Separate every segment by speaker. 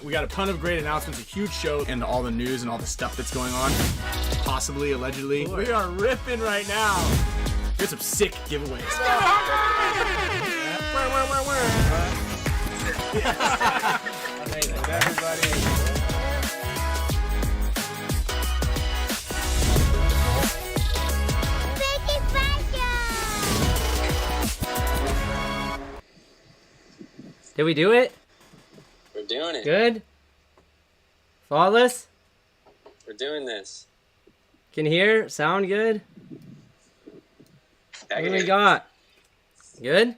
Speaker 1: We got a ton of great announcements, a huge show, and all the news and all the stuff that's going on. Possibly, allegedly. We are ripping right now. Here's some sick giveaways. Everybody.
Speaker 2: Did we do it?
Speaker 3: We're doing it.
Speaker 2: Good? Flawless?
Speaker 3: We're doing this.
Speaker 2: Can hear? Sound good? What do we
Speaker 3: it.
Speaker 2: got? Good?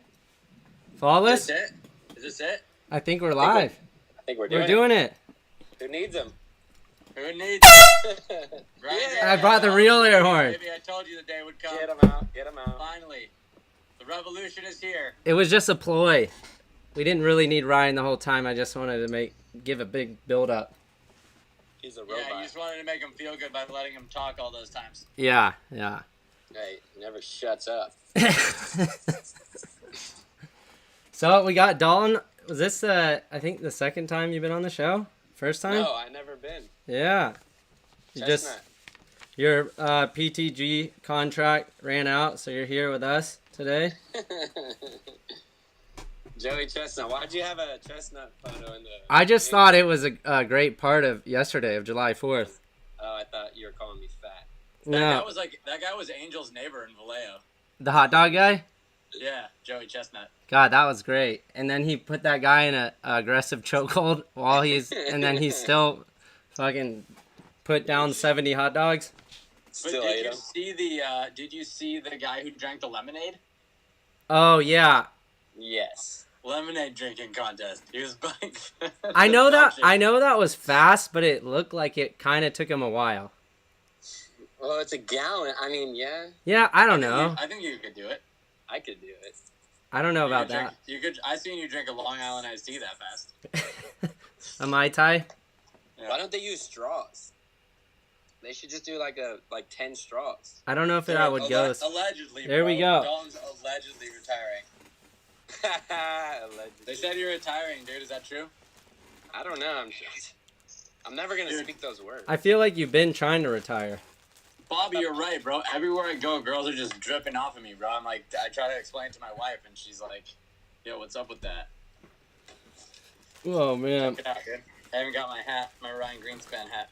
Speaker 2: Flawless?
Speaker 3: Is this it? Is this it?
Speaker 2: I think we're live.
Speaker 3: I think we're
Speaker 2: doing it.
Speaker 3: Who needs them? Who needs them?
Speaker 2: I brought the real air horn.
Speaker 3: Maybe I told you the day would come. Get them out. Get them out. Finally. The revolution is here.
Speaker 2: It was just a ploy. We didn't really need Ryan the whole time. I just wanted to give a big build up.
Speaker 3: He's a robot. Yeah, you just wanted to make him feel good by letting him talk all those times.
Speaker 2: Yeah.
Speaker 3: Hey, never shuts up.
Speaker 2: So we got Dalton. Was this I think the second time you've been on the show? First time?
Speaker 3: No, I've never been.
Speaker 2: Yeah. Your PTG contract ran out, so you're here with us today.
Speaker 3: Joey Chestnut. Why'd you have a chestnut photo in the...
Speaker 2: I just thought it was a great part of yesterday, of July 4th.
Speaker 3: Oh, I thought you were calling me fat.
Speaker 2: No.
Speaker 3: That guy was Angel's neighbor in Vallejo.
Speaker 2: The hot dog guy?
Speaker 3: Yeah, Joey Chestnut.
Speaker 2: God, that was great. And then he put that guy in a aggressive chokehold and then he still fucking put down 70 hot dogs.
Speaker 3: Still did you see the guy who drank the lemonade?
Speaker 2: Oh, yeah.
Speaker 3: Yes. Lemonade drinking contest. He was buying.
Speaker 2: I know that was fast, but it looked like it kind of took him a while.
Speaker 3: Well, it's a gallon. I mean, yeah.
Speaker 2: Yeah, I don't know.
Speaker 3: I think you could do it. I could do it.
Speaker 2: I don't know about that.
Speaker 3: You could. I seen you drink a Long Island iced tea that fast.
Speaker 2: A Mai Tai?
Speaker 3: Yeah. Why don't they use straws? They should just do like 10 straws.
Speaker 2: I don't know if that would go.
Speaker 3: Allegedly.
Speaker 2: There we go.
Speaker 3: Dalton's allegedly retiring. They said you're retiring, dude. Is that true? I don't know. I'm never gonna speak those words.
Speaker 2: I feel like you've been trying to retire.
Speaker 3: Bobby, you're right, bro. Everywhere I go, girls are just dripping off of me, bro. I'm like, I try to explain to my wife, and she's like, "Yo, what's up with that?"
Speaker 2: Oh man.
Speaker 3: Check it out, dude. I haven't got my hat, my Ryan Greenspan hat.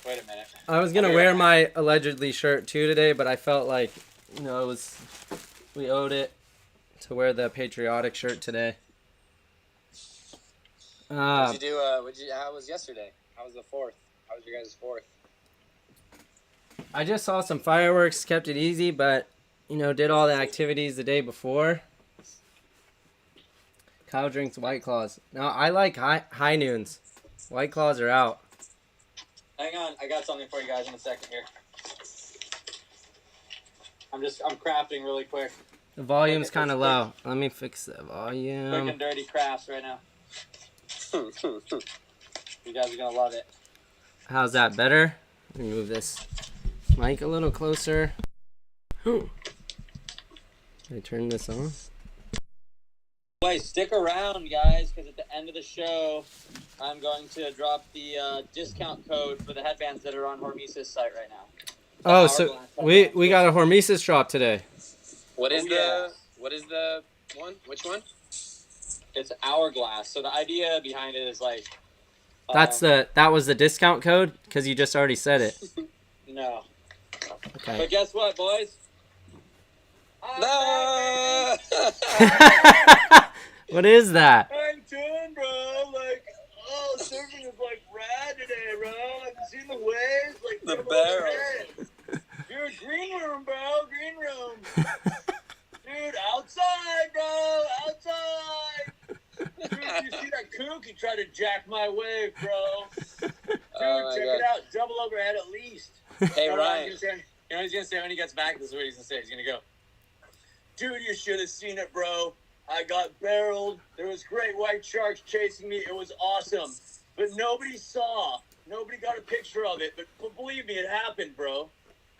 Speaker 3: Wait a minute.
Speaker 2: I was gonna wear my allegedly shirt too today, but I felt like, we owed it to wear the patriotic shirt today.
Speaker 3: What'd you do? How was yesterday? How was the 4th? How was your guys' 4th?
Speaker 2: I just saw some fireworks, kept it easy, but did all the activities the day before. Kyle drinks White Claws. Now I like high noons. White Claws are out.
Speaker 3: Hang on, I got something for you guys in a second here. I'm crafting really quick.
Speaker 2: The volume's kind of low. Let me fix the volume.
Speaker 3: Quick and dirty crafts right now. You guys are gonna love it.
Speaker 2: How's that better? Let me move this mic a little closer. Can I turn this on?
Speaker 3: Wait, stick around, guys, because at the end of the show, I'm going to drop the discount code for the headbands that are on Hormesis' site right now.
Speaker 2: Oh, so we got a Hormesis drop today.
Speaker 3: What is the one? Which one? It's Hourglass. So the idea behind it is like
Speaker 2: that was the discount code because you just already said it.
Speaker 3: No.
Speaker 2: Okay.
Speaker 3: But guess what, boys? No.
Speaker 2: What is that?
Speaker 3: I'm doing, bro. Like, oh, surfing is like rad today, bro. Have you seen the waves? Like the barrels. Dude, green room, bro. Green room. Dude, outside, bro. Outside. Dude, you see that kook? He tried to jack my wave, bro. Dude, check it out. Double overhead at least. Hey, Ryan. You know what he's going to say when he gets back? This is what he's going to say. He's going to go, dude, you should have seen it, bro. I got barreled. There was great white sharks chasing me. It was awesome. But nobody saw. Nobody got a picture of it. But believe me, it happened, bro.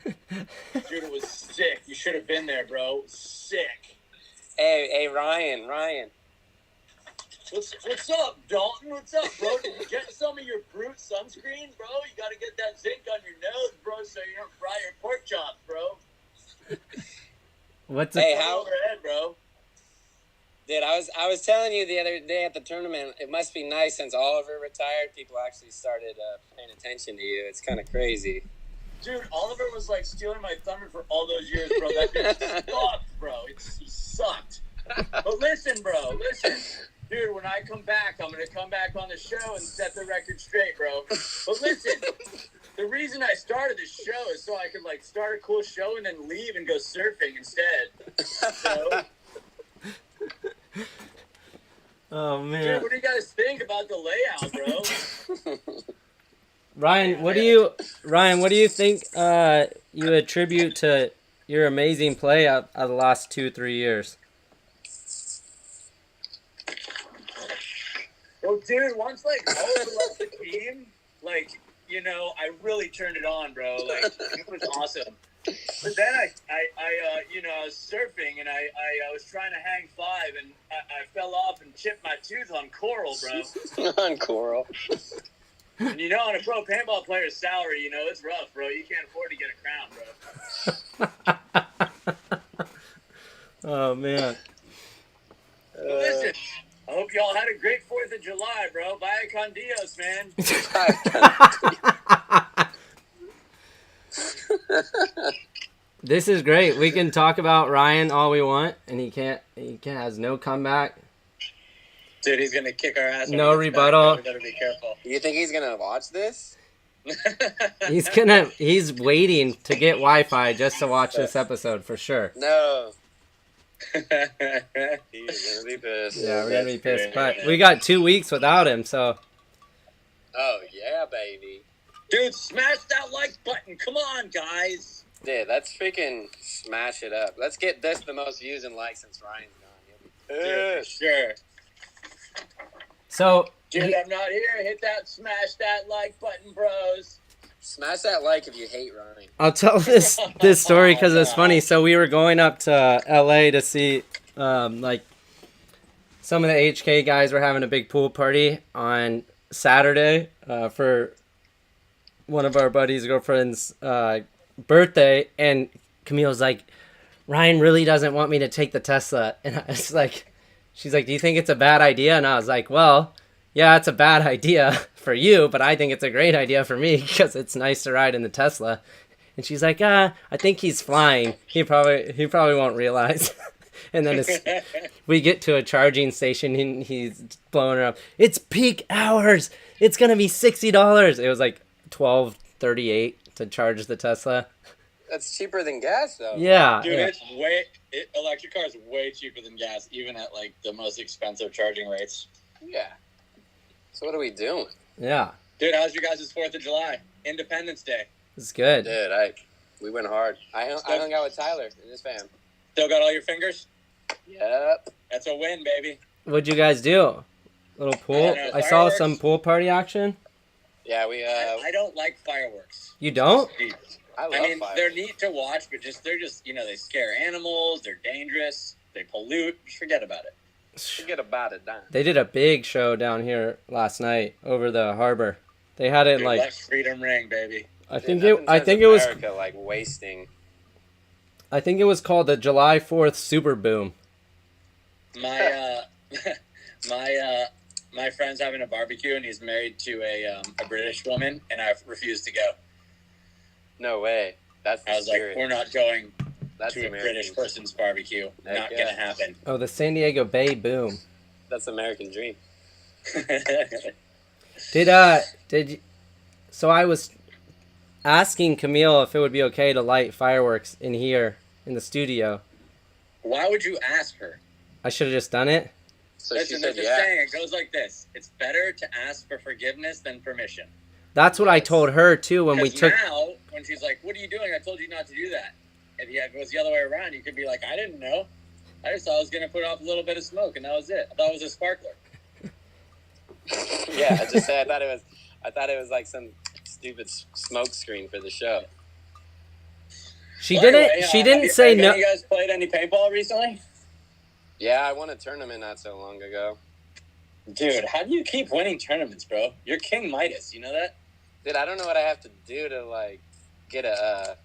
Speaker 3: Dude, it was sick. You should have been there, bro. Sick.
Speaker 4: Hey, Ryan.
Speaker 3: What's up, Dalton? What's up, bro? Did you get some of your Brute sunscreen, bro? You got to get that zinc on your nose, bro, so you don't fry your pork chops, bro.
Speaker 2: What's
Speaker 4: Hey,
Speaker 3: How overhead, bro?
Speaker 4: Dude, I was telling you the other day at the tournament, it must be nice since Oliver retired, people actually started paying attention to you. It's kind of crazy.
Speaker 3: Dude, Oliver was like stealing my thunder for all those years, bro. That dude sucked, bro. He sucked. But listen, bro, Dude, when I come back, I'm going to come back on the show and set the record straight, bro. But listen, the reason I started this show is so I could, like, start a cool show and then leave and go surfing instead. So,
Speaker 2: Oh man.
Speaker 3: dude, what do you guys think about the layout, bro?
Speaker 2: Ryan, what do you think you attribute to your amazing play out of the last 2-3 years?
Speaker 3: Well, dude, once, like, Oliver left the team, like, you know, I really turned it on, bro. Like, it was awesome. But then I was surfing and I was trying to hang five and I fell off and chipped my tooth on coral, bro.
Speaker 4: On coral.
Speaker 3: And you know, on a pro paintball player's salary, you know, it's rough, bro. You can't afford to get a crown, bro.
Speaker 2: Oh man.
Speaker 3: Listen, I hope y'all had a great 4th of July, bro. Vaya con Dios, man.
Speaker 2: This is great. We can talk about Ryan all we want, and he has no comeback.
Speaker 3: Dude, he's gonna kick our ass.
Speaker 2: No rebuttal.
Speaker 3: We gotta be careful.
Speaker 4: You think he's going to watch this?
Speaker 2: He's waiting to get Wi-Fi just to watch this episode for sure.
Speaker 4: No. He's going to be pissed.
Speaker 2: Yeah, we're gonna be pissed. But we got 2 weeks without him, so
Speaker 4: Oh, yeah, baby.
Speaker 3: Dude, smash that like button. Come on, guys.
Speaker 4: Dude, let's freaking smash it up. Let's get this the most views and likes since Ryan's gone. He'll be
Speaker 3: Dude, for
Speaker 4: pissed.
Speaker 3: sure.
Speaker 2: so
Speaker 3: Dude, I'm not here. Hit that smash that like button, bros.
Speaker 4: Smash that like if you hate Ryan.
Speaker 2: I'll tell this story because it's funny. So we were going up to LA to see like some of the HK guys were having a big pool party on Saturday for one of our buddies' girlfriend's birthday, and Camille's like, Ryan really doesn't want me to take the Tesla, and I was like, she's like, do you think it's a bad idea? And I was like, well, yeah, it's a bad idea for you, but I think it's a great idea for me because it's nice to ride in the Tesla. And she's like, I think he's flying. He probably won't realize. And then we get to a charging station and he's blowing her up. It's peak hours. It's gonna be $60. It was like $12.38 to charge the Tesla.
Speaker 4: That's cheaper than gas, though.
Speaker 2: Yeah.
Speaker 3: Dude,
Speaker 2: yeah.
Speaker 3: electric cars way cheaper than gas, even at like the most expensive charging rates.
Speaker 4: Yeah. So what are we doing?
Speaker 2: Yeah.
Speaker 3: Dude, how's your guys' 4th of July? Independence Day.
Speaker 2: It's good.
Speaker 4: Dude, we went hard. I hung out with Tyler and his fam.
Speaker 3: Still got all your fingers?
Speaker 4: Yep.
Speaker 3: That's a win, baby.
Speaker 2: What'd you guys do? Little pool? I saw
Speaker 3: fireworks.
Speaker 2: some pool party action.
Speaker 4: Yeah, we.
Speaker 3: I don't like fireworks.
Speaker 2: You don't?
Speaker 4: I love
Speaker 3: I mean,
Speaker 4: fire.
Speaker 3: they're neat to watch, but they're just, they scare animals. They're dangerous. They pollute. Just forget about it.
Speaker 4: Forget about it, Dan.
Speaker 2: They did a big show down here last night over the harbor. They had it
Speaker 3: Dude,
Speaker 2: like
Speaker 3: let freedom ring, baby.
Speaker 2: I think it was
Speaker 4: America, like wasting.
Speaker 2: I think it was called the July 4th Super Boom.
Speaker 3: My my friend's having a barbecue, and he's married to a British woman, and I refused to go.
Speaker 4: No way. That's the
Speaker 3: I was
Speaker 4: spirit.
Speaker 3: like, we're not going.
Speaker 4: That's
Speaker 3: to a
Speaker 4: American.
Speaker 3: British person's barbecue.
Speaker 4: Heck
Speaker 3: Not
Speaker 4: yeah.
Speaker 3: gonna happen.
Speaker 2: Oh, the San Diego Bay Boom.
Speaker 4: That's American dream.
Speaker 2: Did you, so I was asking Camille if it would be okay to light fireworks in here in the studio.
Speaker 3: Why would you ask her?
Speaker 2: I should have just done it.
Speaker 4: So
Speaker 3: Listen,
Speaker 4: she
Speaker 3: there's
Speaker 4: said,
Speaker 3: a
Speaker 4: yeah.
Speaker 3: saying. It goes like this: it's better to ask for forgiveness than permission.
Speaker 2: That's what I told her too when we
Speaker 3: 'Cause
Speaker 2: took.
Speaker 3: now, when she's like, "What are you doing? I told you not to do that." If it was the other way around, you could be like, "I didn't know. I just thought I was gonna put off a little bit of smoke, and that was it. I thought it was a sparkler."
Speaker 4: Yeah, I just said I thought it was like some stupid smoke screen for the show.
Speaker 2: She
Speaker 3: Well,
Speaker 2: didn't.
Speaker 3: anyway,
Speaker 2: She didn't
Speaker 3: have
Speaker 2: say
Speaker 3: you,
Speaker 2: no.
Speaker 3: Have you guys played any paintball recently?
Speaker 4: Yeah, I won a tournament not so long ago.
Speaker 3: Dude, how do you keep winning tournaments, bro? You're King Midas. You know that?
Speaker 4: Dude, I don't know what I have to do to like get the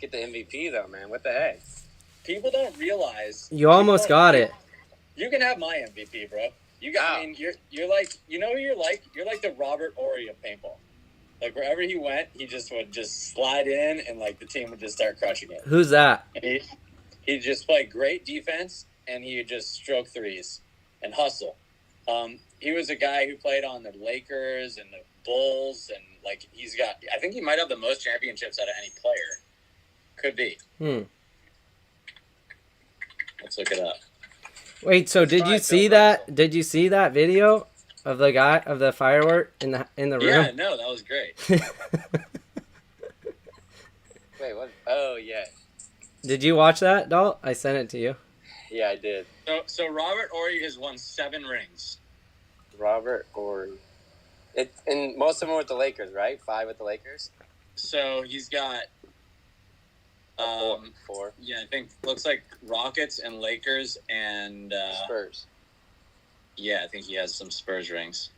Speaker 4: MVP though, man. What the heck?
Speaker 3: People don't realize.
Speaker 2: You almost got it.
Speaker 3: You can have my MVP, bro. You got.
Speaker 4: Wow.
Speaker 3: I mean, you're like. You know who you're like? You're like the Robert Ory of paintball. Like wherever he went, he just would just slide in, and like the team would just start crushing it.
Speaker 2: Who's that?
Speaker 3: And he just played great defense, and he would just stroke threes and hustle. He was a guy who played on the Lakers and the Bulls, and like he's got. I think he might have the most championships out of any player. Could be. Let's look it up.
Speaker 2: Wait. So did you see that? Did you see that video of the guy of the firework in the room?
Speaker 3: Yeah, no, that was great.
Speaker 4: Wait, what? Oh yeah,
Speaker 2: Did you watch that, Dalt? I sent it to you.
Speaker 4: yeah, I did.
Speaker 3: So Robert Ory has won 7 rings.
Speaker 4: Robert Ory. And most of them were with the Lakers, right? 5 with the Lakers.
Speaker 3: So he's got.
Speaker 4: Four.
Speaker 3: Yeah, I think looks like Rockets and Lakers and
Speaker 4: Spurs.
Speaker 3: yeah, I think he has some Spurs rings.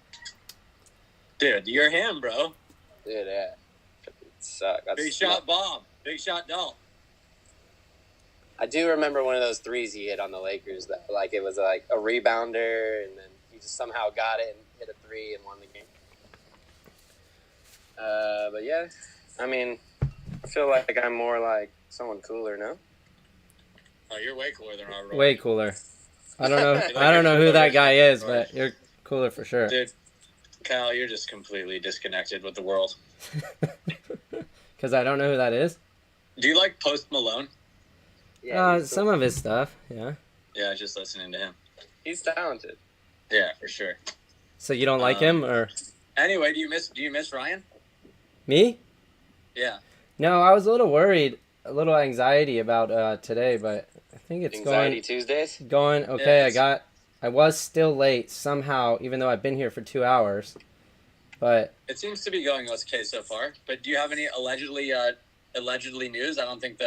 Speaker 3: Dude, you're him, bro.
Speaker 4: Dude, yeah. Suck.
Speaker 3: Big shot Bob. Big shot Dalt.
Speaker 4: I do remember one of those threes he hit on the Lakers that like it was like a rebounder and then he just somehow got it and hit a 3 and won the game. But yeah, I mean, I feel like I'm more like someone cooler, no?
Speaker 3: Oh, you're way cooler than Robert Ory.
Speaker 2: Way cooler. I don't know. I don't know who that guy is, but you're cooler for sure.
Speaker 3: Dude, Kyle, you're just completely disconnected with the world.
Speaker 2: Because I don't know who that is.
Speaker 3: Do you like Post Malone?
Speaker 4: Yeah,
Speaker 2: Some of his stuff. Yeah.
Speaker 3: Yeah, just listening to him.
Speaker 4: he's talented.
Speaker 3: Yeah, for sure.
Speaker 2: So you don't like him or
Speaker 3: Anyway, do you miss Ryan?
Speaker 2: me?
Speaker 3: Yeah.
Speaker 2: No, I was a little worried, a little anxiety about today, but I think it's
Speaker 4: Anxiety Tuesdays?
Speaker 2: going okay.
Speaker 3: Yeah,
Speaker 2: I was still late somehow, even though I've been here for 2 hours. But
Speaker 3: It seems to be going okay so far. But do you have any allegedly news? I don't think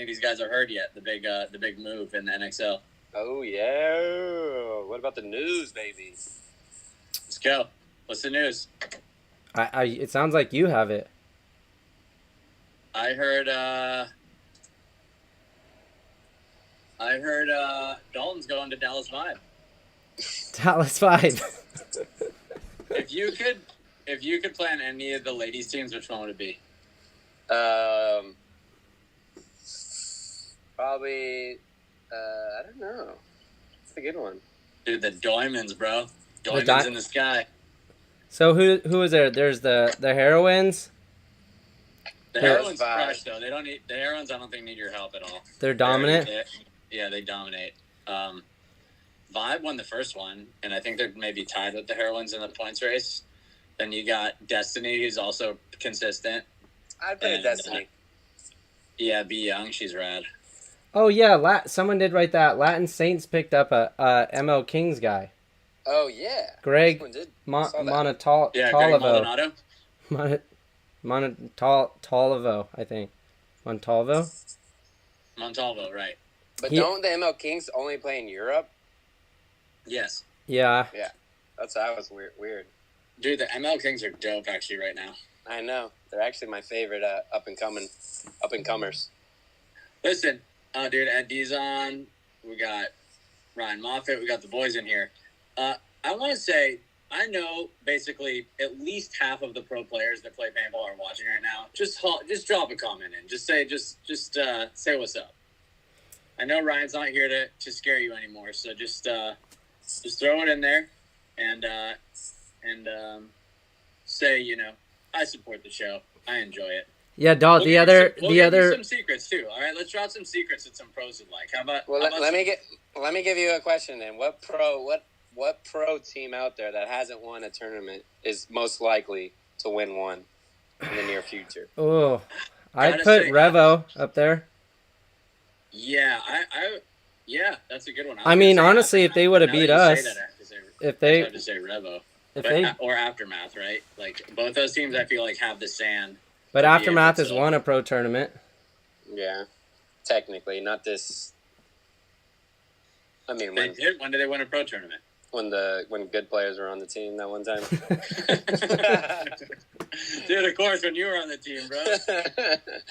Speaker 3: these guys are heard yet. The big move in the NXL.
Speaker 4: Oh yeah. What about the news, baby?
Speaker 3: Let's go. What's the news?
Speaker 2: it sounds like you have it.
Speaker 3: I heard Dalton's going to Dallas Vibe.
Speaker 2: Dallas Vibe.
Speaker 3: If you could plan any of the ladies teams, which one would it be?
Speaker 4: Probably. I don't know. It's a good one.
Speaker 3: Dude, the Diamonds, bro. Diamonds
Speaker 2: Di-
Speaker 3: in the sky.
Speaker 2: So who is there? There's the heroines.
Speaker 3: The
Speaker 2: Yeah.
Speaker 3: heroines
Speaker 4: Vibe.
Speaker 3: crush though. They don't need the heroines. I don't think need your help at all.
Speaker 2: They're dominant.
Speaker 3: They dominate. Vibe won the first one, and I think they're maybe tied with the heroines in the points race. Then you got Destiny, who's also consistent.
Speaker 4: I'd put it Destiny.
Speaker 3: Yeah, B Young, she's rad.
Speaker 2: Oh yeah, someone did write that. Latin Saints picked up a ML Kings guy.
Speaker 4: Oh yeah.
Speaker 2: Greg
Speaker 4: Someone did.
Speaker 2: Montalvo.
Speaker 3: Yeah, Greg Maldonado.
Speaker 2: Montalvo, I think. Montalvo?
Speaker 3: Montalvo, right.
Speaker 4: But don't the ML Kings only play in Europe?
Speaker 3: Yes.
Speaker 2: Yeah.
Speaker 4: That was weird.
Speaker 3: Dude, the ML Kings are dope actually right now.
Speaker 4: I know. They're actually my favorite up and comers.
Speaker 3: Listen, dude, Ed Dizon, we got Ryan Moffitt, we got the boys in here. I want to say, I know basically at least half of the pro players that play paintball are watching right now. Just drop a comment in. Just say what's up. I know Ryan's not here to scare you anymore, so just throw it in there and say, I support the show. I enjoy it.
Speaker 2: Yeah, Dal.
Speaker 3: We'll
Speaker 2: The
Speaker 3: give you
Speaker 2: other.
Speaker 3: some secrets too. All right, let's drop some secrets that some pros would like. How about?
Speaker 4: Well, let me give you a question then. What pro team out there that hasn't won a tournament is most likely to win one in the near future?
Speaker 2: Oh, I'd put Revo up there.
Speaker 3: Yeah, yeah, that's a good one.
Speaker 2: I mean, honestly, if they would have beat us,
Speaker 3: if they have to say Revo, or Aftermath, right? Like both those teams, I feel like have the sand.
Speaker 2: But Aftermath has won a pro tournament.
Speaker 4: Yeah, technically, not this. I mean,
Speaker 3: when did they win a pro tournament?
Speaker 4: When good players were on the team that one time.
Speaker 3: Dude, of course, when you were on the team, bro.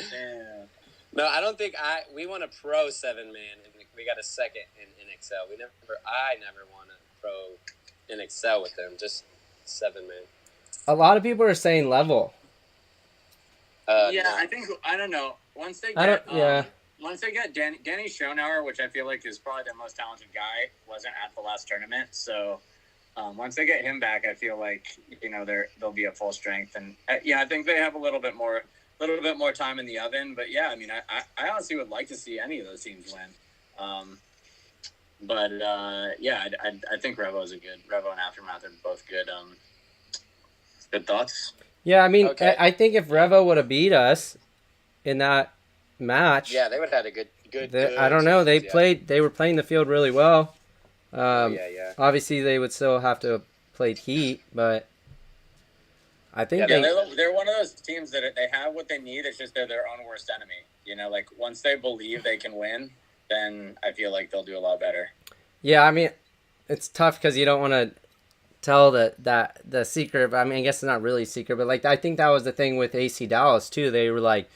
Speaker 3: Damn.
Speaker 4: No, I don't think we won a pro 7-man, and we got a second in Excel. I never won a pro in Excel with them, just 7-man.
Speaker 2: A lot of people are saying level.
Speaker 3: No. I don't know. Once they get Danny Schonauer, which I feel like is probably the most talented guy, wasn't at the last tournament. So once they get him back, I feel like they'll be at full strength. And I think they have a little bit more time in the oven. But yeah, I mean, I honestly would like to see any of those teams win. I think Revo and Aftermath are both good. Good thoughts.
Speaker 2: Yeah, I mean, okay. I think if Revo would have beat us in that match,
Speaker 4: yeah, they would have had a good.
Speaker 2: I don't know. They were playing the field really well.
Speaker 4: Yeah.
Speaker 2: Obviously, they would still have to have played Heat, but I think
Speaker 3: they're one of those teams that they have what they need. It's just they're their own worst enemy. Like once they believe they can win, then I feel like they'll do a lot better.
Speaker 2: Yeah, I mean, it's tough because you don't want to tell the secret. I mean, I guess it's not really a secret, but like I think that was the thing with AC Dallas too. They were like,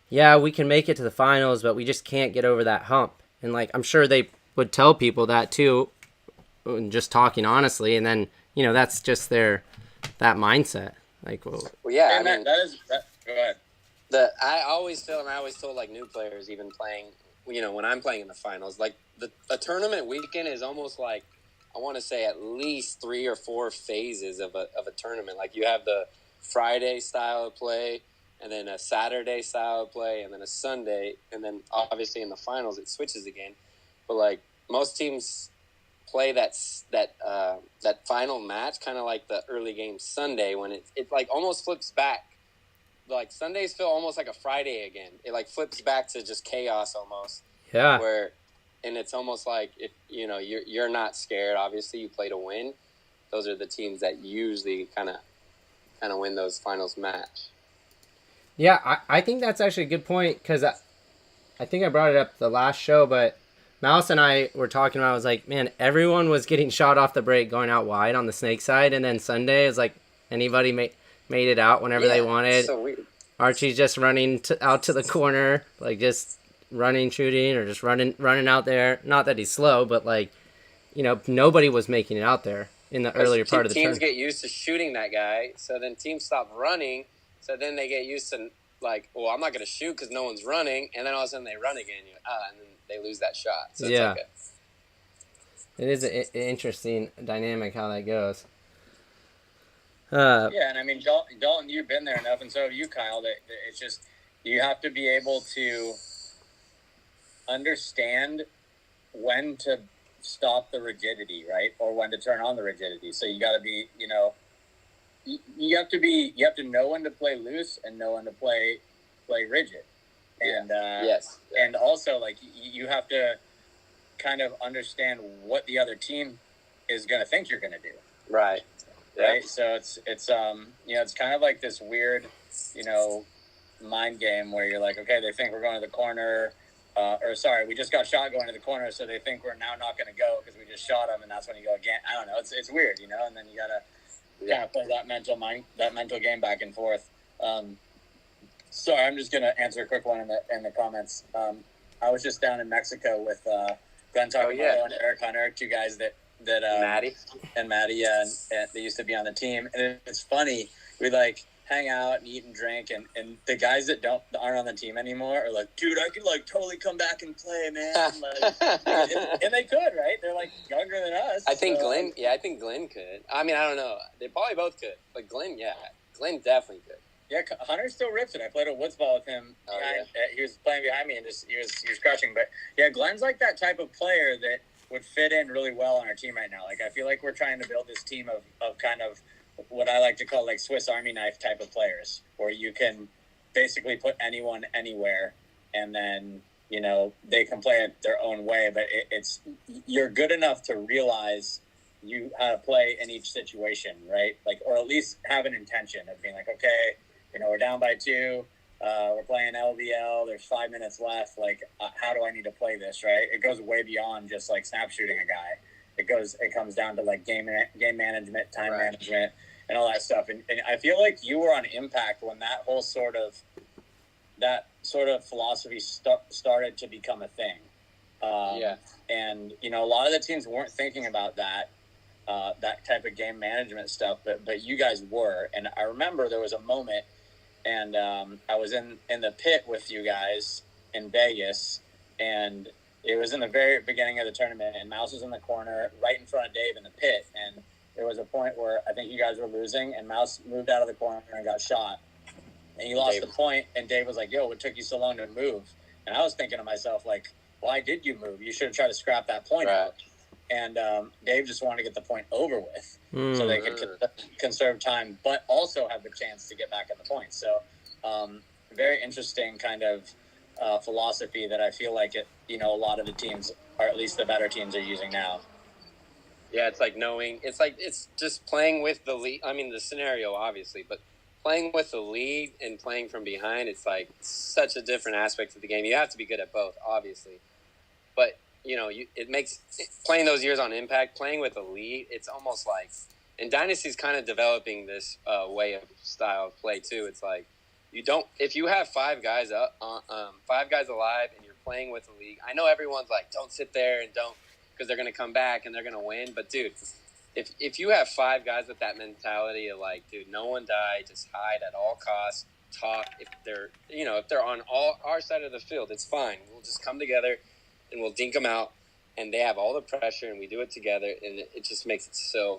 Speaker 2: yeah, we can make it to the finals, but we just can't get over that hump. And like I'm sure they would tell people that too, just talking honestly. And then that's just that mindset. Like,
Speaker 3: well yeah, I mean, go ahead.
Speaker 4: I always feel, and I always told like new players, even playing, when I'm playing in the finals, like a tournament weekend is almost like, I want to say at least 3 or 4 phases of a tournament. Like you have the Friday style of play, and then a Saturday style of play, and then a Sunday, and then obviously in the finals it switches again. But like most teams play that final match kind of like the early game Sunday when it like almost flips back. Like Sundays feel almost like a Friday again. It like flips back to just chaos almost.
Speaker 2: Yeah.
Speaker 4: And it's almost like if you're not scared. Obviously, you play to win. Those are the teams that usually kind of win those finals match.
Speaker 2: Yeah, I think that's actually a good point because I think I brought it up the last show, but Mouse and I were talking about. I was like, man, everyone was getting shot off the break going out wide on the snake side, and then Sunday is like anybody made it out whenever they wanted.
Speaker 4: So weird.
Speaker 2: Archie's just running out to the corner, like just running, shooting, or just running out there. Not that he's slow, but like, nobody was making it out there in the earlier part of the
Speaker 4: teams
Speaker 2: tournament.
Speaker 4: Get used to shooting that guy, so then teams stop running, so then they get used to like, well, I'm not going to shoot because no one's running, and then all of a sudden they run again, and then they lose that shot. So it's like
Speaker 2: it is an interesting dynamic how that goes.
Speaker 3: Yeah, and I mean, Dalton, you've been there enough, and so have you, Kyle, that it's just you have to be able to understand when to stop the rigidity, right? Or when to turn on the rigidity. So you got to be, you have to know when to play loose and know when to play rigid. And,
Speaker 4: yes.
Speaker 3: And also like you have to kind of understand what the other team is going to think you're going to do.
Speaker 4: Right.
Speaker 3: Right. So it's it's kind of like this weird, mind game where you're like, okay, they think we're going to the corner. We just got shot going to the corner, so they think we're now not going to go because we just shot them, and that's when you go again. I don't know. It's weird, and then you gotta kind of play that mental game back and forth. Sorry, I'm just gonna answer a quick one in the comments. I was just down in Mexico with Glenn Takamaro and Eric Hunter, 2 guys that
Speaker 4: Maddie
Speaker 3: and they used to be on the team, and it's funny. We like
Speaker 5: hang out and eat and drink, and the guys that aren't on the team anymore are like, dude, I could like totally come back and play, man. Like, and they could, right? They're like younger than us.
Speaker 4: I think Glenn. Yeah, I think Glenn could. I mean, I don't know. They probably both could, but Glenn definitely could.
Speaker 5: Yeah, Hunter still rips it. I played a woods ball with him. He was playing behind me and he was crushing. But yeah, Glenn's like that type of player that would fit in really well on our team right now. Like, I feel like we're trying to build this team of kind of what I like to call like Swiss Army knife type of players, where you can basically put anyone anywhere, and then, you know, they can play it their own way. But it's you're good enough to realize you how to play in each situation, right? Like, or at least have an intention of being like, okay, you know, we're down by 2. We're playing LVL. There's 5 minutes left. Like, how do I need to play this, right? It goes way beyond just like snap shooting a guy. It comes down to like game management, time management, and all that stuff. And I feel like you were on Impact when that whole sort of philosophy started to become a thing. And you know, a lot of the teams weren't thinking about that type of game management stuff, but you guys were. And I remember there was a moment, and I was in the pit with you guys in Vegas, and it was in the very beginning of the tournament, and Mouse was in the corner right in front of Dave in the pit, and there was a point where I think you guys were losing, and Mouse moved out of the corner and got shot, and he lost the point, and Dave was like, yo, what took you so long to move? And I was thinking to myself, like, why did you move? You should have tried to scrap that point out. And Dave just wanted to get the point over with so they could conserve time, but also have the chance to get back at the point. So very interesting kind of philosophy that I feel like a lot of the teams, or at least the better teams, are using now.
Speaker 4: Yeah, it's like it's just playing with the lead. I mean, the scenario, obviously, but playing with the lead and playing from behind, it's like such a different aspect of the game. You have to be good at both, obviously. But, you know, it makes playing those years on Impact, playing with the lead, it's almost like, and Dynasty's kind of developing this way of style of play too. It's like, if you have 5 guys alive and you're playing with the league, I know everyone's like, don't sit there and don't, because they're going to come back and they're going to win. But dude, if you have 5 guys with that mentality of like, dude, no one die, just hide at all costs, talk. If they're on our side of the field, it's fine. We'll just come together and we'll dink them out, and they have all the pressure, and we do it together, and it just makes it so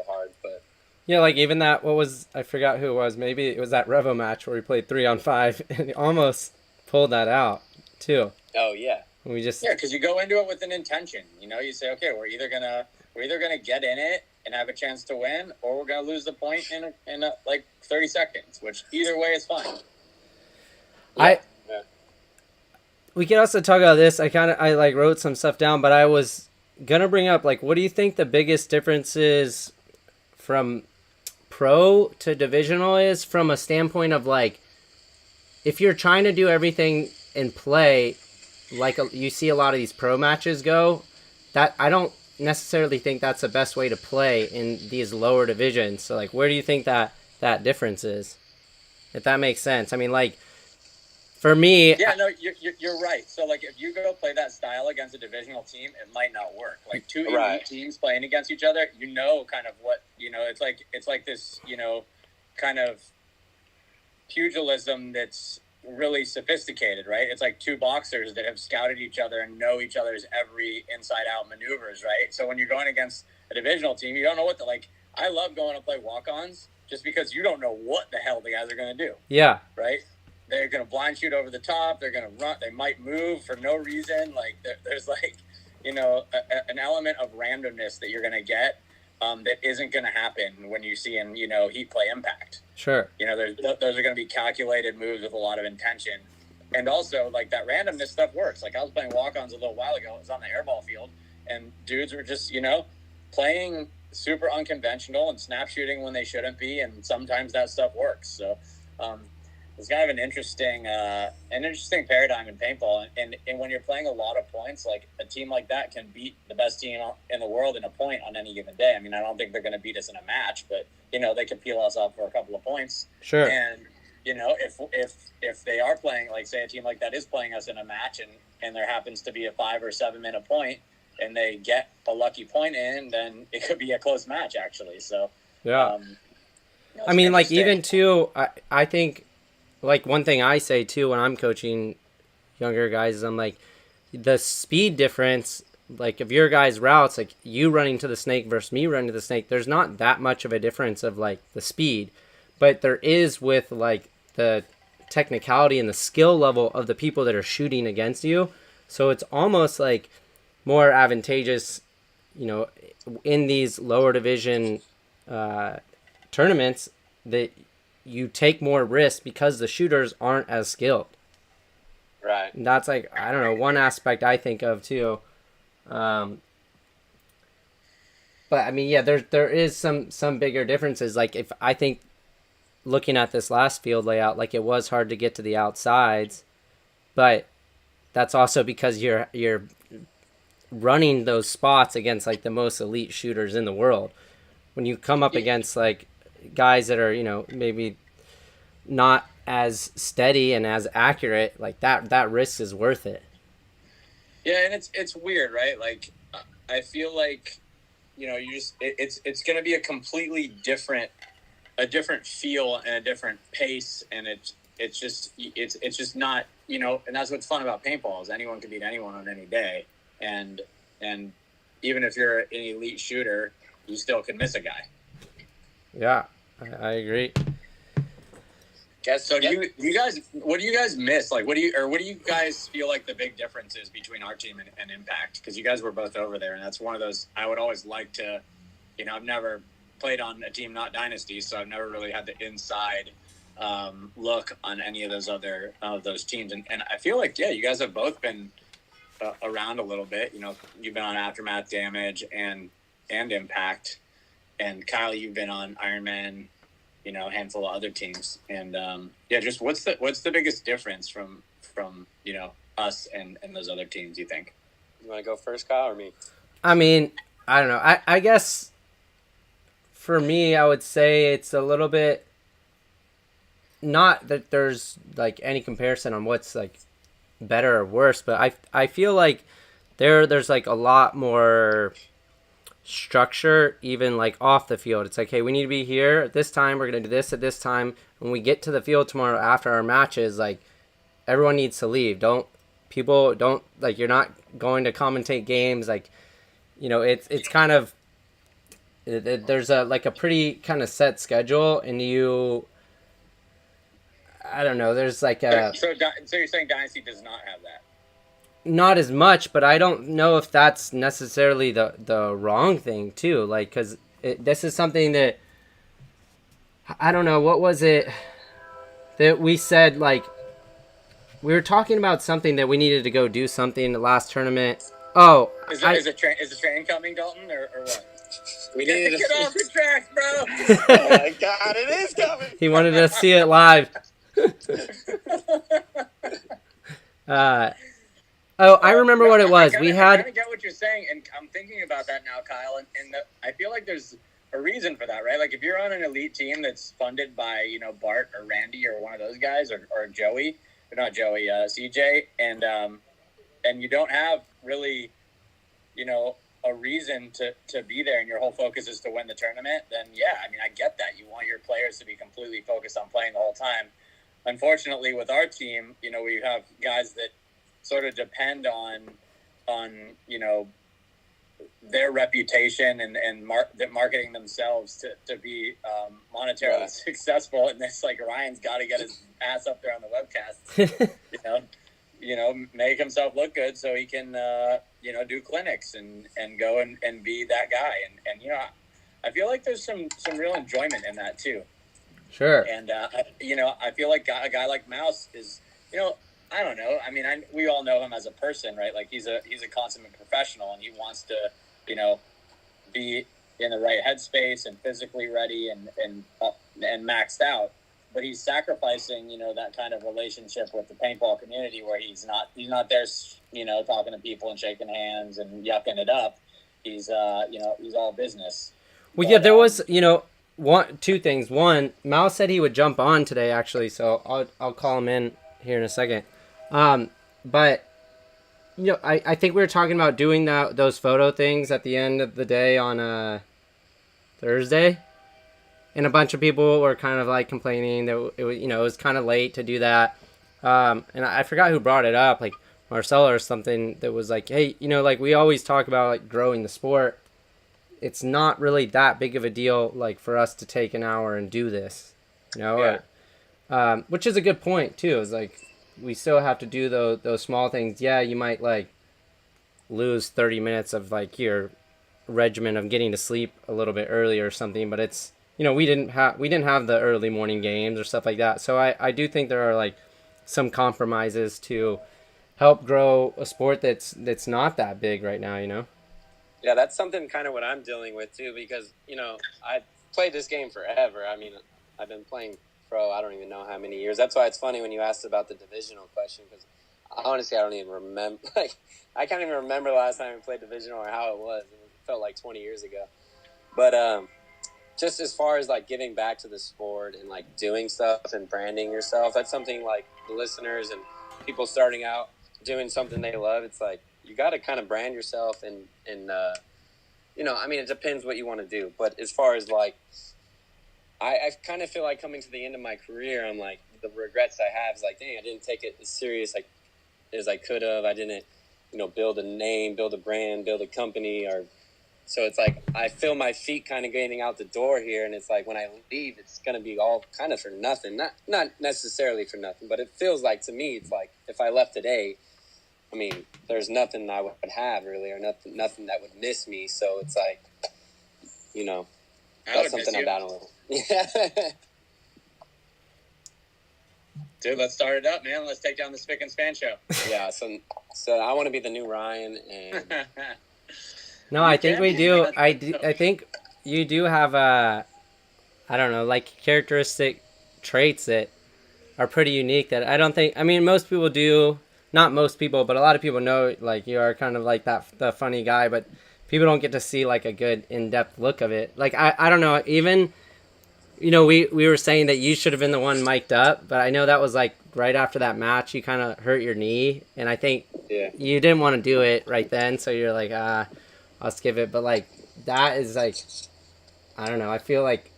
Speaker 4: hard. But
Speaker 2: yeah, like even that, I forgot who it was. Maybe it was that Revo match where we played 3-on-5 and almost pulled that out too.
Speaker 4: Oh yeah.
Speaker 5: Because you go into it with an intention. You know, you say, okay, we're either gonna get in it and have a chance to win, or we're gonna lose the point in like 30 seconds. Which either way is fine.
Speaker 2: We can also talk about this. I wrote some stuff down, but I was gonna bring up, like, what do you think the biggest difference is from pro to divisional is, from a standpoint of, like, if you're trying to do everything in play, like you see a lot of these pro matches go, that I don't necessarily think that's the best way to play in these lower divisions. So, like, where do you think that difference is? If that makes sense. I mean, like, for me...
Speaker 5: Yeah, no, you're right. So, like, if you go play that style against a divisional team, it might not work. Like, 2 elite teams playing against each other, you know kind of what, you know, it's like this, you know, kind of pugilism that's really sophisticated, right? It's like 2 boxers that have scouted each other and know each other's every inside-out maneuvers, right? So when you're going against a divisional team, you don't know what I love going to play walk-ons just because you don't know what the hell the guys are going to do.
Speaker 2: Yeah.
Speaker 5: Right? They're going to blind shoot over the top. They're going to run. They might move for no reason. Like, there's like, you know, an element of randomness that you're going to get that isn't going to happen when you see in, you know, Heat play Impact.
Speaker 2: Sure.
Speaker 5: You know, those are going to be calculated moves with a lot of intention. And also, like, that randomness stuff works. Like, I was playing walk-ons a little while ago. It was on the airball field, and dudes were just, you know, playing super unconventional and snap shooting when they shouldn't be, and sometimes that stuff works. So, it's kind of an interesting paradigm in paintball. And when you're playing a lot of points, like, a team like that can beat the best team in the world in a point on any given day. I mean, I don't think they're going to beat us in a match, but, you know, they could peel us up for a couple of points.
Speaker 2: Sure.
Speaker 5: And, you know, if they are playing, like, say a team like that is playing us in a match, and there happens to be a 5 or 7 minute point, and they get a lucky point in, then it could be a close match, actually. So,
Speaker 2: yeah. I mean, like, even too, I think, like, one thing I say too when I'm coaching younger guys is I'm like, the speed difference, like, if your guys' routes, like, you running to the snake versus me running to the snake, there's not that much of a difference of, like, the speed. But there is with, like, the technicality and the skill level of the people that are shooting against you. So it's almost, like, more advantageous, you know, in these lower division tournaments that you take more risks because the shooters aren't as skilled.
Speaker 4: Right.
Speaker 2: And that's, like, I don't know, one aspect I think of too. But I mean, yeah, there is some bigger differences. Like, if I think looking at this last field layout, like, it was hard to get to the outsides, but that's also because you're running those spots against, like, the most elite shooters in the world. When you come up against, like, guys that are, you know, maybe not as steady and as accurate, like, that risk is worth it.
Speaker 5: Yeah, and it's weird, right? Like, I feel like, you know, it's going to be a completely different feel and a different pace, and it's just not, you know, and that's what's fun about paintball is anyone can beat anyone on any day, and even if you're an elite shooter, you still can miss a guy.
Speaker 2: Yeah, I agree.
Speaker 5: So do you guys, what do you guys miss? Like, what do you guys feel like the big difference is between our team and Impact? Because you guys were both over there, and that's one of those I would always like to, you know, I've never played on a team not Dynasty, so I've never really had the inside look on any of those teams. And I feel like, yeah, you guys have both been around a little bit. You know, you've been on Aftermath, Damage, and Impact. And Kyle, you've been on Iron Man, you know, a handful of other teams. And yeah, just what's the biggest difference from you know, us and those other teams, you think?
Speaker 4: You want to go first, Kyle, or me?
Speaker 2: I mean, I don't know. I guess for me, I would say it's a little bit, not that there's, like, any comparison on what's, like, better or worse, but I feel like there's like a lot more structure, even, like, off the field. It's like, hey, we need to be here at this time, we're gonna do this at this time. When we get to the field tomorrow after our matches, like, everyone needs to leave. People don't, like, you're not going to commentate games, like, you know, it's kind of, there's a pretty kind of set schedule, and I don't know, there's like a...
Speaker 5: So you're saying Dynasty does not have that?
Speaker 2: Not as much, but I don't know if that's necessarily the wrong thing too. Like, because this is something that, I don't know, what was it that we said, like, we were talking about something that we needed to go do something in the last tournament. Oh,
Speaker 5: is the train coming, Dalton, or what?
Speaker 4: We need to
Speaker 5: get off the tracks, bro.
Speaker 4: Oh my God, it is coming.
Speaker 2: He wanted to see it live. Oh, I remember what it was. We had...
Speaker 5: I get what you're saying, and I'm thinking about that now, Kyle, and I feel like there's a reason for that, right? Like, if you're on an elite team that's funded by, you know, Bart or Randy or one of those guys, or Joey, or not Joey, CJ, and you don't have really, you know, a reason to be there, and your whole focus is to win the tournament, then yeah, I mean, I get that. You want your players to be completely focused on playing the whole time. Unfortunately, with our team, you know, we have guys that sort of depend on you know, their reputation and marketing themselves to be monetarily successful. And this, like, Ryan's got to get his ass up there on the webcast, you know, make himself look good so he can you know, do clinics and go and be that guy. And you know, I feel like there's some real enjoyment in that too.
Speaker 2: Sure.
Speaker 5: And you know, I feel like a guy like Mouse is, you know, I don't know. I mean, we all know him as a person, right? Like, he's a consummate professional, and he wants to, you know, be in the right headspace and physically ready and maxed out. But he's sacrificing, you know, that kind of relationship with the paintball community, where he's not there, you know, talking to people and shaking hands and yucking it up. He's you know, he's all business.
Speaker 2: Well, yeah, there was, you know, two things. One, Mouse said he would jump on today, actually, so I'll call him in here in a second. But, you know, I think we were talking about doing those photo things at the end of the day on Thursday. and a bunch of people were kind of like complaining that it was, it was kind of late to do that. And I forgot who brought it up, like Marcella or something, that was like, hey, like we always talk about like growing the sport. It's not really that big of a deal, like for us to take an hour and do this,
Speaker 4: Yeah.
Speaker 2: which is a good point too. Is like we still have to do those small things. Yeah, you might like lose 30 minutes of like your regimen of getting to sleep a little bit early or something, but it's we didn't have the early morning games or stuff like that. So I do think there are like some compromises to help grow a sport that's not that big right now.
Speaker 4: Yeah, that's something kind of what I'm dealing with too, because I played this game forever. I mean, I've been playing pro, I don't even know how many years. That's why it's funny when you asked about the divisional question, because honestly I don't even remember. Like, I can't even remember the last time I played divisional or how it was. It felt like 20 years ago. But just as far as like giving back to the sport and like doing stuff and branding yourself, that's something like the listeners and people starting out doing something they love. It's like you got to kind of brand yourself and I mean, it depends what you want to do. But as far as like, I kind of feel like coming to the end of my career, I'm like, the regrets I have is like, dang, I didn't take it as serious like as I could have. I didn't, build a name, build a brand, build a company, or so it's like I feel my feet kind of getting out the door here, and it's like when I leave, it's gonna be all kind of for nothing. Not necessarily for nothing, but it feels like to me, it's like if I left today, I mean, there's nothing I would have really, or nothing that would miss me. So it's like, that's something I'm battling. Yeah.
Speaker 5: Dude, let's start it up, man. Let's take down the Spick and Span show.
Speaker 4: Yeah, so I want to be the new Ryan, and
Speaker 2: No, I think we do. I think you do have I don't know, like characteristic traits that are pretty unique that I don't think. I mean, most people do. Not most people, but a lot of people know like you are kind of like the funny guy, but people don't get to see like a good in-depth look of it. Like I don't know, even we were saying that you should have been the one mic'd up, but I know that was like right after that match you kind of hurt your knee, and I think you didn't want to do it right then, so you're like I'll skip it. But like that is like, I don't know, I feel like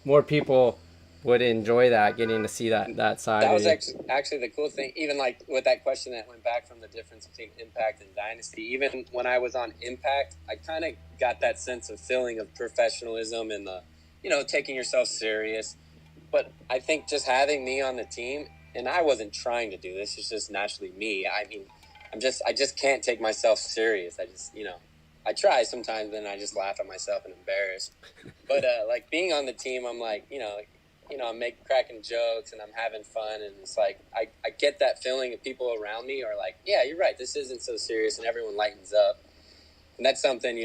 Speaker 2: more people would enjoy that, getting to see that side.
Speaker 4: That was actually the cool thing. Even like with that question that went back from the difference between Impact and Dynasty, even when I was on Impact, I kind of got that sense of feeling of professionalism and the, taking yourself serious. But I think just having me on the team, and I wasn't trying to do this, it's just naturally me. I mean, I just can't take myself serious. I just, I try sometimes, then I just laugh at myself and embarrass. But like being on the team, I'm like, I'm cracking jokes and I'm having fun, and it's like I get that feeling of people around me are like, yeah, you're right, this isn't so serious, and everyone lightens up. And that's something,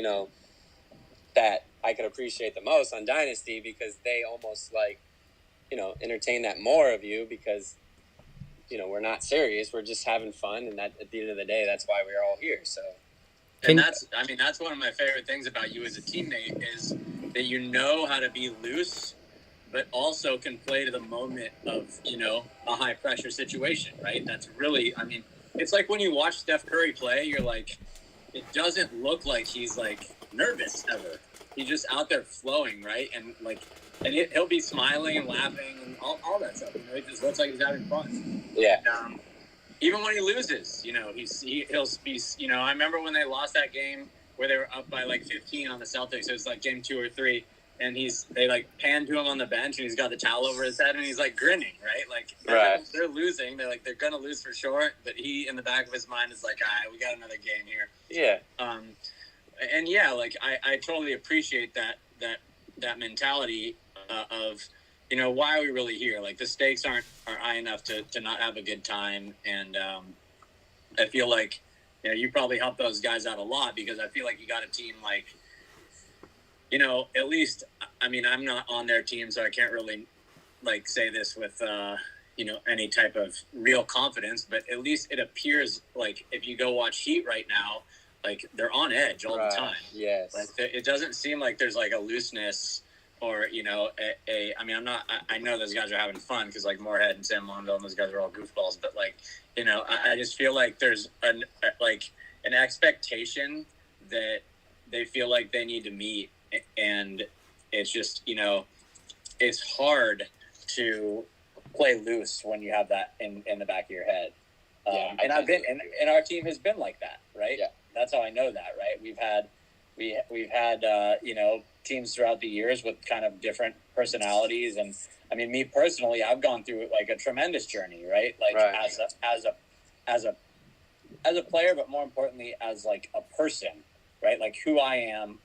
Speaker 4: that I could appreciate the most on Dynasty, because they almost like, entertain that more of you, because we're not serious, we're just having fun, and that at the end of the day, that's why we're all here. So
Speaker 5: and that's one of my favorite things about you as a teammate, is that you know how to be loose, but also can play to the moment of, a high pressure situation, right? That's really, I mean, it's like when you watch Steph Curry play, you're like, it doesn't look like he's like nervous ever. He's just out there flowing, right? And like, and he'll be smiling and laughing and all that stuff. It just looks like he's having fun.
Speaker 4: Yeah.
Speaker 5: Even when he loses, he'll be, I remember when they lost that game where they were up by like 15 on the Celtics. It was like game 2 or 3. And they like panned to him on the bench, and he's got the towel over his head, and he's like grinning, right? Like they're losing. They're gonna lose for sure. But he, in the back of his mind, is like, all right, we got another game here.
Speaker 4: Yeah.
Speaker 5: And yeah, like I totally appreciate that mentality of, why are we really here? Like the stakes are high enough to not have a good time. And I feel like you probably help those guys out a lot, because I feel like you got a team like, at least, I mean, I'm not on their team, so I can't really like say this with, any type of real confidence, but at least it appears like if you go watch Heat right now, like they're on edge all the time.
Speaker 4: Yes.
Speaker 5: Like it doesn't seem like there's like a looseness or, I mean, I know those guys are having fun, because like Moorhead and Sam Mondale and those guys are all goofballs, but like, I just feel like there's an expectation that they feel like they need to meet. And it's just, it's hard to play loose when you have that in the back of your head. And I've been, and our team has been like that, right?
Speaker 4: Yeah.
Speaker 5: That's how I know that, right? We've had teams throughout the years with kind of different personalities, and I mean, me personally, I've gone through like a tremendous journey, right? Like as a player, but more importantly, as like a person, right? Like who I am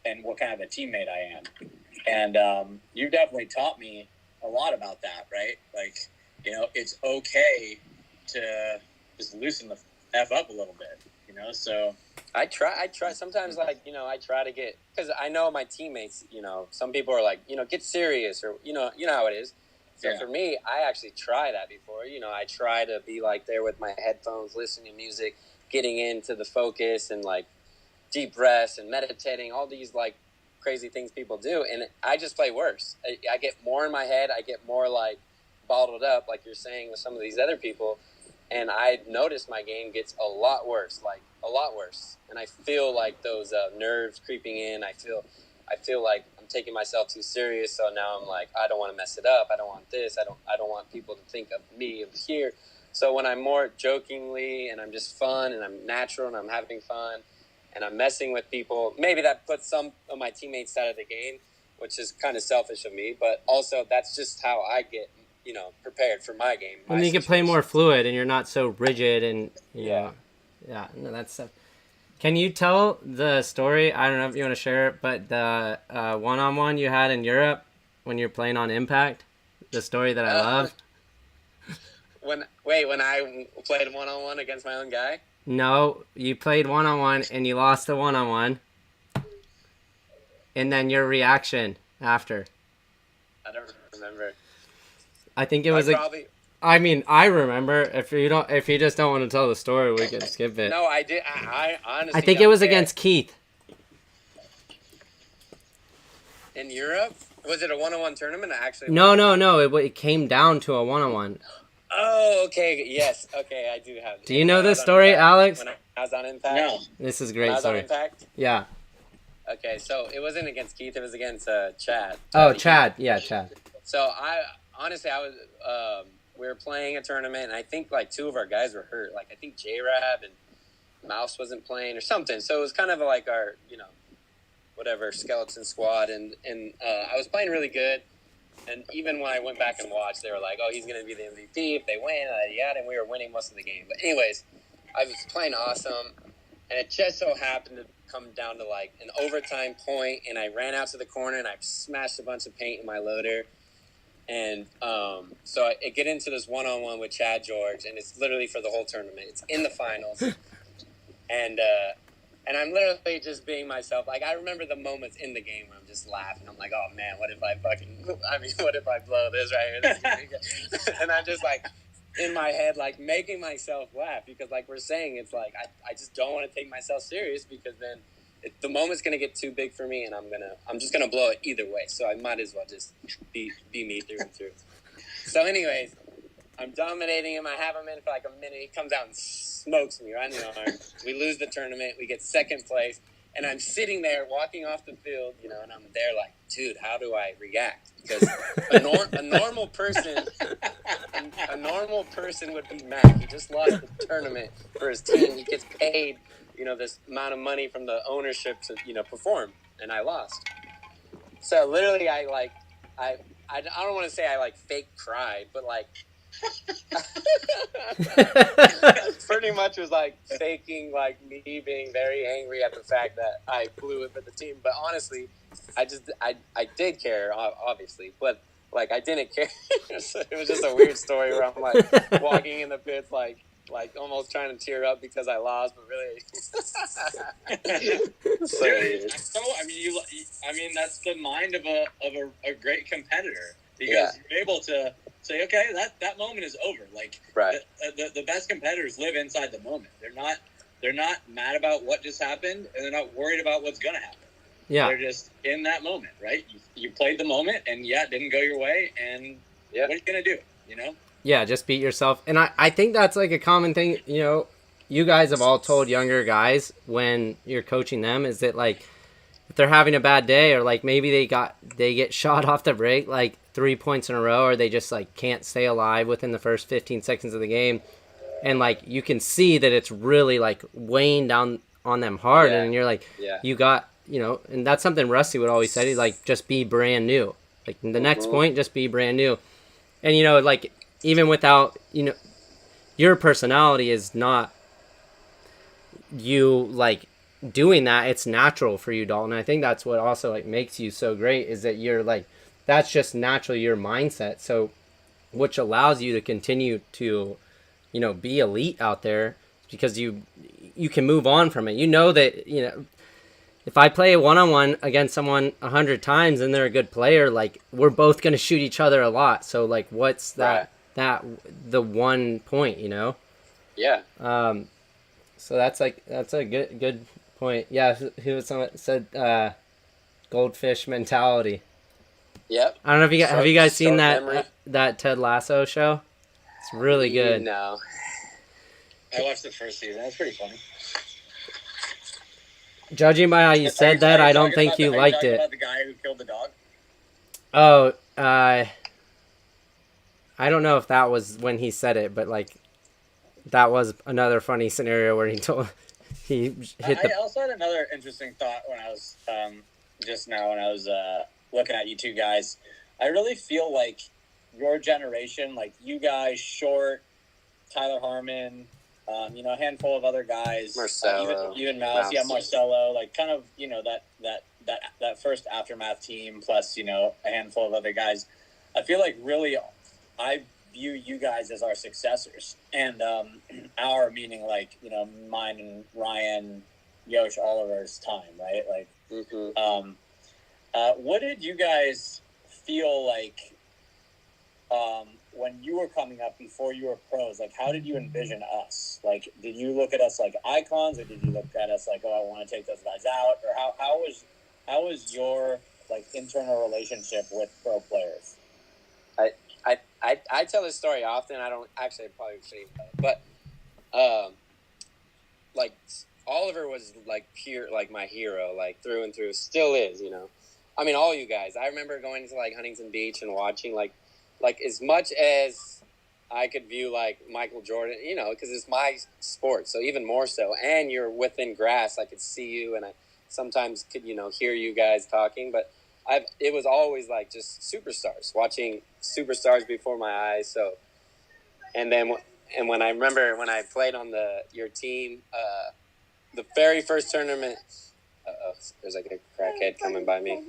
Speaker 5: and what kind of a teammate I am. And you definitely taught me a lot about that, right? Like, it's okay to just loosen the F up a little bit, so.
Speaker 4: I try sometimes, like, I try to get, because I know my teammates, some people are like, get serious, or, you know how it is. So for me, I actually try that before, I try to be like there with my headphones, listening to music, getting into the focus and like deep breaths and meditating, all these like crazy things people do. And I just play worse. I get more in my head. I get more like bottled up, like you're saying with some of these other people. And I notice my game gets a lot worse, like a lot worse. And I feel like those nerves creeping in. I feel like I'm taking myself too serious. So now I'm like, I don't want to mess it up. I don't want this. I don't want people to think of me over here. So when I'm more jokingly and I'm just fun and I'm natural and I'm having fun and I'm messing with people, maybe that puts some of my teammates out of the game, which is kind of selfish of me. But also that's just how I get, prepared for my game.
Speaker 2: And you can play more fluid and you're not so rigid and, Yeah, no, that's stuff. Can you tell the story? I don't know if you want to share it, but the one-on-one you had in Europe when you're playing on Impact, the story that I love.
Speaker 4: When I played one-on-one against my own guy?
Speaker 2: No, you played one-on-one and you lost the one-on-one. And then your reaction after.
Speaker 4: I don't remember.
Speaker 2: I think it was I remember. If you just don't want to tell the story, we can skip it.
Speaker 4: No, I did. I honestly.
Speaker 2: I think it was against Keith.
Speaker 4: In Europe? Was it a one-on-one tournament?
Speaker 2: No. It came down to a one-on-one.
Speaker 4: Oh, okay. Yes. Okay, I do have.
Speaker 2: Do you know this story, Alex?
Speaker 4: When I was on Impact.
Speaker 5: No.
Speaker 2: This is a great story.
Speaker 4: On Impact.
Speaker 2: Yeah.
Speaker 4: Okay, so it wasn't against Keith. It was against Chad.
Speaker 2: Oh, Chad. Yeah, Chad.
Speaker 4: So I was we were playing a tournament, and I think like two of our guys were hurt. Like I think J-Rab and Mouse wasn't playing or something. So it was kind of like our, whatever skeleton squad, and I was playing really good. And even when I went back and watched, they were like, "Oh, he's going to be the MVP if they win." And we were winning most of the game. But anyways, I was playing awesome, and it just so happened to come down to like an overtime point, and I ran out to the corner and I smashed a bunch of paint in my loader. And so I get into this one-on-one with Chad George, and it's literally for the whole tournament. It's in the finals. And I'm literally just being myself. Like, I remember the moments in the game where I'm just laughing. I'm like, oh, man, what if I blow this right here? And I'm just, like, in my head, like, making myself laugh. Because, like we're saying, it's like, I just don't want to take myself serious, because then the moment's going to get too big for me, and I'm just going to blow it either way. So I might as well just be me through and through. So anyways, I'm dominating him. I have him in for like a minute. He comes out and smokes me right in the arm. We lose the tournament. We get second place. And I'm sitting there walking off the field, and I'm there like, dude, how do I react? Because a normal person would be mad. He just lost the tournament for his team. He gets paid, this amount of money from the ownership to, perform. And I lost. So literally I don't want to say I like fake cried, but like pretty much was like faking like me being very angry at the fact that I blew it for the team. But honestly, I did care, obviously, but like I didn't care. So it was just a weird story where I'm like walking in the pits like almost trying to tear up because I lost, but really.
Speaker 5: So I mean that's the mind of a great competitor, because you're able to say, okay, that moment is over. Like,
Speaker 4: right.
Speaker 5: The best competitors live inside the moment. They're not mad about what just happened, and they're not worried about what's gonna happen.
Speaker 2: Yeah,
Speaker 5: they're just in that moment, right? You played the moment, and it didn't go your way, and what are you gonna do?
Speaker 2: Yeah, just beat yourself. And I think that's like a common thing, you guys have all told younger guys when you're coaching them, is that like they're having a bad day, or like maybe they get shot off the break like 3 points in a row, or they just like can't stay alive within the first 15 seconds of the game, and like you can see that it's really like weighing down on them hard, and you're like, you got, you know, and that's something Rusty would always say, like, just be brand new, like the next point, just be brand new. And you know, like, even without, you know, your personality is not you like doing that, it's natural for you, Dalton. I think that's what also like makes you so great, is that you're like, that's just naturally your mindset, so which allows you to continue to, you know, be elite out there, because you can move on from it. You know that, you know, if I play a one-on-one against someone 100 times and they're a good player, like, we're both going to shoot each other a lot, so like what's that the 1 point, you know? So that's a good point. Yeah, who was someone said goldfish mentality.
Speaker 4: Yep.
Speaker 2: I don't know if have you guys seen that Ted Lasso show? It's really good.
Speaker 4: No.
Speaker 5: I watched the first season. That's pretty funny.
Speaker 2: Judging by how you said that, I don't think you liked it.
Speaker 5: About the guy who killed the dog?
Speaker 2: Oh, I don't know if that was when he said it, but like that was another funny scenario where he hit
Speaker 5: I also had another interesting thought when I was just now when I was looking at you two guys. I really feel like your generation, like you guys, Short, Tyler Harmon, you know, a handful of other guys,
Speaker 4: Marcelo,
Speaker 5: even Mouse, Marcelo, like kind of, you know, that first Aftermath team, plus, you know, a handful of other guys. I feel like really I view you guys as our successors, and our meaning, like, you know, mine and Ryan, Yosh, Oliver's time, right? Like, what did you guys feel like when you were coming up before you were pros? Like, how did you envision us? Like, did you look at us like icons, or did you look at us like, oh, I want to take those guys out? Or how was your like internal relationship with pro players?
Speaker 4: I tell this story often. I don't actually probably shouldn't tell it, but like Oliver was like pure, like my hero, like through and through, still is, you know. I mean, all you guys. I remember going to like Huntington Beach and watching like as much as I could view like Michael Jordan, you know, because it's my sport, so even more so. And you're within grass, I could see you, and I sometimes could, you know, hear you guys talking, but it was always like just superstars, watching superstars before my eyes. So, and when I remember when I played on your team, the very first tournament. There's like a crackhead coming by me.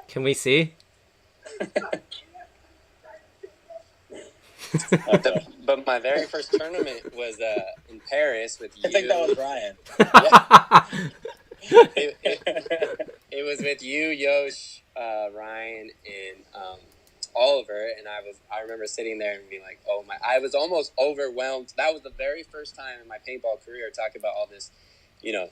Speaker 2: Can we see?
Speaker 4: But my very first tournament was in Paris with you.
Speaker 5: I think that was Ryan.
Speaker 4: It was with you, Yosh, Ryan, and Oliver, and I remember sitting there and being like, oh my, I was almost overwhelmed. That was the very first time in my paintball career talking about all this, you know,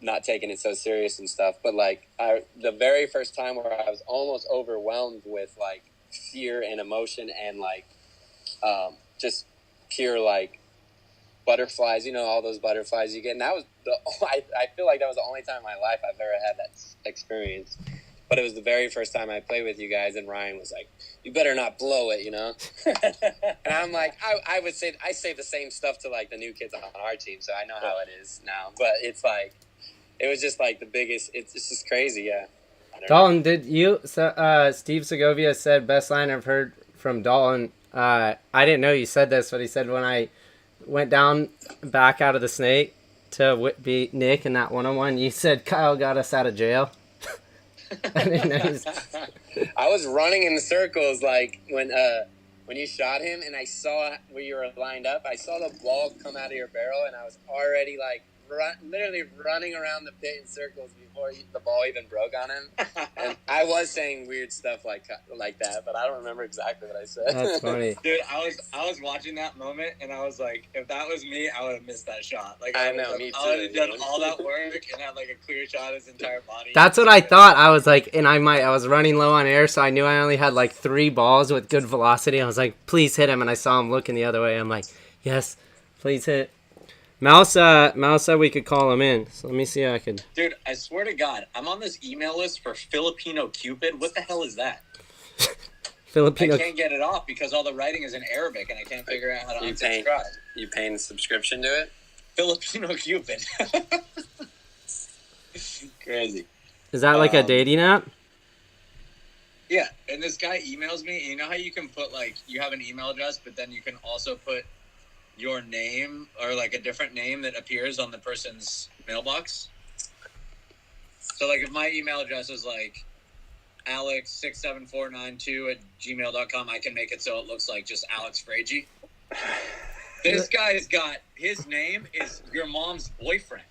Speaker 4: not taking it so serious and stuff, but like the very first time where I was almost overwhelmed with like fear and emotion and like just pure like butterflies, you know, all those butterflies you get. And that was I feel like that was the only time in my life I've ever had that experience. But it was the very first time I played with you guys, and Ryan was like, you better not blow it, you know? And I'm like, I would say, I say the same stuff to like the new kids on our team, so I know how it is now. But it's like, it was just like the biggest, it's just crazy, yeah.
Speaker 2: Dalton, did you, Steve Segovia said, best line I've heard from Dalton. I didn't know you said this, but he said when I went down back out of the snake to beat Nick in that one-on-one, you said Kyle got us out of jail. I didn't know.
Speaker 4: I was running in circles like when you shot him, and I saw where you were lined up. I saw the ball come out of your barrel, and I was already like literally running around the pit in circles before the ball even broke on him. And I was saying weird stuff like that, but I don't remember exactly what I said.
Speaker 2: That's funny,
Speaker 5: dude. I was watching that moment, and I was like, if that was me, I would have missed that shot. Like
Speaker 4: I know, me too.
Speaker 5: I would have done all that work and had like a clear shot of his entire body.
Speaker 2: That's what I thought. I was like, and I was running low on air, so I knew I only had like 3 balls with good velocity. I was like, please hit him, and I saw him looking the other way. I'm like, yes, please hit. Mouse said we could call him in. So let me see how I could.
Speaker 5: Dude, I swear to God, I'm on this email list for Filipino Cupid. What the hell is that?
Speaker 2: Filipino.
Speaker 5: I can't get it off because all the writing is in Arabic and I can't figure out how to unsubscribe.
Speaker 4: You paying subscription to it?
Speaker 5: Filipino Cupid. Crazy.
Speaker 2: Is that like a dating app?
Speaker 5: Yeah, and this guy emails me. And you know how you can put, like, you have an email address, but then you can also put your name or, like, a different name that appears on the person's mailbox? So, like, if my email address is, like, alex67492@gmail.com, I can make it so it looks like just Alex Fragi. This guy has got, his name is your mom's boyfriend.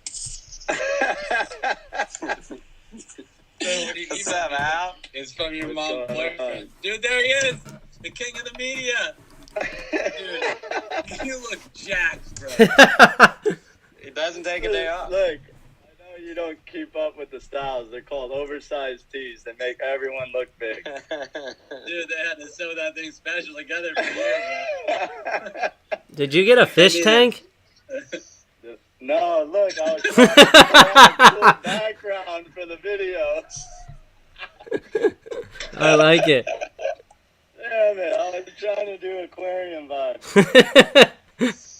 Speaker 5: So when you
Speaker 4: What's up, Al?
Speaker 5: it's from your mom's boyfriend. Dude, there he is! The king of the media! Dude, you look jacked, bro.
Speaker 4: He doesn't take a day off.
Speaker 3: Look, I know you don't keep up with the styles. They're called oversized tees. They make everyone look big.
Speaker 5: Dude, they had to sew that thing special together for years, bro.
Speaker 2: Did you get a fish tank?
Speaker 3: No, look, I was trying to get a cool background for the video.
Speaker 2: I like it.
Speaker 3: Damn it, I was trying to do aquarium vibes.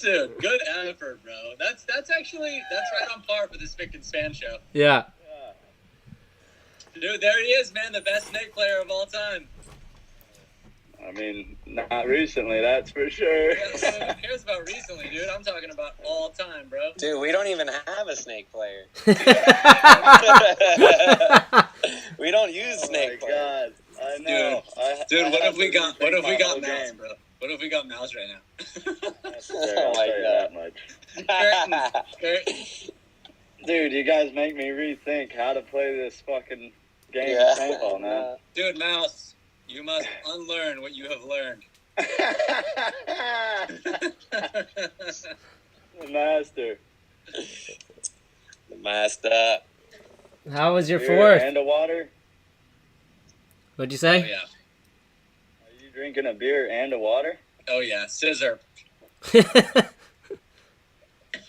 Speaker 5: Dude, good effort, bro. That's right on par for the Spick and Span show.
Speaker 2: Yeah.
Speaker 5: Dude, there he is, man, the best snake player of all time.
Speaker 3: I mean, not recently, that's for sure.
Speaker 5: Yeah, who cares about recently, dude? I'm talking about all time, bro.
Speaker 4: Dude, we don't even have a snake player. We don't use snake
Speaker 3: Oh my
Speaker 4: players.
Speaker 3: God, I know.
Speaker 5: Dude, what if we got
Speaker 3: my
Speaker 5: Mouse,
Speaker 3: game.
Speaker 5: bro? What if we got Mouse right now?
Speaker 3: That's fair, I'll tell you that much.
Speaker 5: Curtains.
Speaker 3: Dude, you guys make me rethink how to play this fucking game
Speaker 4: Yeah.
Speaker 3: of paintball, man.
Speaker 5: Dude, Mouse, you must unlearn what you have learned.
Speaker 3: The master.
Speaker 4: The master.
Speaker 2: How was your
Speaker 3: Beer
Speaker 2: fourth?
Speaker 3: and a water?
Speaker 2: What'd you
Speaker 5: Oh,
Speaker 2: say?
Speaker 5: yeah.
Speaker 3: Are you drinking a beer and a water?
Speaker 5: Oh, yeah. Scissor.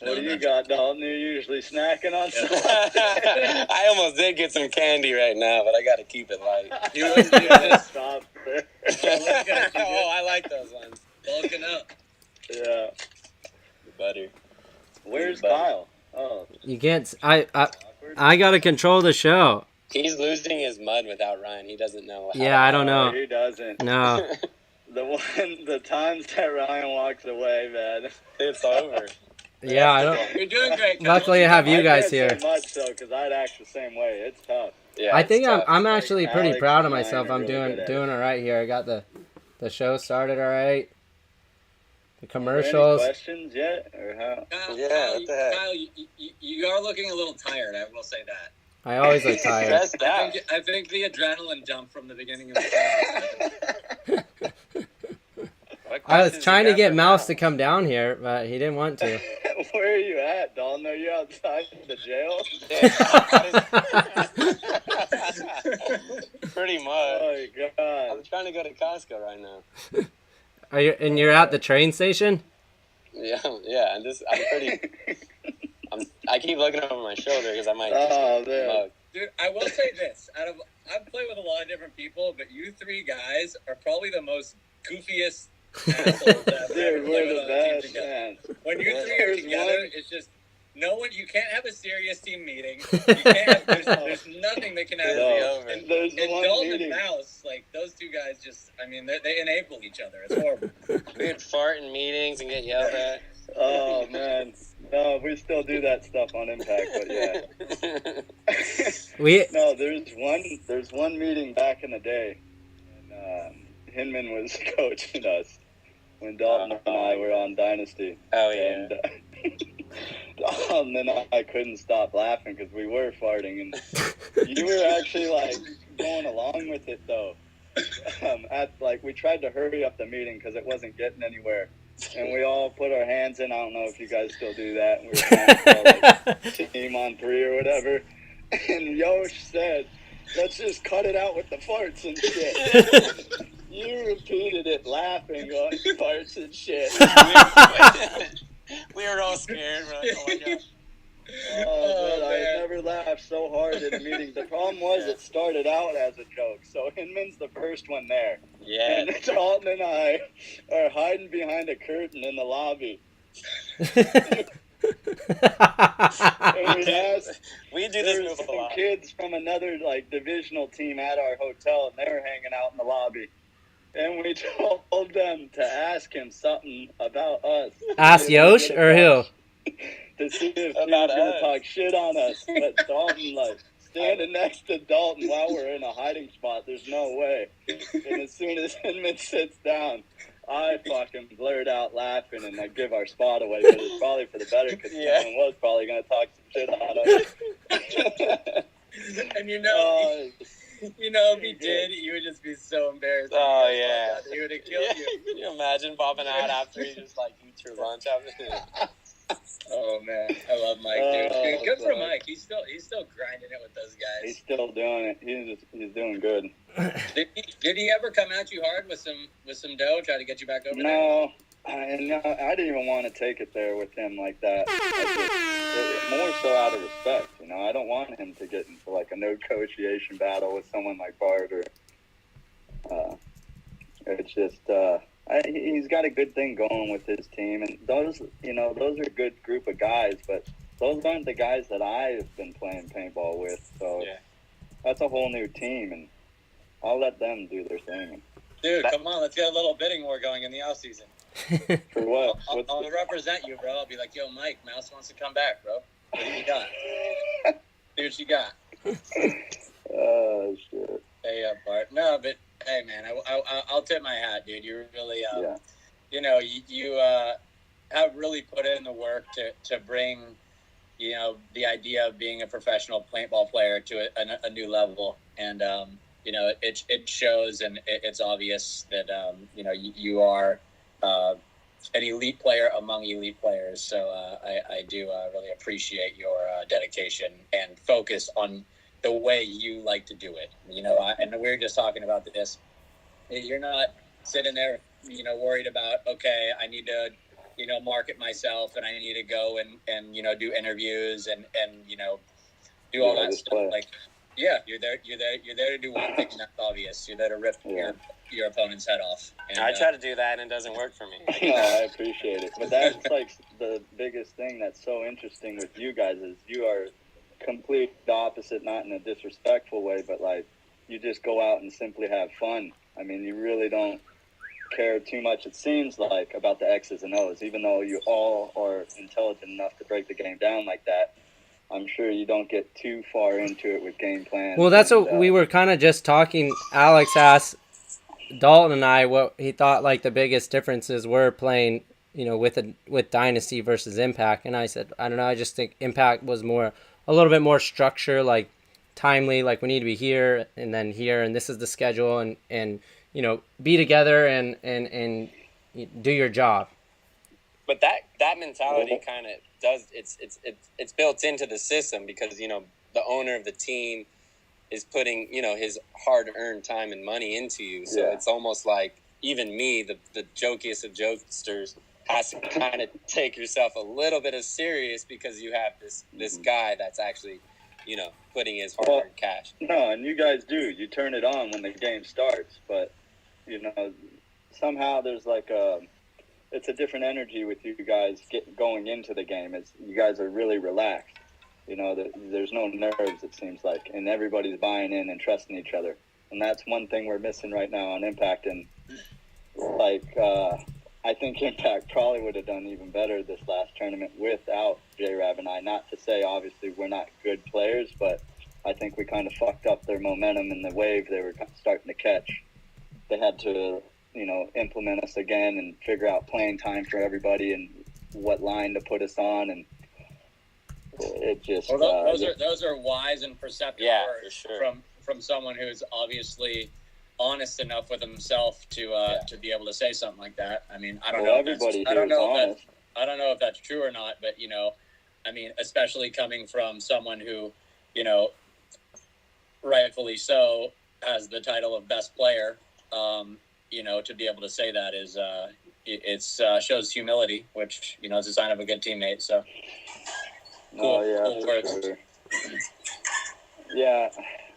Speaker 3: What do you got, Dalton? You're usually snacking on something.
Speaker 4: I almost did get some candy right now, but I got to keep it light.
Speaker 5: You wouldn't do this.
Speaker 3: Stop there.
Speaker 4: Oh, I like those ones.
Speaker 5: Bulking up.
Speaker 3: Yeah.
Speaker 4: The butter.
Speaker 3: Where's Kyle? Oh,
Speaker 2: You can't. I
Speaker 3: awkward.
Speaker 2: gotta control the show.
Speaker 4: He's losing his mud without Ryan. He doesn't know how.
Speaker 2: Yeah, I don't know.
Speaker 3: He doesn't.
Speaker 2: No.
Speaker 3: The times that Ryan walks away, man.
Speaker 4: It's over.
Speaker 2: Yeah, I don't.
Speaker 5: You're doing great, Kyle.
Speaker 2: Luckily, I have you guys
Speaker 3: I
Speaker 2: here.
Speaker 3: can't say much though, because I'd act the same way. It's tough.
Speaker 4: Yeah,
Speaker 2: I
Speaker 4: it's
Speaker 2: think
Speaker 4: tough.
Speaker 2: I'm actually pretty
Speaker 3: Alex
Speaker 2: proud of
Speaker 3: and I
Speaker 2: myself.
Speaker 3: are
Speaker 2: I'm
Speaker 3: really
Speaker 2: doing
Speaker 3: good at
Speaker 2: doing all right here. I got the show started all right. The
Speaker 3: Any
Speaker 2: commercials.
Speaker 3: questions yet, or how?
Speaker 5: Kyle,
Speaker 4: Yeah,
Speaker 5: Kyle,
Speaker 4: what the heck?
Speaker 5: Kyle, you are looking a little tired, I will say that.
Speaker 2: I always look tired.
Speaker 4: Stressed out.
Speaker 5: I think the adrenaline dump from the beginning of the show.
Speaker 4: What
Speaker 2: I was
Speaker 4: questions
Speaker 2: trying
Speaker 4: you
Speaker 2: to
Speaker 4: got
Speaker 2: get
Speaker 4: for
Speaker 2: Mouse
Speaker 4: Mal?
Speaker 2: to come down here, but he didn't want to.
Speaker 3: Where are you at, Dalton? Are you outside the jail?
Speaker 4: Pretty much.
Speaker 3: Oh my God.
Speaker 4: I'm trying to go to Costco right now.
Speaker 2: Are you? And you're at the train station?
Speaker 4: Yeah. I'm pretty. I keep looking over my shoulder because I might.
Speaker 3: Oh,
Speaker 4: just
Speaker 3: man.
Speaker 4: mug.
Speaker 5: Dude, I will say this. I've played with a lot of different people, but you three guys are probably the most goofiest assholes that I've ever
Speaker 3: Dude,
Speaker 5: played
Speaker 3: we're
Speaker 5: with
Speaker 3: the
Speaker 5: on a team
Speaker 3: best,
Speaker 5: together.
Speaker 3: man.
Speaker 5: When you three are
Speaker 3: There's
Speaker 5: together,
Speaker 3: one-
Speaker 5: it's just no one. You can't have a serious team meeting. You can't. There's nothing that can happen.
Speaker 3: No.
Speaker 4: over.
Speaker 5: And,
Speaker 3: There's
Speaker 5: and
Speaker 3: one
Speaker 5: Dalton
Speaker 3: meeting.
Speaker 5: and Mouse, like those two guys, just they enable each other. It's horrible.
Speaker 4: We'd fart in meetings and get yelled at.
Speaker 3: Oh man, no, we still do that stuff on Impact, but yeah.
Speaker 2: We.
Speaker 3: No, there's one meeting back in the day, and Hinman was coaching us when Dalton and I were on Dynasty.
Speaker 4: Oh yeah.
Speaker 3: And Dalton and I couldn't stop laughing because we were farting, and you were actually like going along with it though. We tried to hurry up the meeting because it wasn't getting anywhere. And we all put our hands in. I don't know if you guys still do that. We were trying to call, like, team on 3 or whatever. And Yosh said, let's just cut it out with the farts and shit. You repeated it laughing, going, farts and shit.
Speaker 4: We were all scared, right?
Speaker 3: first one there.
Speaker 4: Yeah.
Speaker 3: And Dalton and I are hiding behind a curtain in the lobby. And
Speaker 4: we do this move a
Speaker 3: some
Speaker 4: lot.
Speaker 3: kids from another like divisional team at our hotel, and they were hanging out in the lobby. And we told them to ask him something about us.
Speaker 2: Ask Yosh or who?
Speaker 3: To see if he was going to talk shit on us. But Dalton, like, standing next to Dalton while we're in a hiding spot, there's no way. And as soon as Hinman sits down, I fucking blurt out laughing and I give our spot away. But it's probably for the better because Hinman was probably going to talk some shit on us.
Speaker 5: And you know, if he did, you would just be so embarrassed.
Speaker 4: Oh, yeah.
Speaker 5: He would have killed you.
Speaker 4: Can you imagine bobbing out after you just, like, eat your lunch after?
Speaker 5: Oh, man. I love Mike, dude. Good for Mike. He's still grinding it with those guys.
Speaker 3: He's still doing it. He's doing good.
Speaker 5: Did he ever come at you hard with some dough, try to get you back over there?
Speaker 3: No, I didn't even want to take it there with him like that. It more so out of respect, you know. I don't want him to get into like a negotiation battle with someone like Bart or. It's just he's got a good thing going with his team, and those are a good group of guys, but those aren't the guys that I've been playing paintball with. So that's a whole new team, and I'll let them do their thing.
Speaker 5: Dude, come on, let's get a little bidding war going in the off season.
Speaker 3: For what?
Speaker 5: I'll represent you, bro. I'll be like, yo, Mike, Mouse wants to come back, bro. What do you got? See what you got.
Speaker 3: Oh, shit.
Speaker 5: Hey, Bart. No, but hey, man, I'll tip my hat, dude. You really, you have really put in the work to bring, the idea of being a professional paintball player to a new level, and it shows, and it's obvious that you are an elite player among elite players. So I do really appreciate your dedication and focus on the way you like to do it. And we were just talking about this. You're not sitting there, worried about, okay, I need to, market myself, and I need to go and do interviews and do all that stuff.
Speaker 3: Play.
Speaker 5: Like, yeah, you're there to do one thing, and that's obvious. You're there to rip your opponent's head off. And,
Speaker 4: I try to do that, and it doesn't work for me.
Speaker 3: No, I appreciate it. But that's like the biggest thing that's so interesting with you guys is you are complete opposite, not in a disrespectful way, but like you just go out and simply have fun. I mean, you really don't care too much, it seems like, about the X's and O's, even though you all are intelligent enough to break the game down like that. I'm sure you don't get too far into it with game plans.
Speaker 2: Well, that's what we were kind of just talking. Alex asked Dalton and I what he thought like the biggest differences were playing, with Dynasty versus Impact. And I said, I don't know, I just think Impact was a little bit more structure, like timely, like we need to be here and then here, and this is the schedule, and be together and do your job.
Speaker 4: But that mentality kind of does it's built into the system because the owner of the team is putting his hard-earned time and money into you. So it's almost like even me, the jokiest of jokesters, has to kind of take yourself a little bit as serious because you have this guy that's actually putting his hard-earned cash.
Speaker 3: No, and you guys do. You turn it on when the game starts, but somehow there's like it's a different energy with you guys going into the game. You guys are really relaxed. There's no nerves, it seems like, and everybody's buying in and trusting each other. And that's one thing we're missing right now on Impact. And I think Impact probably would have done even better this last tournament without J-Rab and I. Not to say, obviously, we're not good players, but I think we kind of fucked up their momentum and the wave they were starting to catch. They had to, implement us again and figure out playing time for everybody and what line to put us on, and it just.
Speaker 5: Well, those are wise and perceptive words from someone who's obviously honest enough with himself to be able to say something like that. I mean, I don't know if that's true or not, but especially coming from someone who, rightfully so, has the title of best player. To be able to say that is shows humility, which is a sign of a good teammate. So cool words.
Speaker 3: Sure. Yeah,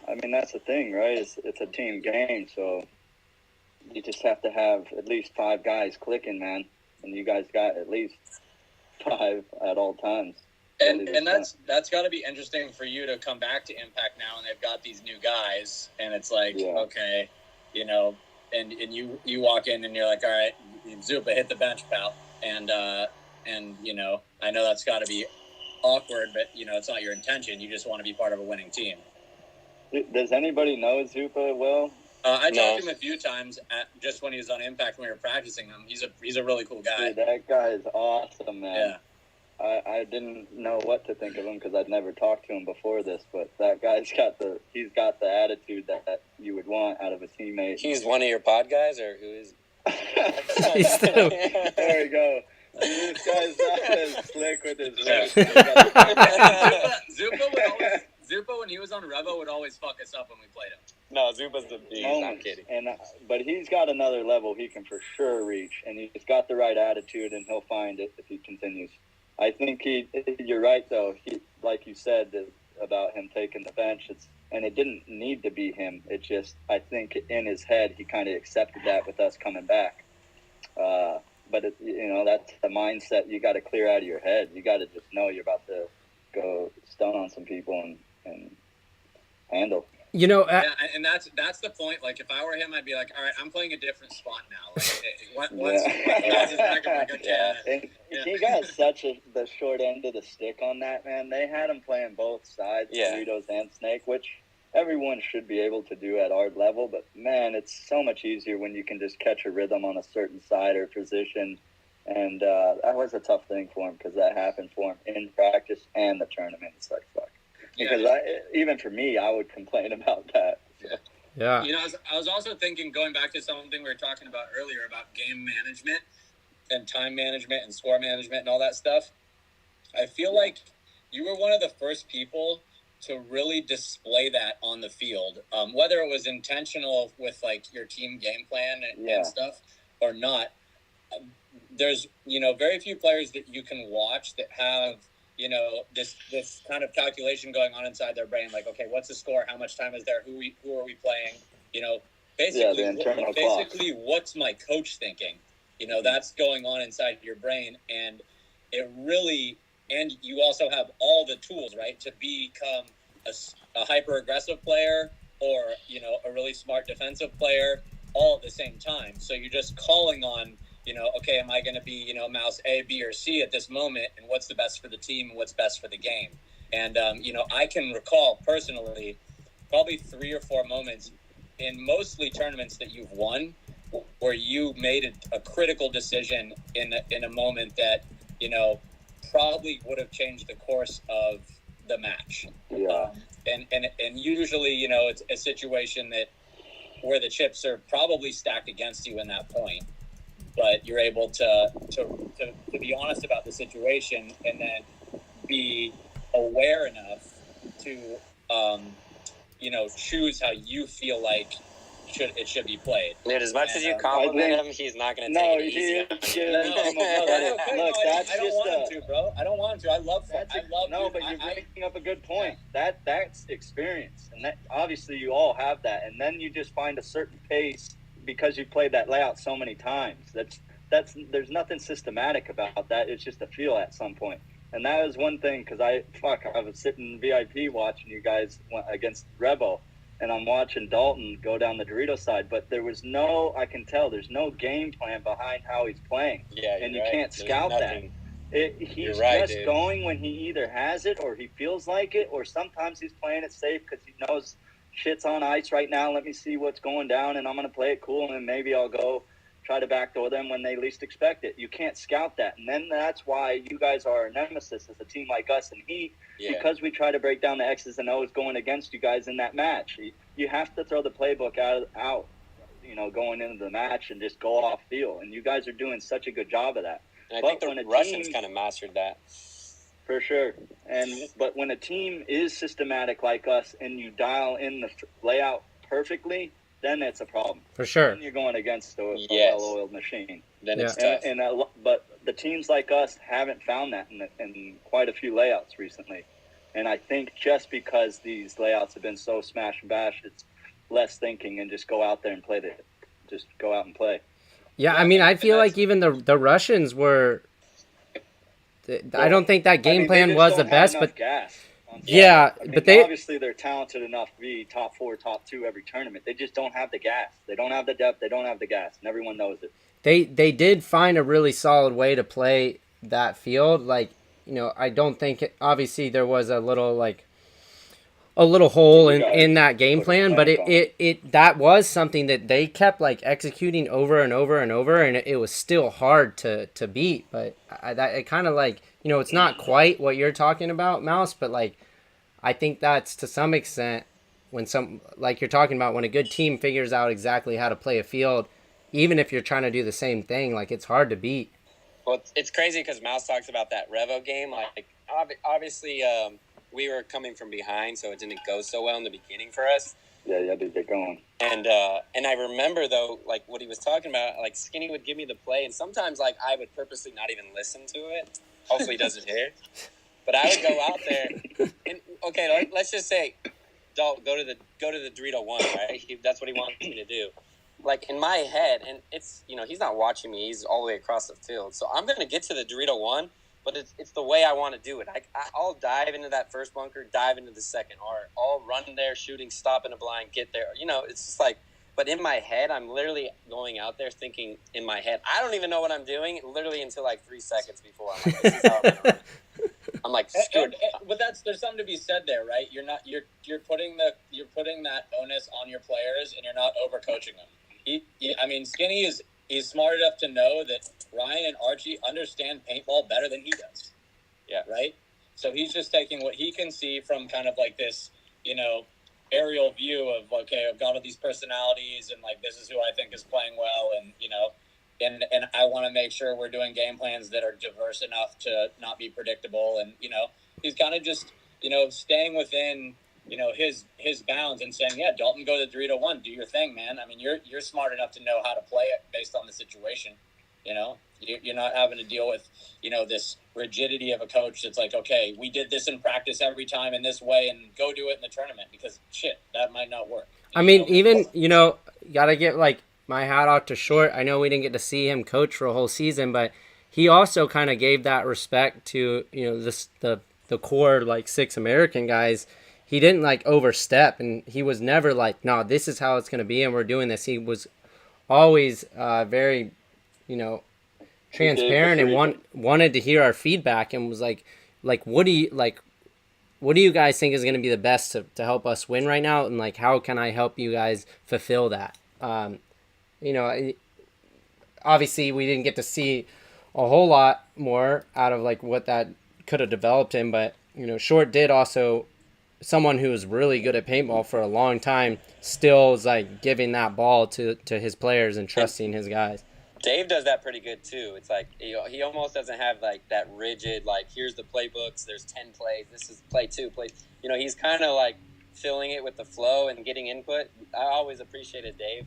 Speaker 3: I mean that's the thing, right? It's a team game, so
Speaker 6: you just have to have at least 5 guys clicking, man. And you guys got at least 5 at all times.
Speaker 5: And that's got to be interesting for you to come back to Impact now, and they've got these new guys, and it's like, okay, you know, and you walk in and you're like, all right, Zupa, hit the bench, pal. And you know, I know that's got to be awkward, but, you know, it's not your intention. You just want to be part of a winning team.
Speaker 6: Does anybody know Zupa well?
Speaker 5: I talked to him a few times just when he was on Impact when we were practicing him. He's a really cool guy.
Speaker 6: Dude, that guy is awesome, man.
Speaker 5: Yeah.
Speaker 6: I didn't know what to think of him because I'd never talked to him before this, but that guy's got the attitude that you would want out of a teammate.
Speaker 4: He's one of your pod guys, or who is?
Speaker 6: There we go. This guy's not as slick with his lips.
Speaker 5: Zupa, when he was on Revo, would always fuck us up when we played him.
Speaker 4: No, Zupa's the beast. I'm kidding.
Speaker 6: But he's got another level he can for sure reach, and he's got the right attitude, and he'll find it if he continues. I think you're right, though. Like you said, about him taking the bench, and it didn't need to be him. It just, I think in his head, he kind of accepted that with us coming back. But, you know, that's the mindset you got to clear out of your head. You got to just know you're about to go stun on some people and handle.
Speaker 2: You know,
Speaker 5: and that's the point. Like, if I were him, I'd be like, all right, I'm playing a different spot now. Like, once back, I'm like, okay.
Speaker 6: He got the short end of the stick on that, man. They had him playing both sides, Doritos and Snake, which everyone should be able to do at our level. But, man, it's so much easier when you can just catch a rhythm on a certain side or position. And that was a tough thing for him because that happened for him in practice and the tournament. It's like, fuck. Because even for me, I would complain about that. So.
Speaker 2: Yeah.
Speaker 5: You know, I was also thinking, going back to something we were talking about earlier about game management and time management and score management and all that stuff. I feel like you were one of the first people to really display that on the field, whether it was intentional with like your team game plan and stuff or not. There's, you know, very few players that you can watch that have, you know, this kind of calculation going on inside their brain, like, okay, what's the score? How much time is there? Who are we playing? You know, basically, what's my coach thinking? You know, that's going on inside your brain, and it really, and you also have all the tools, right, to become a hyper aggressive player or, you know, a really smart defensive player all at the same time. So you're just calling on, you know, okay, am I going to be, you know, mouse A, B, or C at this moment, and what's the best for the team and what's best for the game? And, you know, I can recall personally probably 3 or 4 moments in mostly tournaments that you've won where you made a critical decision in a moment that, you know, probably would have changed the course of the match.
Speaker 6: Yeah.
Speaker 5: And usually, you know, it's a situation that where the chips are probably stacked against you in that point. But you're able to be honest about the situation and then be aware enough to, you know, choose how you feel like it should be played.
Speaker 4: Dude, as much as you compliment him, he's not going to take it easy.
Speaker 5: I don't want him to, bro. I don't want him to. I love that.
Speaker 6: But you're bringing up a good point. That's experience, and that obviously you all have that, and then you just find a certain pace. Because you played that layout so many times, there's nothing systematic about that. It's just a feel at some point, and that was one thing. Because I was sitting VIP watching you guys against Revo, and I'm watching Dalton go down the Dorito side, but there's no game plan behind how he's playing, and you can't scout that. He's just going when he either has it or he feels like it, or sometimes he's playing it safe because he knows shit's on ice right now. Let me see what's going down, and I'm going to play it cool, and maybe I'll go try to backdoor them when they least expect it. You can't scout that, and then that's why you guys are a nemesis as a team like us in Heat, because we try to break down the X's and O's going against you guys in that match. You have to throw the playbook out, you know, going into the match and just go off field, and you guys are doing such a good job of that.
Speaker 4: And I think the Russians kind of mastered that.
Speaker 6: For sure. But when a team is systematic like us and you dial in the layout perfectly, then it's a problem.
Speaker 2: For sure.
Speaker 6: Then you're going against a well-oiled machine.
Speaker 4: Then it's tough.
Speaker 6: But the teams like us haven't found that in quite a few layouts recently. And I think just because these layouts have been so smash and bash, it's less thinking and just go out there and play just go out and play.
Speaker 2: Yeah, I mean, I feel like even the Russians were. I don't think that game plan was the best, but
Speaker 6: gas
Speaker 2: yeah,
Speaker 6: I mean,
Speaker 2: but they
Speaker 6: obviously they're talented enough to be top 4, top 2 every tournament. They just don't have the gas. They don't have the depth. They don't have the gas, and everyone knows it.
Speaker 2: They did find a really solid way to play that field. Like, you know, I don't think obviously there was a little hole in that game plan, but it that was something that they kept like executing over and over and over, and it was still hard to beat. But it kind of like, you know, it's not quite what you're talking about, Mouse, but like I think that's to some extent when like you're talking about when a good team figures out exactly how to play a field, even if you're trying to do the same thing, like it's hard to beat.
Speaker 4: Well, it's crazy because Mouse talks about that Revo game. Like obviously. We were coming from behind, so it didn't go so well in the beginning for us.
Speaker 6: Yeah, you had to get going.
Speaker 4: And I remember, though, like, what he was talking about, like, Skinny would give me the play, and sometimes, like, I would purposely not even listen to it. Hopefully he doesn't hear. But I would go out there, and, okay, let's just say, go to the Dorito 1, right? That's what he wanted me to do. Like, in my head, and it's, you know, he's not watching me. He's all the way across the field. So I'm going to get to the Dorito 1. But it's the way I want to do it. I'll dive into that first bunker, dive into the second, or I'll run there, shooting, stop in a blind, get there. You know, it's just like, but in my head, I'm literally going out there thinking in my head, I don't even know what I'm doing, literally until like 3 seconds before. I'm like, this is how I'm gonna run. I'm like, screwed.
Speaker 5: But there's something to be said there, right? You're putting that onus on your players, and you're not overcoaching them. I mean, Skinny is smart enough to know that Ryan and Archie understand paintball better than he does.
Speaker 4: Yeah.
Speaker 5: Right? So he's just taking what he can see from kind of like this, you know, aerial view of, okay, I've got all these personalities and like this is who I think is playing well, and, you know, and I want to make sure we're doing game plans that are diverse enough to not be predictable. And, you know, he's kind of just, you know, staying within, you know, his bounds and saying, yeah, Dalton, go to the Dorito 1, do your thing, man. I mean, you're smart enough to know how to play it based on the situation. You know, you're not having to deal with, you know, this rigidity of a coach that's like, okay, we did this in practice every time in this way and go do it in the tournament, because shit, that might not work.
Speaker 2: I mean, even, you know, gotta get like my hat off to Short. I know we didn't get to see him coach for a whole season, but he also kind of gave that respect to, you know, the core like 6 American guys. He didn't like overstep, and he was never like, no, this is how it's going to be and we're doing this. He was always very, you know, transparent and wanted to hear our feedback, and was like what do you guys think is going to be the best to help us win right now, and like how can I help you guys fulfill that? You know, obviously we didn't get to see a whole lot more out of like what that could have developed in, but you know, Short did also, someone who was really good at paintball for a long time, still is like giving that ball to his players and trusting his guys.
Speaker 4: Dave does that pretty good too. It's like he almost doesn't have like that rigid, like, here's the playbooks, there's 10 plays, this is play 2, play. You know, he's kind of like filling it with the flow and getting input. I always appreciated Dave,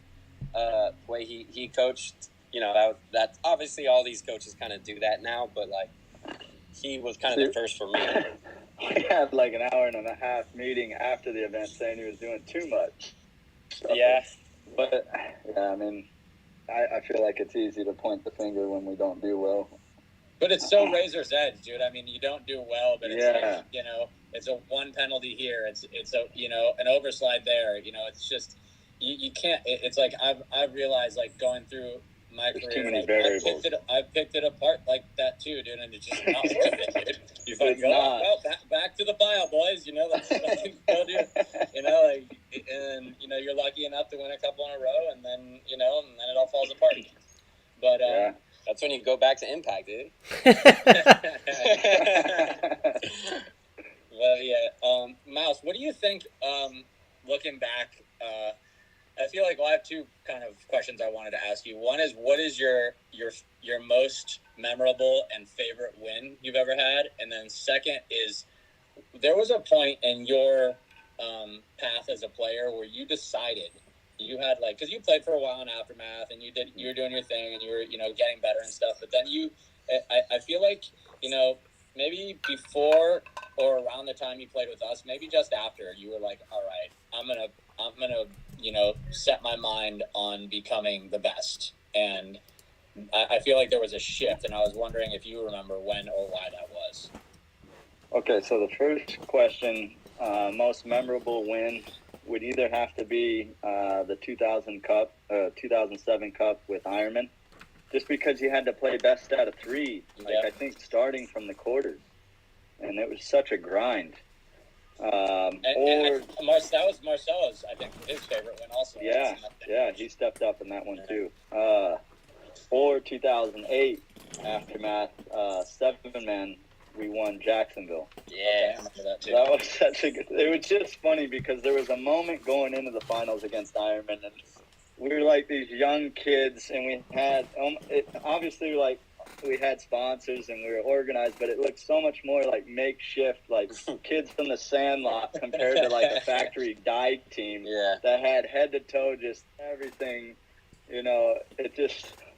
Speaker 4: the way he coached. You know, that's obviously all these coaches kind of do that now, but like he was kind of the first for me.
Speaker 6: We had like an hour and a half meeting after the event saying he was doing too much.
Speaker 4: Yeah.
Speaker 6: But, yeah, I mean, I feel like it's easy to point the finger when we don't do well.
Speaker 5: But it's so razor's edge, dude. I mean, you don't do well, but it's like, you know, it's a 1 penalty here. It's a, you know, an overslide there. You know, it's just, you can't, it's like I've realized, like, going through my
Speaker 6: There's
Speaker 5: career,
Speaker 6: too many
Speaker 5: like,
Speaker 6: variables.
Speaker 5: I picked it apart like that too, dude, and it's just not worth it, dude. You fucking go, well, back to the file, boys. You know, let's fucking go do, you know, like, and you know, you're lucky enough to win a couple in a row, and then, you know, and then it all falls apart again. But
Speaker 4: that's when you go back to impact, dude.
Speaker 5: Well, yeah. Mouse, what do you think? Looking back, I feel like I have 2 kind of questions I wanted to ask you. One is, what is your most memorable and favorite win you've ever had? And then second is, there was a point in your path as a player where you decided you had, like, because you played for a while in Aftermath and you were doing your thing and you were, you know, getting better and stuff. But then I feel like, you know, maybe before or around the time you played with us, maybe just after, you were like, all right, I'm gonna set my mind on becoming the best. And I feel like there was a shift, and I was wondering if you remember when or why that was.
Speaker 6: Okay, so the first question, most memorable win would either have to be the 2007 Cup with Ironman, just because you had to play best out of 3. I think starting from the quarters, and it was such a grind.
Speaker 5: That was Marcelo's, I think, his favorite win also.
Speaker 6: Yeah, he stepped up in that one too. Or 2008 Aftermath 7-man, we won Jacksonville.
Speaker 5: Yeah, I remember that too.
Speaker 6: That was such a good. It was just funny because there was a moment going into the finals against Ironman, and we were like these young kids, and we had obviously like we had sponsors and we were organized, but it looked so much more like makeshift, like kids from the Sandlot compared to like a factory dye team that had head to toe just everything.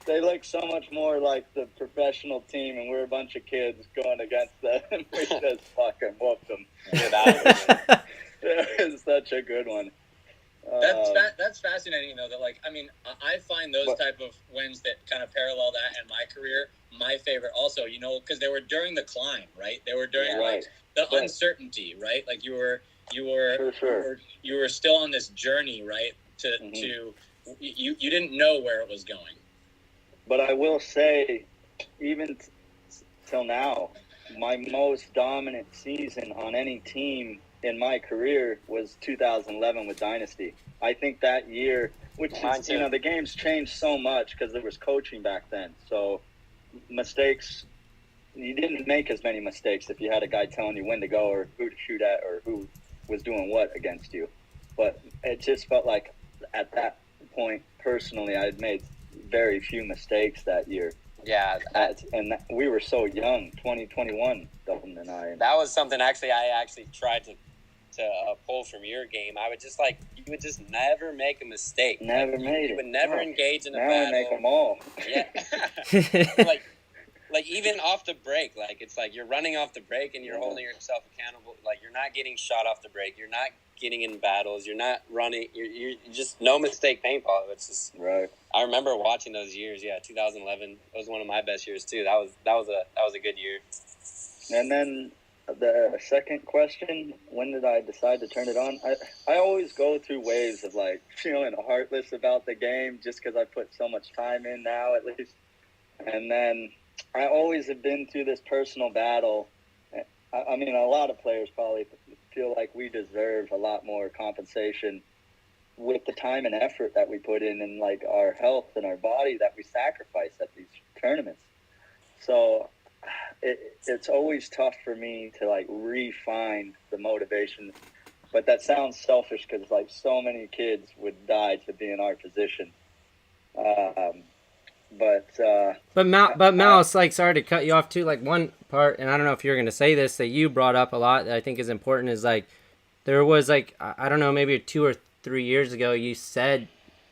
Speaker 6: They look so much more like the professional team, and we're a bunch of kids going against them, and we just fucking whooped them. It was such a good one.
Speaker 5: That's fascinating, though. That I find those type of wins that kind of parallel that in my career. My favorite, also, because they were during the climb, right? They were during the uncertainty, right? Like you were still on this journey, right? You didn't know where it was going.
Speaker 6: But I will say, even till now, my most dominant season on any team in my career was 2011 with Dynasty. I think that year, which is, the game's changed so much because there was coaching back then. So mistakes, you didn't make as many mistakes if you had a guy telling you when to go or who to shoot at or who was doing what against you. But it just felt like at that point, personally, I had made very few mistakes that year.
Speaker 4: Yeah.
Speaker 6: And we were so young, 2021, Dalton and I.
Speaker 4: That was something I tried to pull from your game. I would just you would just never make a mistake. You would never engage in a battle.
Speaker 6: Now I make them all.
Speaker 4: Yeah. like even off the break, it's like you're running off the break and you're holding yourself accountable. Like you're not getting shot off the break. You're not getting in battles. You're not running. You're just no mistake paintball. It's just
Speaker 6: right.
Speaker 4: I remember watching those years. Yeah, 2011 was one of my best years too. That was a good year.
Speaker 6: And then the second question, when did I decide to turn it on? I always go through waves of feeling heartless about the game just because I put so much time in now at least. And then I always have been through this personal battle. I mean, a lot of players probably feel like we deserve a lot more compensation with the time and effort that we put in and our health and our body that we sacrifice at these tournaments. So it's always tough for me to refine the motivation, but that sounds selfish because so many kids would die to be in our position.
Speaker 2: But Mouse, sorry to cut you off too. One part, and I don't know if you're going to say this, that you brought up a lot that I think is important is there was I don't know, maybe 2 or 3 years ago, you said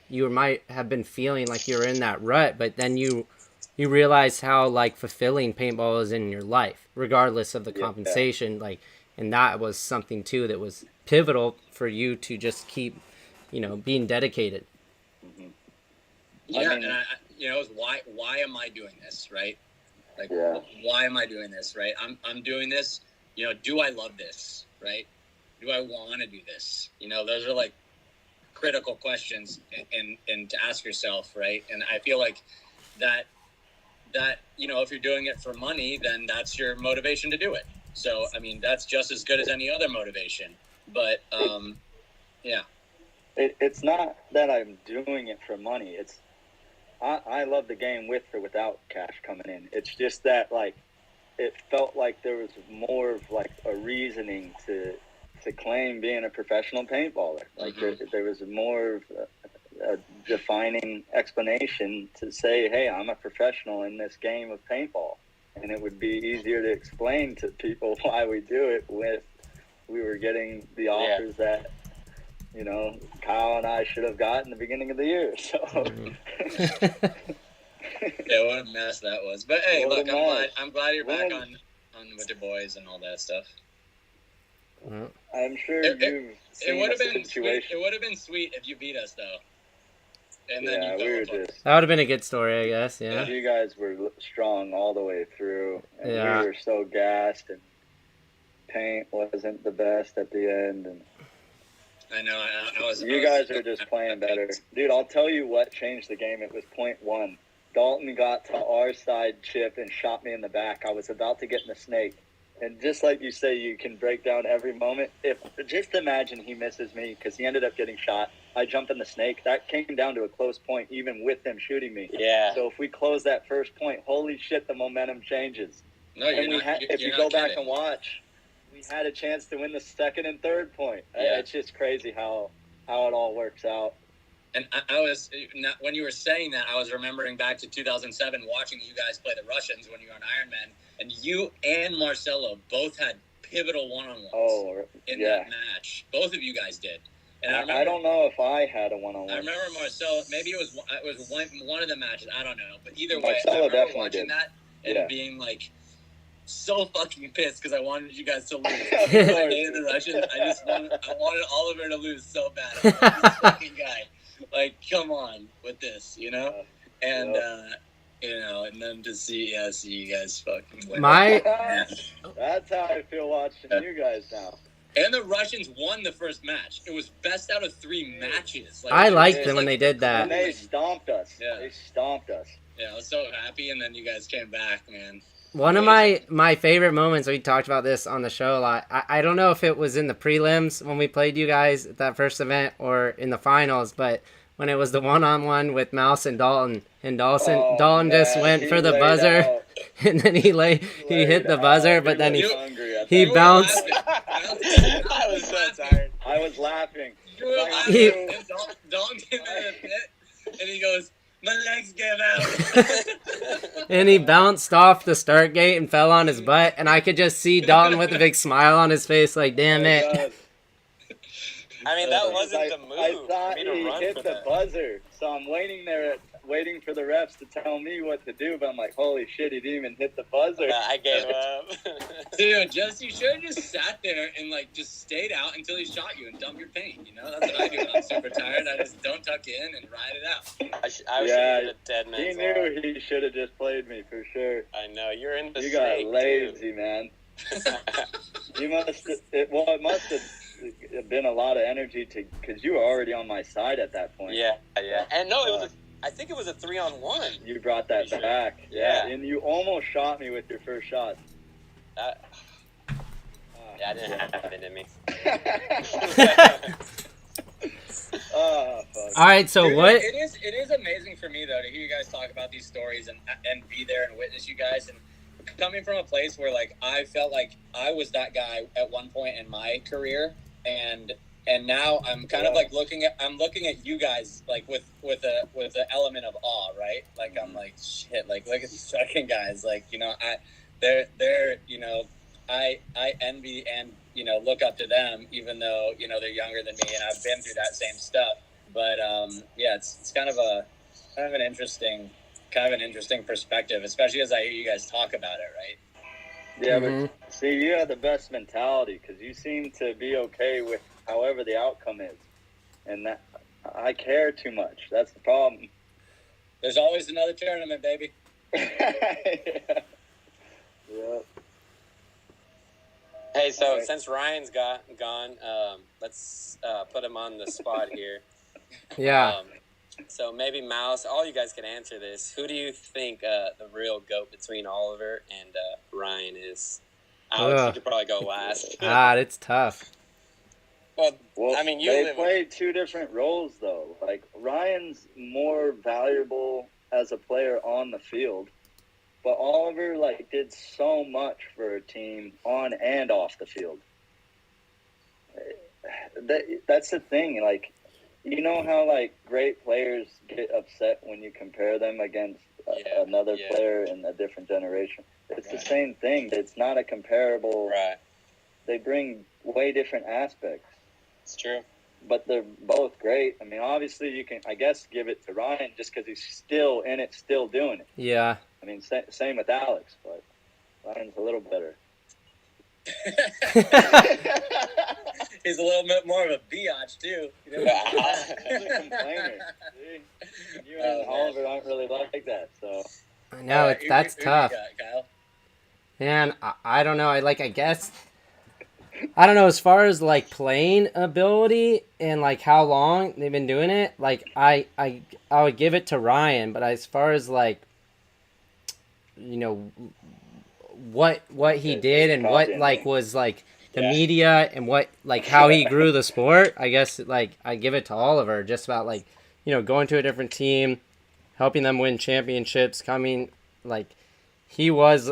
Speaker 2: you might have been feeling like you were in that rut, but then you realize how fulfilling paintball is in your life, regardless of the compensation. And that was something too that was pivotal for you to just keep, being dedicated.
Speaker 5: Mm-hmm. Yeah, and it was why am I doing this, right? Why am I doing this, right? I'm doing this, do I love this, right? Do I want to do this? Those are critical questions and to ask yourself, right? And I feel like that if you're doing it for money, then that's your motivation to do it. So, I mean, that's just as good as any other motivation. But, yeah.
Speaker 6: It's not that I'm doing it for money. It's I love the game with or without cash coming in. It's just that, it felt like there was more of, a reasoning to claim being a professional paintballer. There was more of a defining explanation to say, hey, I'm a professional in this game of paintball. And it would be easier to explain to people why we do it we were getting the offers that, Kyle and I should have got in the beginning of the year. So,
Speaker 5: yeah, what a mess that was. But hey, look, I'm glad you're back on with your boys and all that stuff.
Speaker 6: I'm sure
Speaker 5: It
Speaker 6: you've
Speaker 5: would have
Speaker 6: seen
Speaker 5: been
Speaker 6: a
Speaker 5: sweet.
Speaker 6: situation.
Speaker 5: It would have been sweet if you beat us though. And then
Speaker 6: Yeah,
Speaker 5: you
Speaker 6: we were
Speaker 5: fell apart.
Speaker 6: just.
Speaker 2: That would have been a good story, I guess. Yeah.
Speaker 6: You guys were strong all the way through, and
Speaker 2: Yeah.
Speaker 6: we were so gassed, and paint wasn't the best at the end, and
Speaker 5: I know. I was.
Speaker 6: you guys are just playing better. Dude, I'll tell you what changed the game. It was .1. Dalton got to our side chip and shot me in the back. I was about to get in the snake. And just like you say, you can break down every moment. Just imagine he misses me because he ended up getting shot. I jump in the snake. That came down to a close point, even with them shooting me.
Speaker 4: Yeah.
Speaker 6: So if we close that first point, holy shit, the momentum changes.
Speaker 5: No,
Speaker 6: If you go back and watch, we had a chance to win the second and third point.
Speaker 4: Yeah.
Speaker 6: It's just crazy how it all works out.
Speaker 5: And I was, when you were saying that, I was remembering back to 2007, watching you guys play the Russians when you were on Ironman, and you and Marcelo both had pivotal one-on-ones in that match. Both of you guys did. And
Speaker 6: I don't know if I had a one-on-one.
Speaker 5: I remember Marcelo. Maybe it was one of the matches. I don't know, but either way,
Speaker 6: Marcelo
Speaker 5: I remember
Speaker 6: definitely
Speaker 5: watching
Speaker 6: did.
Speaker 5: that and being like so fucking pissed because I wanted you guys to lose. I hated the Russians. I wanted Oliver to lose so bad. I was like, this fucking guy. Like, come on with this, you know? And, you know, and then to see you guys fucking win.
Speaker 6: That's how I feel watching you guys now.
Speaker 5: And the Russians won the first match. It was best out of 3 matches.
Speaker 2: I liked it when they did that.
Speaker 6: And they stomped us.
Speaker 5: Yeah.
Speaker 6: They stomped us.
Speaker 5: Yeah, I was so happy, and then you guys came back, man.
Speaker 2: One of my favorite moments, we talked about this on the show a lot. I don't know if it was in the prelims when we played you guys at that first event or in the finals, but when it was the one-on-one with Mouse and Dalton, and Dalton just went for the buzzer, and then he hit the buzzer, but then he bounced.
Speaker 4: I was so tired.
Speaker 6: I was laughing.
Speaker 5: You were laughing, and Dalton came in a pit, and he goes, my legs gave out.
Speaker 2: And he bounced off the start gate and fell on his butt, and I could just see Dalton with a big smile on his face, like, damn it.
Speaker 4: I mean, that wasn't the move.
Speaker 6: I thought
Speaker 4: he
Speaker 6: hit the buzzer, so I'm waiting there, waiting for the refs to tell me what to do, but I'm like, holy shit, he didn't even hit the buzzer.
Speaker 4: I gave up.
Speaker 5: Dude, you should have just sat there and, like, just stayed out until he shot you and dump your paint, you know? That's what I do when I'm super tired. I just don't tuck in and ride it out.
Speaker 4: I was a dead man.
Speaker 6: He knew he should have just played me, for sure.
Speaker 4: I know. You're in the
Speaker 6: You got lazy, man. It must have been a lot of energy because you were already on my side at that point.
Speaker 4: Yeah. And no, I think it was a 3-on-1.
Speaker 6: You brought that back.
Speaker 4: Yeah.
Speaker 6: And you almost shot me with your first shot.
Speaker 4: I didn't have it in me.
Speaker 6: Oh, fuck.
Speaker 2: All right, so what?
Speaker 5: It is amazing for me, though, to hear you guys talk about these stories and be there and witness you guys. And coming from a place where, like, I felt like I was that guy at one point in my career, and now I'm kind of like looking at you guys like with an element of awe, right? Like I'm like, shit, like look at these fucking guys, like, you know, they're you know, I envy and, you know, look up to them, even though, you know, they're younger than me and I've been through that same stuff. But yeah, it's kind of an interesting perspective, especially as I hear you guys talk about it, right?
Speaker 6: Yeah, but see, you have the best mentality because you seem to be okay with however the outcome is, and that I care too much. That's the problem.
Speaker 5: There's always another tournament, baby.
Speaker 6: Yeah.
Speaker 4: Hey, so since Ryan's gone, let's put him on the spot here.
Speaker 2: Yeah.
Speaker 4: So maybe Mouse, all you guys can answer this. Who do you think the real GOAT between Oliver and Ryan is? Alex, you could probably go last.
Speaker 2: It's tough.
Speaker 4: Well, I mean,
Speaker 6: they play two different roles, though. Like, Ryan's more valuable as a player on the field, but Oliver, like, did so much for a team on and off the field. That's the thing, like, you know how, like, great players get upset when you compare them against another player in a different generation? It's the same thing. It's not a comparable.
Speaker 4: Right.
Speaker 6: They bring way different aspects.
Speaker 4: It's true.
Speaker 6: But they're both great. I mean, obviously, you can, I guess, give it to Ryan just because he's still in it, still doing it.
Speaker 2: Yeah.
Speaker 6: I mean, same with Alex, but Ryan's a little better.
Speaker 5: He's a little bit more of a biatch too.
Speaker 6: He's a complainer. You and Oliver aren't really like that, so.
Speaker 2: I know, that's tough.
Speaker 5: Who do you got, Kyle?
Speaker 2: Man, I don't know. I guess, I don't know, as far as like playing ability and like how long they've been doing it, like I would give it to Ryan, but as far as like, you know, what he did and what like was like the media and what like how he grew the sport, I guess like I give it to Oliver, just about like, you know, going to a different team, helping them win championships, coming like he was,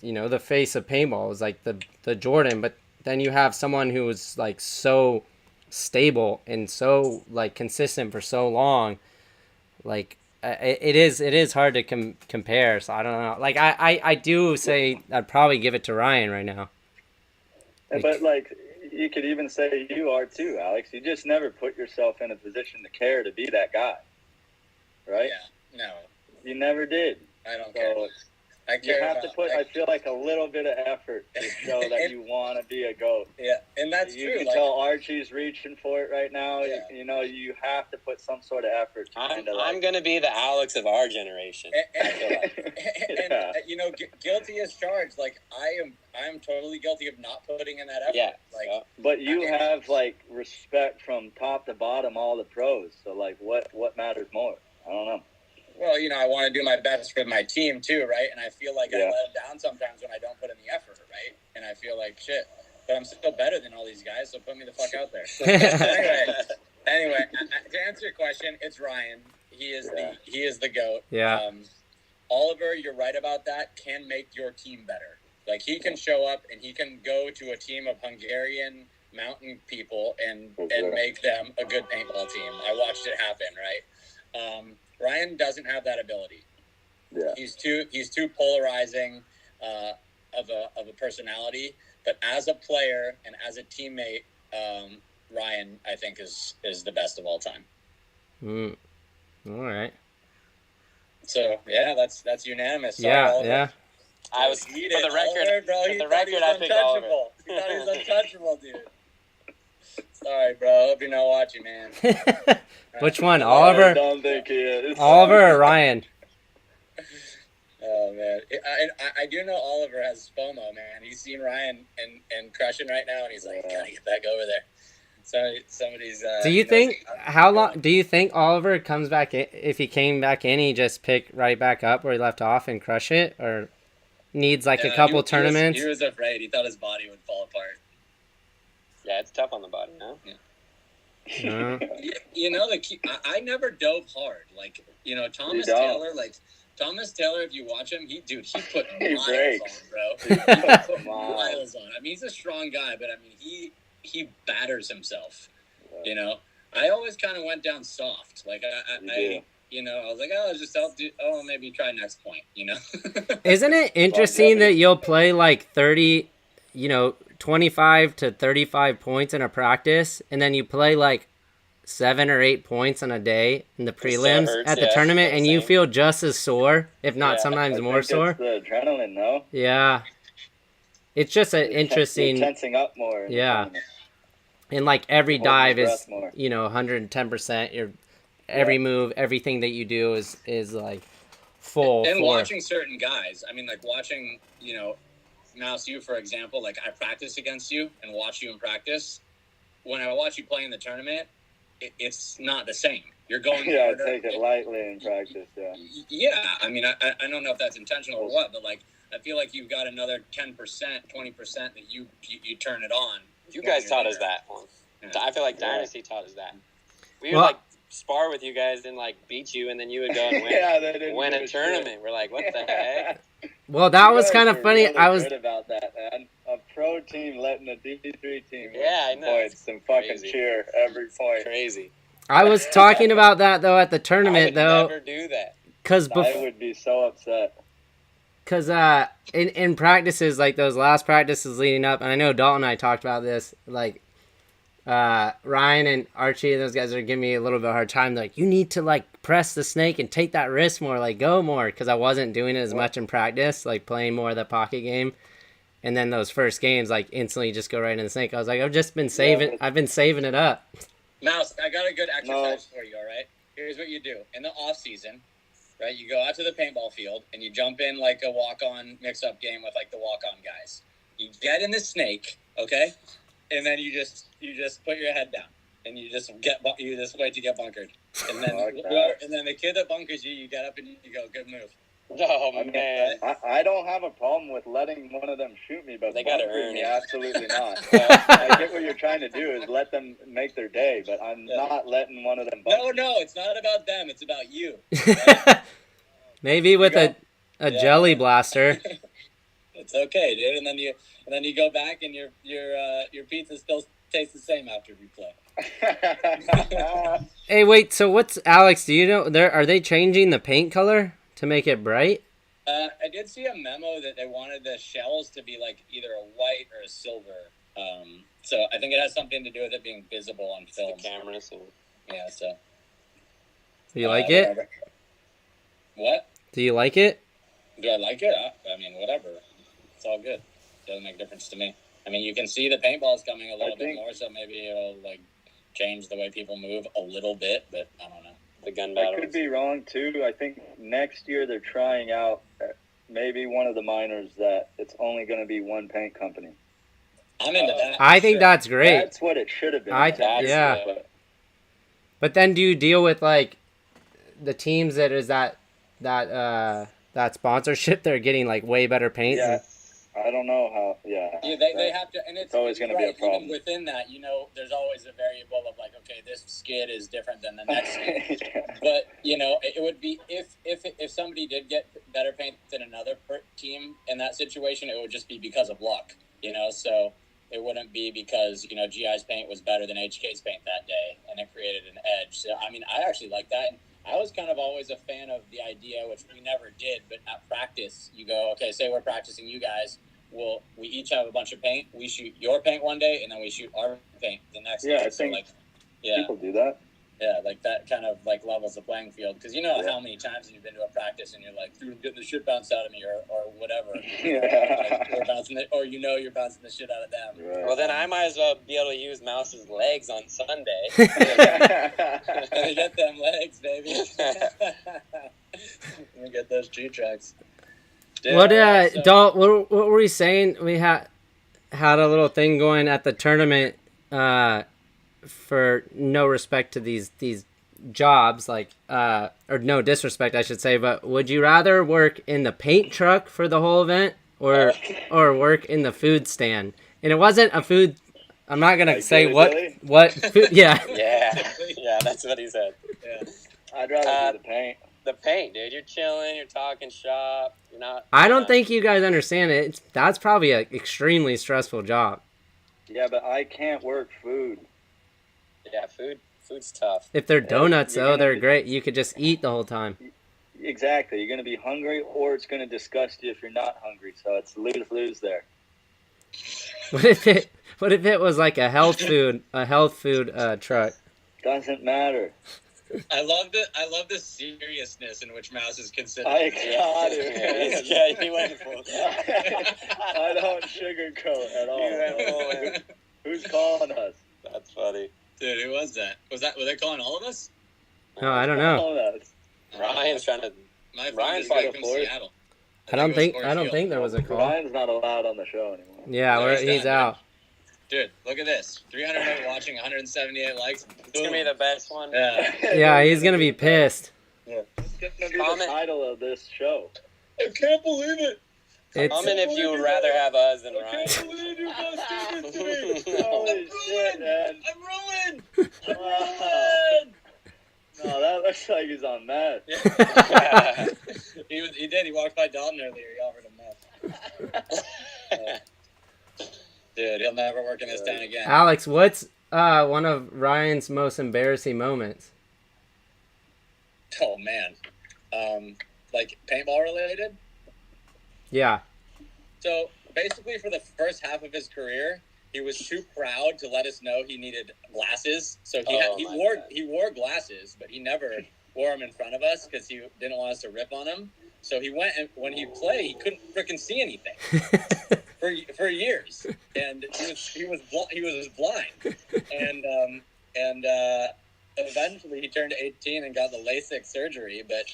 Speaker 2: you know, the face of paintball. It was like the Jordan, but then you have someone who was like so stable and so like consistent for so long. Like it is hard to compare. So I don't know. Like I do say I'd probably give it to Ryan right now.
Speaker 6: But like you could even say you are too, Alex. You just never put yourself in a position to care to be that guy, right?
Speaker 5: Yeah, no,
Speaker 6: you never did.
Speaker 5: I don't care.
Speaker 6: You have to put, I feel like, a little bit of effort to show that you want to be a GOAT.
Speaker 5: Yeah, and that's
Speaker 6: you
Speaker 5: true.
Speaker 6: You can tell Archie's reaching for it right now.
Speaker 5: Yeah.
Speaker 6: You know, you have to put some sort of effort.
Speaker 4: I'm going to be the Alex of our generation.
Speaker 5: And you know, guilty as charged. Like, I'm totally guilty of not putting in that effort.
Speaker 4: Yeah.
Speaker 5: Like,
Speaker 6: but you have, like, respect from top to bottom, all the pros. So, like, what matters more? I don't know.
Speaker 5: Well, you know, I want to do my best for my team too, right? And I feel like I let down sometimes when I don't put in the effort, right? And I feel like shit, but I'm still better than all these guys, so put me the fuck out there. anyway, to answer your question, it's Ryan. He is the GOAT.
Speaker 2: Yeah.
Speaker 5: Oliver, you're right about that. Can make your team better. Like he can show up and he can go to a team of Hungarian mountain people and make them a good paintball team. I watched it happen, right? Ryan doesn't have that ability.
Speaker 6: Yeah.
Speaker 5: He's too polarizing of a personality. But as a player and as a teammate, Ryan, I think, is the best of all time.
Speaker 2: All right.
Speaker 5: So yeah, that's unanimous. Sorry,
Speaker 2: yeah,
Speaker 5: Oliver.
Speaker 2: yeah.
Speaker 4: I was for the record. I picked Oliver.
Speaker 5: He thought he was untouchable, dude. Sorry, bro. Hope you're not watching, man.
Speaker 2: Which one, Oliver?
Speaker 6: I don't think he is.
Speaker 2: Oliver or Ryan?
Speaker 5: Oh man, I do know Oliver has FOMO, man. He's seen Ryan and crushing right now, and he's like, gotta get back over there. So somebody's.
Speaker 2: Do you think how long? Do you think Oliver comes back if he came back in? He just pick right back up where he left off and crush it, or needs like a couple tournaments?
Speaker 5: He was afraid. He thought his body would fall apart.
Speaker 4: Yeah, it's tough on the body, huh?
Speaker 5: Yeah. You know, I never dove hard. Like, you know, Thomas Taylor, if you watch him, he put miles on, bro. He put miles on. I mean, he's a strong guy, but I mean, he batters himself. You know, I always kind of went down soft. Like, I you know, I was like, maybe try next point, you know?
Speaker 2: Isn't it interesting that you'll play like 30, you know, 25 to 35 points in a practice, and then you play like 7 or 8 points on a day in the prelims at the tournament, and you feel just as sore, if not sometimes more sore?
Speaker 6: It's the adrenaline, no?
Speaker 2: Yeah. It's just an interesting...
Speaker 6: You're tensing up more.
Speaker 2: Yeah. And like every dive is, you know, 110%. Every move, everything that you do is like full.
Speaker 5: And watching certain guys, I mean, like watching, you know, Mouse, you, for example, like I practice against you and watch you in practice. When I watch you play in the tournament, it's not the same. You're going harder.
Speaker 6: Take it lightly in practice,
Speaker 5: Yeah, I mean, I don't know if that's intentional or what, but like, I feel like you've got another 10%, 20% that you turn it on.
Speaker 4: You guys taught us that one. Yeah. I feel like Dynasty taught us that. We would spar with you guys and like beat you, and then you would go and win, win a tournament. We're like, what the heck?
Speaker 2: Well, that was kind of funny.
Speaker 6: Really I was good about that, man. A pro team letting a D3 team win points and fucking cheer every point.
Speaker 4: Crazy.
Speaker 2: I was talking about that though at the tournament
Speaker 4: I would never do that.
Speaker 6: I would be so upset.
Speaker 2: Because in practices, like those last practices leading up, and I know Dalton and I talked about this, like Ryan and Archie and those guys are giving me a little bit of a hard time. They're like, you need to like press the snake and take that risk more, like go more, because I wasn't doing it as much in practice, like playing more of the pocket game. and then those first games like instantly just go right in the sink. I was like, I've been saving it up.
Speaker 5: Mouse, I got a good exercise for you, all right? Here's what you do. In the off season, right, you go out to the paintball field and you jump in like a walk-on mix-up game with like the walk-on guys. You get in the snake, okay? And then you just put your head down and you just wait to get bunkered. And then the kid that bunkers you, you get up and you go, good move.
Speaker 6: Oh, man. I don't have a problem with letting one of them shoot me, but
Speaker 4: they got to earn
Speaker 6: me,
Speaker 4: it.
Speaker 6: Absolutely not. I get what you're trying to do is let them make their day, but I'm not letting one of them bunker.
Speaker 5: No, it's not about them. It's about you. Right?
Speaker 2: Maybe with a jelly blaster.
Speaker 5: It's okay, dude. And then you go back and your pizza still tastes the same after you play.
Speaker 2: Hey, wait. So what's Alex? Do you know are they changing the paint color to make it bright?
Speaker 5: I did see a memo that they wanted the shells to be like either a white or a silver. So I think it has something to do with it being visible on film.
Speaker 4: The cameras.
Speaker 5: Yeah. So.
Speaker 2: Do you like it?
Speaker 5: Whatever. What?
Speaker 2: Do you like it?
Speaker 5: Do I like it? I mean, whatever. It's all good. Doesn't make a difference to me. I mean, you can see the paintball's coming a little bit more, so maybe it'll like change the way people move a little bit, but I don't know.
Speaker 4: The gun battle.
Speaker 6: I could be wrong too. I think next year they're trying out maybe one of the minors that it's only going to be one paint company.
Speaker 5: I'm into that.
Speaker 2: I think that's great.
Speaker 6: That's what it should have been.
Speaker 2: Yeah. But then do you deal with like the teams that is that sponsorship? They're getting like way better paint.
Speaker 6: Yeah. I don't know how. Yeah,
Speaker 5: they have to, and it's
Speaker 6: always going to be a problem.
Speaker 5: Even within that, there's always a variable of like, okay, this skid is different than the next skid. But it would be if somebody did get better paint than another team in that situation, it would just be because of luck. So it wouldn't be because GI's paint was better than HK's paint that day, and it created an edge. So I mean, I actually like that. And I was kind of always a fan of the idea, which we never did, but at practice, you go, okay, say we're practicing you guys. We each have a bunch of paint. We shoot your paint one day, and then we shoot our paint the next day.
Speaker 6: I think people do that.
Speaker 5: Yeah, like that kind of like levels the playing field. Because how many times you've been to a practice and you're like, dude, I'm getting the shit bounced out of me or whatever.
Speaker 6: Yeah.
Speaker 5: Like, you're bouncing the shit out of them.
Speaker 6: Right.
Speaker 4: Well, then I might as well be able to use Mouse's legs on Sunday.
Speaker 5: Gotta get them legs, baby. Let me get those G-tracks.
Speaker 2: Dude, what were we saying? We had a little thing going at the tournament for no respect to these jobs, like or no disrespect, I should say, but would you rather work in the paint truck for the whole event or work in the food stand? And it wasn't a food. I'm not gonna say what food. Yeah.
Speaker 4: Yeah, that's what he said.
Speaker 5: Yeah.
Speaker 6: I'd rather do the paint.
Speaker 4: The paint, dude. You're chilling. You're talking shop. You're not.
Speaker 2: I don't think you guys understand it. That's probably an extremely stressful job.
Speaker 6: Yeah, but I can't work food.
Speaker 4: Yeah, food's tough.
Speaker 2: If they're donuts, though, they're great. You could just eat the whole time.
Speaker 6: Exactly. You're going to be hungry, or it's going to disgust you if you're not hungry. So it's lose there.
Speaker 2: What if it was like a health food truck?
Speaker 6: Doesn't matter.
Speaker 5: I love the seriousness in which Mouse is considered.
Speaker 6: I got it.
Speaker 4: Yeah, he went full.
Speaker 6: I don't sugarcoat at all. Who's calling us?
Speaker 4: That's funny.
Speaker 5: Dude, who was that? Were they calling all of us?
Speaker 2: No, I don't know.
Speaker 4: Ryan's trying to.
Speaker 5: Ryan's probably from Seattle.
Speaker 2: I don't think there was a call.
Speaker 6: Ryan's not allowed on the show anymore.
Speaker 2: Yeah, he's out.
Speaker 5: Dude, look at this. 300 watching, 178 likes.
Speaker 4: It's going to be the best one.
Speaker 5: Yeah.
Speaker 2: Yeah, he's going to be pissed.
Speaker 6: Yeah. It's going to be the title of this show.
Speaker 5: I can't believe it.
Speaker 4: Comment if you would rather have us than Ryan.
Speaker 5: I can't believe you're going to do this to me.
Speaker 6: Holy shit, man.
Speaker 5: I'm ruined.
Speaker 6: No, that looks like he's on meth.
Speaker 5: Yeah. He did. He walked by Dalton earlier. He offered him meth. Dude, he'll never work in this town again.
Speaker 2: Alex, what's one of Ryan's most embarrassing moments?
Speaker 5: Oh, man. Like paintball related?
Speaker 2: Yeah.
Speaker 5: So basically for the first half of his career, he was too proud to let us know he needed glasses. So he wore glasses, but he never wore them in front of us because he didn't want us to rip on him. So he went, and when he played, he couldn't freaking see anything. for years, and he was blind, and eventually he turned 18 and got the LASIK surgery. But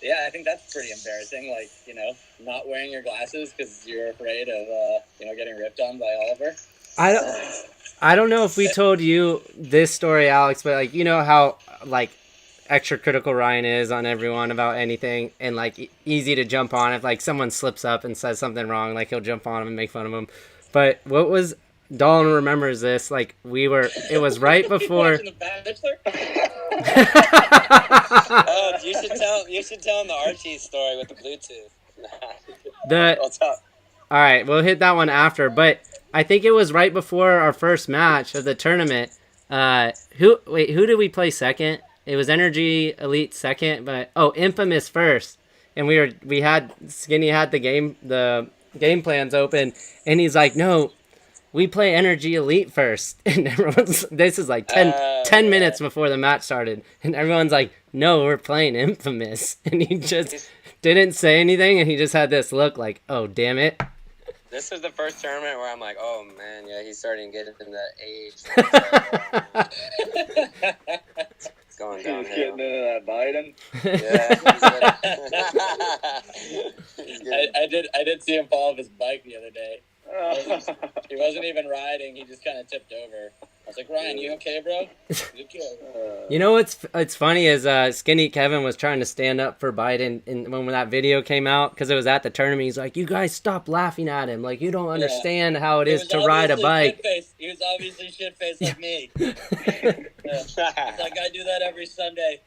Speaker 5: yeah, I think that's pretty embarrassing. Like, you know, not wearing your glasses because you're afraid of you know, getting ripped on by Oliver.
Speaker 2: I don't know if we told you this story, Alex, but like, you know how like extra critical Ryan is on everyone about anything, and like easy to jump on if like someone slips up and says something wrong, like he'll jump on him and make fun of him. But what was Dawn remembers this, like it was right before.
Speaker 4: Oh, you should tell him the Archie story with the Bluetooth.
Speaker 2: All right, we'll hit that one after, but I think it was right before our first match of the tournament. Who did we play second? It was Energy Elite second, but Infamous first. And Skinny had the game plans open, and he's like, "No, we play Energy Elite first." And this is like 10 minutes before the match started, and everyone's like, "No, we're playing Infamous." And he just didn't say anything, and he just had this look like, "Oh, damn it."
Speaker 4: This was the first tournament where I'm like, oh man, yeah, he's starting to get into that age. It's going downhill.
Speaker 6: He's getting into that Biden.
Speaker 4: Yeah.
Speaker 5: I did see him fall off his bike the other day. He wasn't even riding. He just kind of tipped over. I was like, Ryan, you okay, bro? You okay?
Speaker 2: You know what's funny is Skinny Kevin was trying to stand up for Biden when that video came out, because it was at the tournament. He's like, "You guys stop laughing at him. Like, you don't understand how it is to ride a bike."
Speaker 5: He was obviously shit-faced like me. It's like, I do that every Sunday.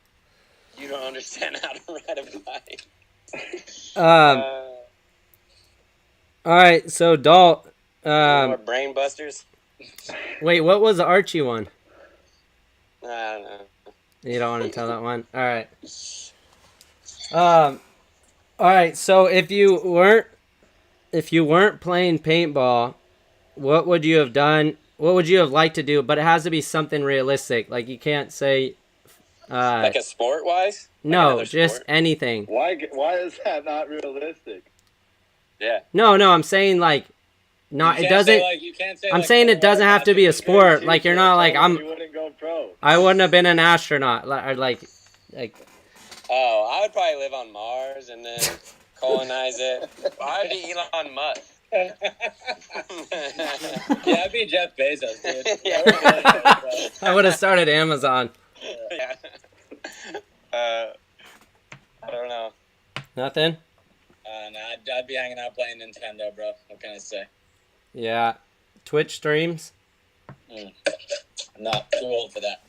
Speaker 4: You don't understand how to ride a bike.
Speaker 2: All right, so Dalt.
Speaker 4: More brain busters.
Speaker 2: Wait, what was the Archie one?
Speaker 4: I don't know.
Speaker 2: You don't want to tell that one? All right. All right, so if you weren't playing paintball, what would you have done? What would you have liked to do? But it has to be something realistic. Like, you can't say
Speaker 4: like a sport-wise?
Speaker 2: No,
Speaker 4: like
Speaker 2: just
Speaker 4: sport?
Speaker 2: anything.
Speaker 6: Why is that not realistic?
Speaker 4: Yeah.
Speaker 2: No, I'm saying like not. It doesn't. I'm saying it doesn't have to be a sport. Like, you're not like I'm.
Speaker 6: You wouldn't go pro.
Speaker 2: I wouldn't have been an astronaut. Like.
Speaker 4: Oh, I would probably live on Mars and then colonize it. I'd be Elon Musk.
Speaker 5: Yeah, I'd be Jeff Bezos, dude.
Speaker 4: Yeah.
Speaker 2: I would have started Amazon.
Speaker 4: Yeah. I don't know.
Speaker 2: Nothing.
Speaker 5: No, I'd be hanging out playing Nintendo, bro. What can I say?
Speaker 2: Yeah. Twitch streams.
Speaker 5: I'm not too old for that.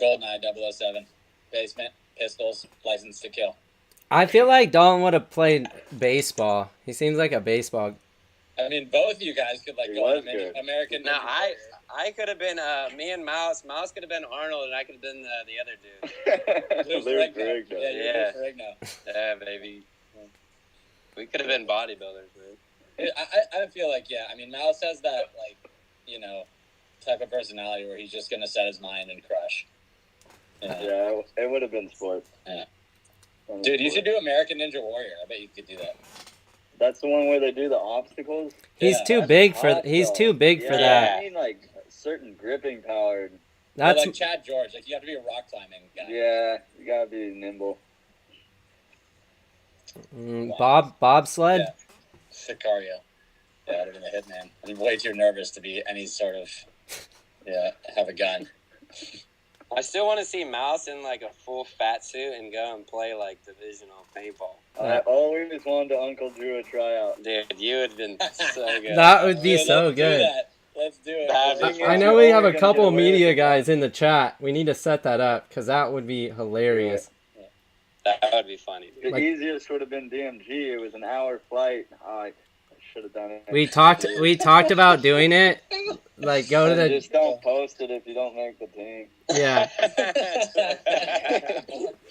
Speaker 5: GoldenEye 007. Basement. Pistols. License to Kill.
Speaker 2: I feel like Dalton would have played baseball. He seems like a baseball.
Speaker 5: I mean, both of you guys could like go on American.
Speaker 4: No, I could have been me and Mouse. Mouse could have been Arnold, and I could have been the other dude.
Speaker 6: Lou Ferrigno.
Speaker 5: Yeah. Ferrigno.
Speaker 4: Yeah, baby. We could have been bodybuilders, man.
Speaker 5: I feel like, yeah. I mean, Mouse has that, like, you know, type of personality where he's just gonna set his mind and crush.
Speaker 6: Yeah, it would have been sports.
Speaker 5: Yeah. Dude, you should do American Ninja Warrior. I bet you could do that.
Speaker 6: That's the one where they do the obstacles.
Speaker 2: He's too big for that.
Speaker 6: I need like certain gripping power.
Speaker 2: That's
Speaker 5: like Chad George. Like, you have to be a rock climbing guy.
Speaker 6: Yeah, you gotta be nimble.
Speaker 2: bobsled.
Speaker 5: Yeah. Sicario. Yeah, I'd have been a hitman. I'm way too nervous to be any sort of have a gun.
Speaker 4: I still want to see Mouse in like a full fat suit and go and play like divisional paintball.
Speaker 6: I always wanted to Uncle Drew a tryout.
Speaker 4: Dude, you would have been so good.
Speaker 2: That would be so good.
Speaker 5: Let's do it.
Speaker 2: I know we have a couple media guys in the chat. We need to set that up because that would be hilarious.
Speaker 4: That would be funny.
Speaker 6: The easiest would have been DMG. It was an hour flight. I should have done it.
Speaker 2: We talked about doing it. Like, go to the.
Speaker 6: Just don't post it if you don't make the team.
Speaker 2: Yeah.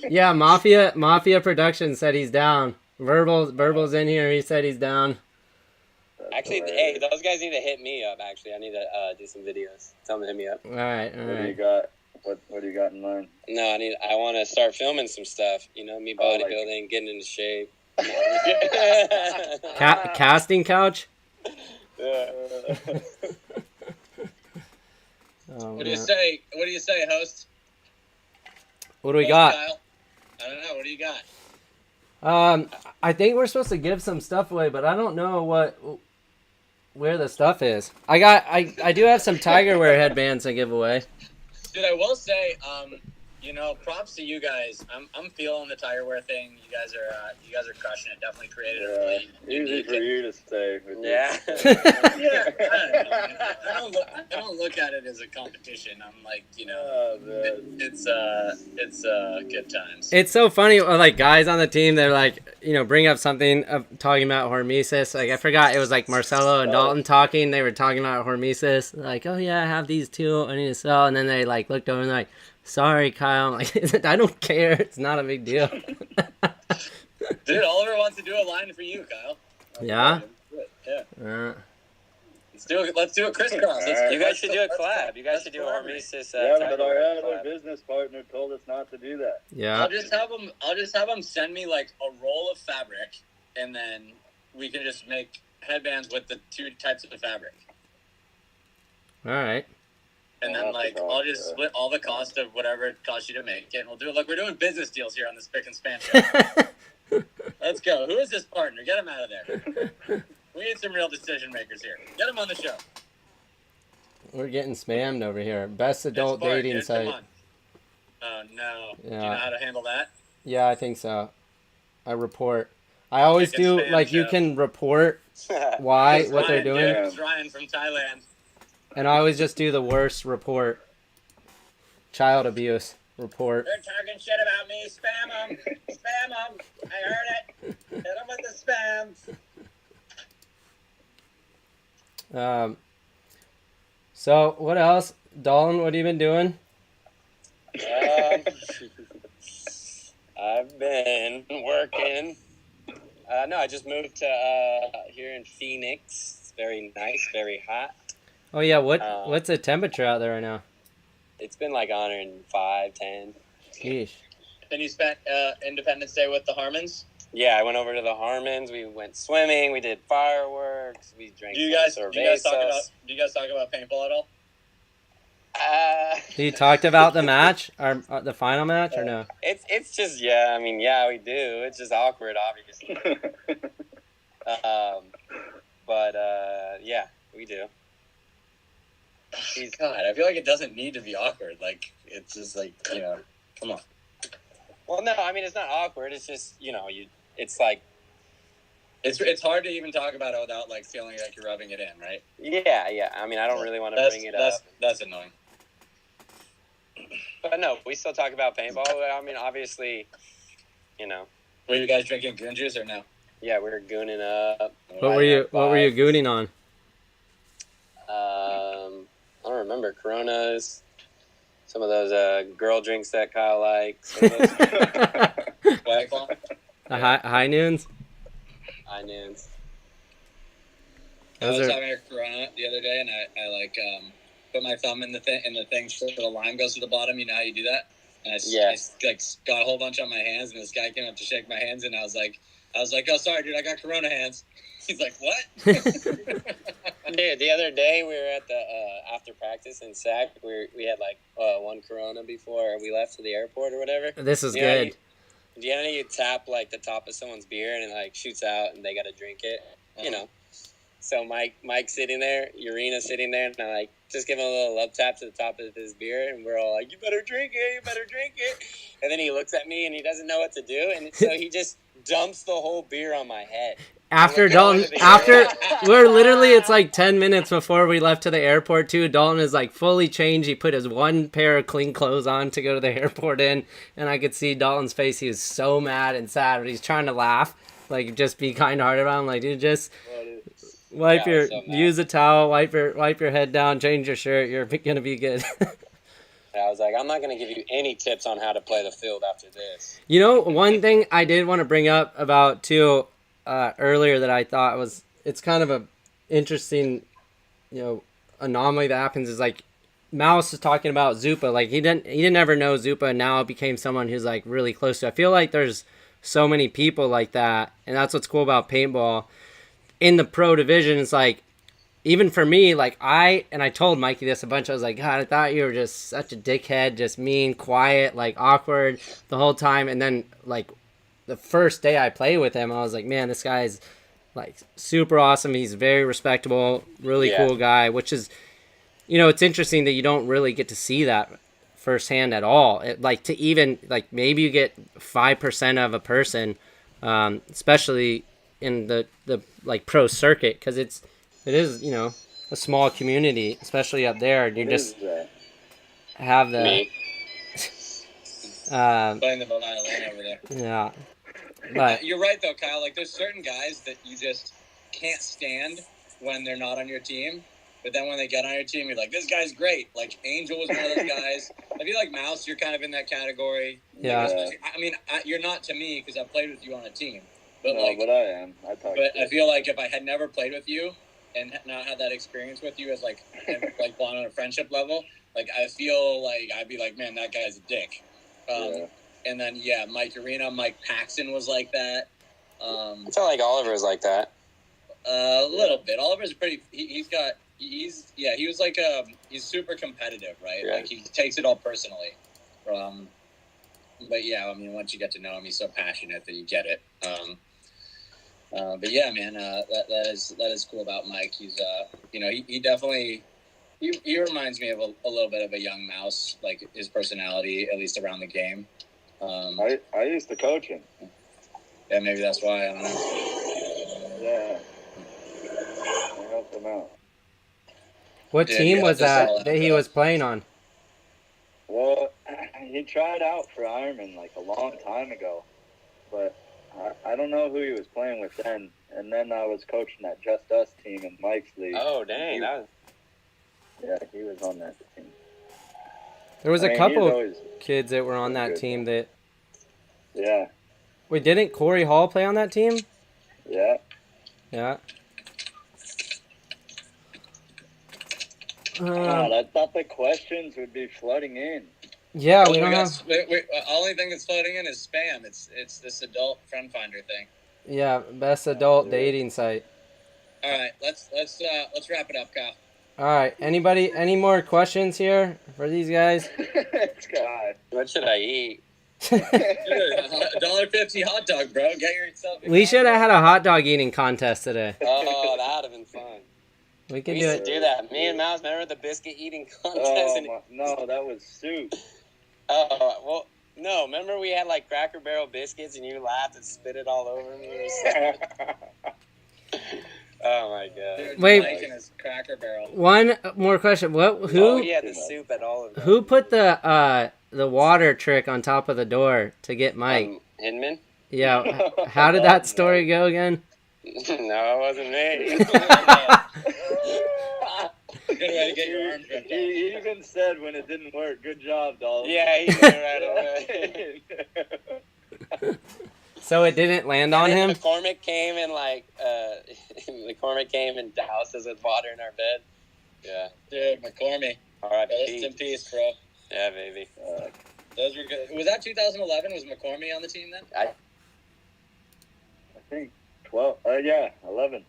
Speaker 2: Yeah. Mafia Productions said he's down. Verbal's in here. He said he's down.
Speaker 4: Actually, hey, those guys need to hit me up. Actually, I need to do some videos. Tell them to hit me up.
Speaker 2: All right.
Speaker 6: What do you got? What do you got in mind?
Speaker 4: No, I want to start filming some stuff. You know, me bodybuilding, getting into shape.
Speaker 2: Casting couch?
Speaker 5: Yeah.
Speaker 2: Oh,
Speaker 4: What do you
Speaker 2: man.
Speaker 4: say? What do you say, host?
Speaker 2: What do we
Speaker 4: Host
Speaker 2: got?
Speaker 4: Kyle? I don't know. What do you got?
Speaker 2: I think we're supposed to give some stuff away, but I don't know where the stuff is. I do have some Tiger Wear headbands to give away.
Speaker 4: Dude, I will say, props to you guys. I'm feeling the Tiger Wear thing. You guys are crushing it. Definitely created a really
Speaker 6: Easy for you to say.
Speaker 4: Yeah. I don't look at it as a competition. I'm like, it's good times.
Speaker 2: It's so funny, like guys on the team, they're like, bring up something of talking about hormesis. Like I forgot it was like Marcelo and Dalton talking. They were talking about hormesis. Like, oh yeah, I have these two. I need to sell. And then they like looked over and they're like, sorry, Kyle. I'm like, I don't care. It's not a big deal.
Speaker 4: Dude, Oliver wants to do a line for you, Kyle.
Speaker 2: Yeah.
Speaker 4: Yeah. Let's do a crisscross.
Speaker 5: You guys should do a collab. You guys should do a hormesis.
Speaker 6: Yeah, but our other business partner told us not to do that.
Speaker 2: Yeah.
Speaker 4: I'll just have them send me like a roll of fabric, and then we can just make headbands with the two types of fabric.
Speaker 2: All right.
Speaker 4: And then I'll just split all the cost of whatever it costs you to make it, and we'll do it like we're doing business deals here on the Spick and Span show. Let's go. Who is this partner? Get him out of there. We need some real decision makers here. Get him on the show.
Speaker 2: We're getting spammed over here. Best adult
Speaker 4: Smart,
Speaker 2: dating
Speaker 4: dude.
Speaker 2: site.
Speaker 4: Come on. Oh no.
Speaker 2: Yeah.
Speaker 4: Do you know how to handle that?
Speaker 2: Yeah, I think so. I report. I always
Speaker 4: Chicken
Speaker 2: do,
Speaker 4: spam
Speaker 2: like, you
Speaker 4: show.
Speaker 2: can report what they're doing.
Speaker 4: Dude, it's Ryan from Thailand.
Speaker 2: And I always just do the worst report. Child abuse report.
Speaker 4: They're talking shit about me. Spam them. Spam them. I heard it. Hit them with the spam.
Speaker 2: So, what else? Dalton, what have you been doing?
Speaker 4: I've been working. No, I just moved to here in Phoenix. It's very nice, very hot.
Speaker 2: Oh, yeah, what's the temperature out there right now?
Speaker 4: It's been like 105, 10.
Speaker 2: Sheesh.
Speaker 4: And you spent Independence Day with the Harmons? Yeah, I went over to the Harmons. We went swimming. We did fireworks. We drank cervezas. Do you guys talk about paintball at all?
Speaker 2: You talked about the match, or the final match, or no?
Speaker 4: It's just we do. It's just awkward, obviously. We do. God, I feel like it doesn't need to be awkward. Like it's just like come on. Well, no, I mean it's not awkward. It's just it's like it's hard to even talk about it without like feeling like you're rubbing it in, right? Yeah. I mean, I don't really want to bring it up. That's annoying. But no, we still talk about paintball. I mean, obviously, Were you guys drinking goon juice or no? Yeah, we were gooning up.
Speaker 2: What were you gooning on?
Speaker 4: I don't remember. Coronas. Some of those girl drinks that Kyle likes. White Claw.
Speaker 2: The high noons?
Speaker 4: High noons. I
Speaker 2: Those
Speaker 4: was
Speaker 2: are...
Speaker 4: having a Corona the other day, and I put my thumb in the thing so the lime goes to the bottom. You know how you do that? And I got a whole bunch on my hands, and this guy came up to shake my hands, and I was like, oh, sorry, dude, I got Corona hands. He's like, what? Dude, the other day we were at the after practice in SAC. We had like one Corona before we left to the airport or whatever.
Speaker 2: This is good.
Speaker 4: Do you know you tap like the top of someone's beer and it like shoots out and they got to drink it? So Mike's sitting there, Urina's sitting there, and I like just give him a little love tap to the top of his beer, and we're all like, you better drink it. And then he looks at me and he doesn't know what to do, and so he just dumps the whole beer on my head.
Speaker 2: We're literally, it's like 10 minutes before we left to the airport too. Dalton is like fully changed. He put his one pair of clean clothes on to go to the airport in, and I could see Dalton's face. He was so mad and sad, but he's trying to laugh, like just be kind-hearted about him. Like, dude, just use a towel, wipe your head down, change your shirt. You're gonna be good.
Speaker 4: I was like, I'm not going to give you any tips on how to play the field after this.
Speaker 2: One thing I did want to bring up about too earlier that I thought it's kind of a interesting anomaly that happens is like Mouse is talking about Zupa. Like he didn't ever know Zupa, and now it became someone who's like really close to. I feel like there's so many people like that, and that's what's cool about paintball. In the pro division, it's like, even for me, like I told Mikey this a bunch. I was like, God, I thought you were just such a dickhead, just mean, quiet, like awkward the whole time. And then like the first day I played with him, I was like, man, this guy's like super awesome. He's very respectable, really cool guy, which is, you know, it's interesting that you don't really get to see that firsthand at all. Like to even like maybe you get 5% of a person, especially in the like pro circuit, because it is, you know, a small community, especially up there. And you just have the
Speaker 5: playing the violin over there.
Speaker 2: Yeah, but
Speaker 5: you're right though, Kyle. Like there's certain guys that you just can't stand when they're not on your team. But then when they get on your team, you're like, this guy's great. Like, Angel was one of those guys. I feel like Mouse, you're kind of in that category.
Speaker 2: Yeah.
Speaker 5: Like, I mean, you're not to me because I played with you on a team. But
Speaker 6: no,
Speaker 5: like,
Speaker 6: but I am.
Speaker 5: I feel like if I had never played with you and not had that experience with you as like on a friendship level, like I feel like I'd be like, man, that guy's a dick. And then Mike Arena, Mike Paxton was like that.
Speaker 4: I felt like Oliver's like that.
Speaker 5: A little bit. Oliver's pretty. He was like he's super competitive, right?
Speaker 4: Yeah.
Speaker 5: Like he takes it all personally. But yeah, I mean, once you get to know him, he's so passionate that you get it. But yeah, man, that is cool about Mike. He's you know, he definitely he reminds me of a little bit of a young Mouse, like his personality, at least around the game.
Speaker 6: I used to coach him.
Speaker 5: Yeah, maybe that's why. I don't know.
Speaker 6: Yeah, I helped him out.
Speaker 2: what team was that he was playing on?
Speaker 6: Well, he tried out for Ironman like a long time ago, but I don't know who he was playing with then. And then I was coaching that Just Us team in Mike's league.
Speaker 4: Oh, dang.
Speaker 6: Yeah, he was on that team.
Speaker 2: There was a couple kids that were on that team that...
Speaker 6: Yeah.
Speaker 2: Wait, didn't Corey Hall play on that team?
Speaker 6: Yeah.
Speaker 2: Yeah.
Speaker 6: God, I thought the questions would be flooding in.
Speaker 2: Yeah, we don't have...
Speaker 5: Only thing that's floating in is spam. It's this adult friend finder thing.
Speaker 2: Yeah, best adult dating site.
Speaker 5: All right, let's wrap it up, Kyle.
Speaker 2: All right, any more questions here for these guys?
Speaker 6: God.
Speaker 4: What should I eat?
Speaker 5: $1.50 hot dog, bro. Get yourself.
Speaker 2: We should have had a hot dog eating contest today.
Speaker 4: Oh, that would have been fun.
Speaker 2: We could
Speaker 4: used to do that. Me and Mouse, remember the biscuit eating contest?
Speaker 6: No, that was soup.
Speaker 4: Oh, well, no. Remember we had like Cracker Barrel biscuits and you laughed and spit it all over me? Oh my god!
Speaker 2: Wait,
Speaker 5: his Cracker Barrel.
Speaker 2: One more question. Who?
Speaker 4: Oh, he had the soup at all of them.
Speaker 2: Who put the water trick on top of the door to get Mike?
Speaker 4: Hinman.
Speaker 2: Yeah. How did that story go again?
Speaker 4: No, it wasn't me.
Speaker 5: Good way to get your arm ripped off.
Speaker 6: He even said when it didn't work, "Good job, doll."
Speaker 4: Yeah, he did right away.
Speaker 2: So it didn't land on him?
Speaker 4: McCormick came and doused us with water in our bed. Yeah.
Speaker 5: Dude, McCormick.
Speaker 4: All right,
Speaker 5: rest in peace, bro.
Speaker 4: Yeah, baby.
Speaker 5: Those were good. Was that 2011? Was McCormick on the team then?
Speaker 6: I think 12. Yeah, 11.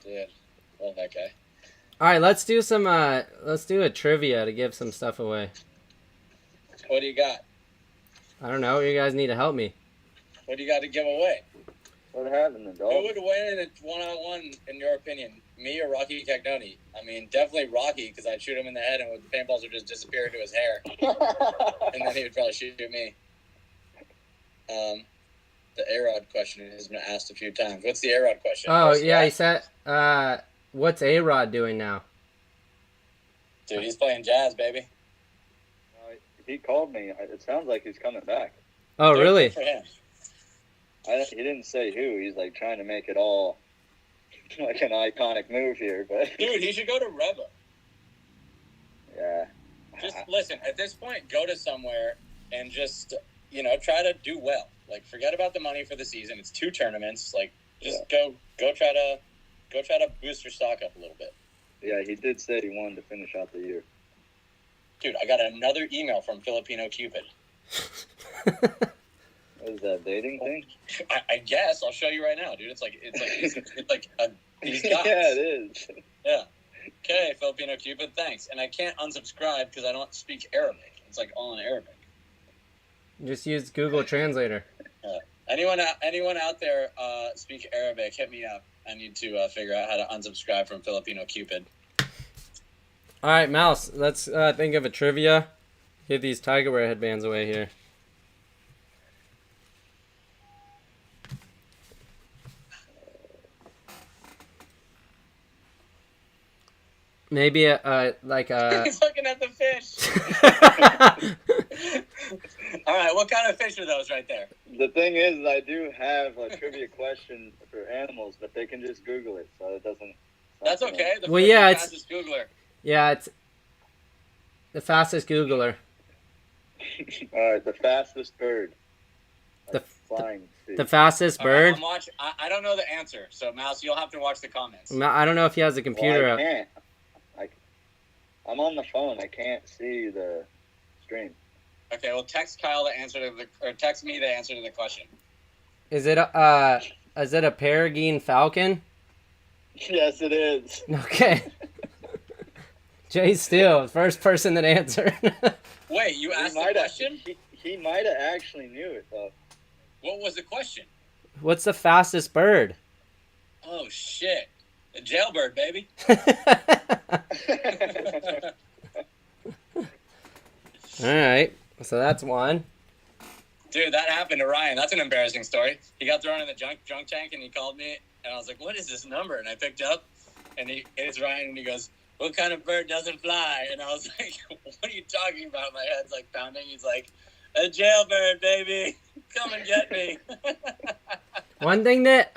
Speaker 5: Dude, love that guy.
Speaker 2: All right, let's do a trivia to give some stuff away.
Speaker 5: What do you got?
Speaker 2: I don't know. You guys need to help me.
Speaker 5: What do you got to give away?
Speaker 6: What happened, the dog?
Speaker 5: Who would win in a one-on-one, in your opinion? Me or Rocky Cagnoni? I mean, definitely Rocky, because I'd shoot him in the head and the paintballs would just disappear into his hair. And then he would probably shoot me. The A-Rod question has been asked a few times. What's the A-Rod question?
Speaker 2: Oh, yeah, he said, what's A-Rod doing now?
Speaker 5: Dude, he's playing jazz, baby.
Speaker 6: He called me. It sounds like he's coming back.
Speaker 2: Oh,
Speaker 5: Dude,
Speaker 2: really?
Speaker 5: good for him.
Speaker 6: He didn't say who. He's like trying to make it all like an iconic move here, but
Speaker 5: dude, he should go to Reva.
Speaker 6: Yeah.
Speaker 5: Just listen. At this point, go to somewhere and just try to do well. Like, forget about the money for the season. It's 2 tournaments. Like, just go try to boost your stock up a little bit.
Speaker 6: Yeah, he did say he wanted to finish out the year.
Speaker 5: Dude, I got another email from Filipino Cupid.
Speaker 6: What What is that, dating thing?
Speaker 5: I guess I'll show you right now, dude. It's like these guys.
Speaker 6: Yeah, it is.
Speaker 5: Yeah. Okay, Filipino Cupid, thanks. And I can't unsubscribe because I don't speak Arabic. It's like all in Arabic.
Speaker 2: Just use Google Translator.
Speaker 5: Anyone out there speak Arabic? Hit me up. I need to figure out how to unsubscribe from Filipino Cupid.
Speaker 2: All right, Mouse. Let's think of a trivia. Give these tiger wear headbands away here. Maybe like a.
Speaker 5: He's looking at the fish. All right, what kind of fish are those right there?
Speaker 6: The thing is, I do have a trivia question for animals, but they can just Google it, so it doesn't.
Speaker 5: That's okay. The
Speaker 2: Well, yeah, it's
Speaker 5: fastest Googler.
Speaker 2: Yeah, it's the fastest Googler.
Speaker 6: All right, the fastest bird.
Speaker 2: The
Speaker 6: flying.
Speaker 2: The fastest bird.
Speaker 5: I don't know the answer, so Mouse, you'll have to watch the comments.
Speaker 2: I don't know if he has a computer
Speaker 6: Well, I
Speaker 2: up.
Speaker 6: can't. I'm on the phone. I can't see the stream.
Speaker 5: Okay, well, text Kyle the answer to or text me the answer to the question.
Speaker 2: Is it a peregrine falcon?
Speaker 6: Yes, it is.
Speaker 2: Okay. Jay Steele, first person that answered.
Speaker 5: Wait, you asked the question?
Speaker 6: He might have actually knew it, though.
Speaker 5: What was the question?
Speaker 2: What's the fastest bird?
Speaker 5: Oh, shit. The jailbird, baby.
Speaker 2: All right. So that's one.
Speaker 5: Dude, that happened to Ryan. That's an embarrassing story. He got thrown in the junk tank, and he called me, and I was like, what is this number? And I picked up, and it's Ryan, and he goes, what kind of bird doesn't fly? And I was like, what are you talking about? My head's like pounding. He's like, a jailbird, baby. Come and get me.
Speaker 2: One thing that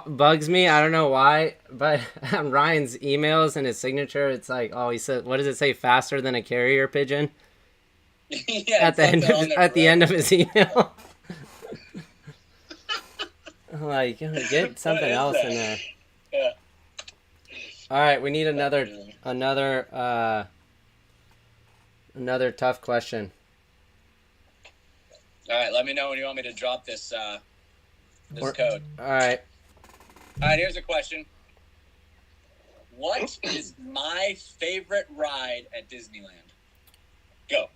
Speaker 2: bugs me, I don't know why, but on Ryan's emails and his signature, it's like, oh, he said, what does it say? Faster than a carrier pigeon?
Speaker 5: Yeah,
Speaker 2: at the end of his email. Like, get something else in there.
Speaker 5: Yeah.
Speaker 2: All right, we need another tough question.
Speaker 5: All right, let me know when you want me to drop this code.
Speaker 2: All right.
Speaker 5: All right, here's a question. What is my favorite ride at Disneyland? Go.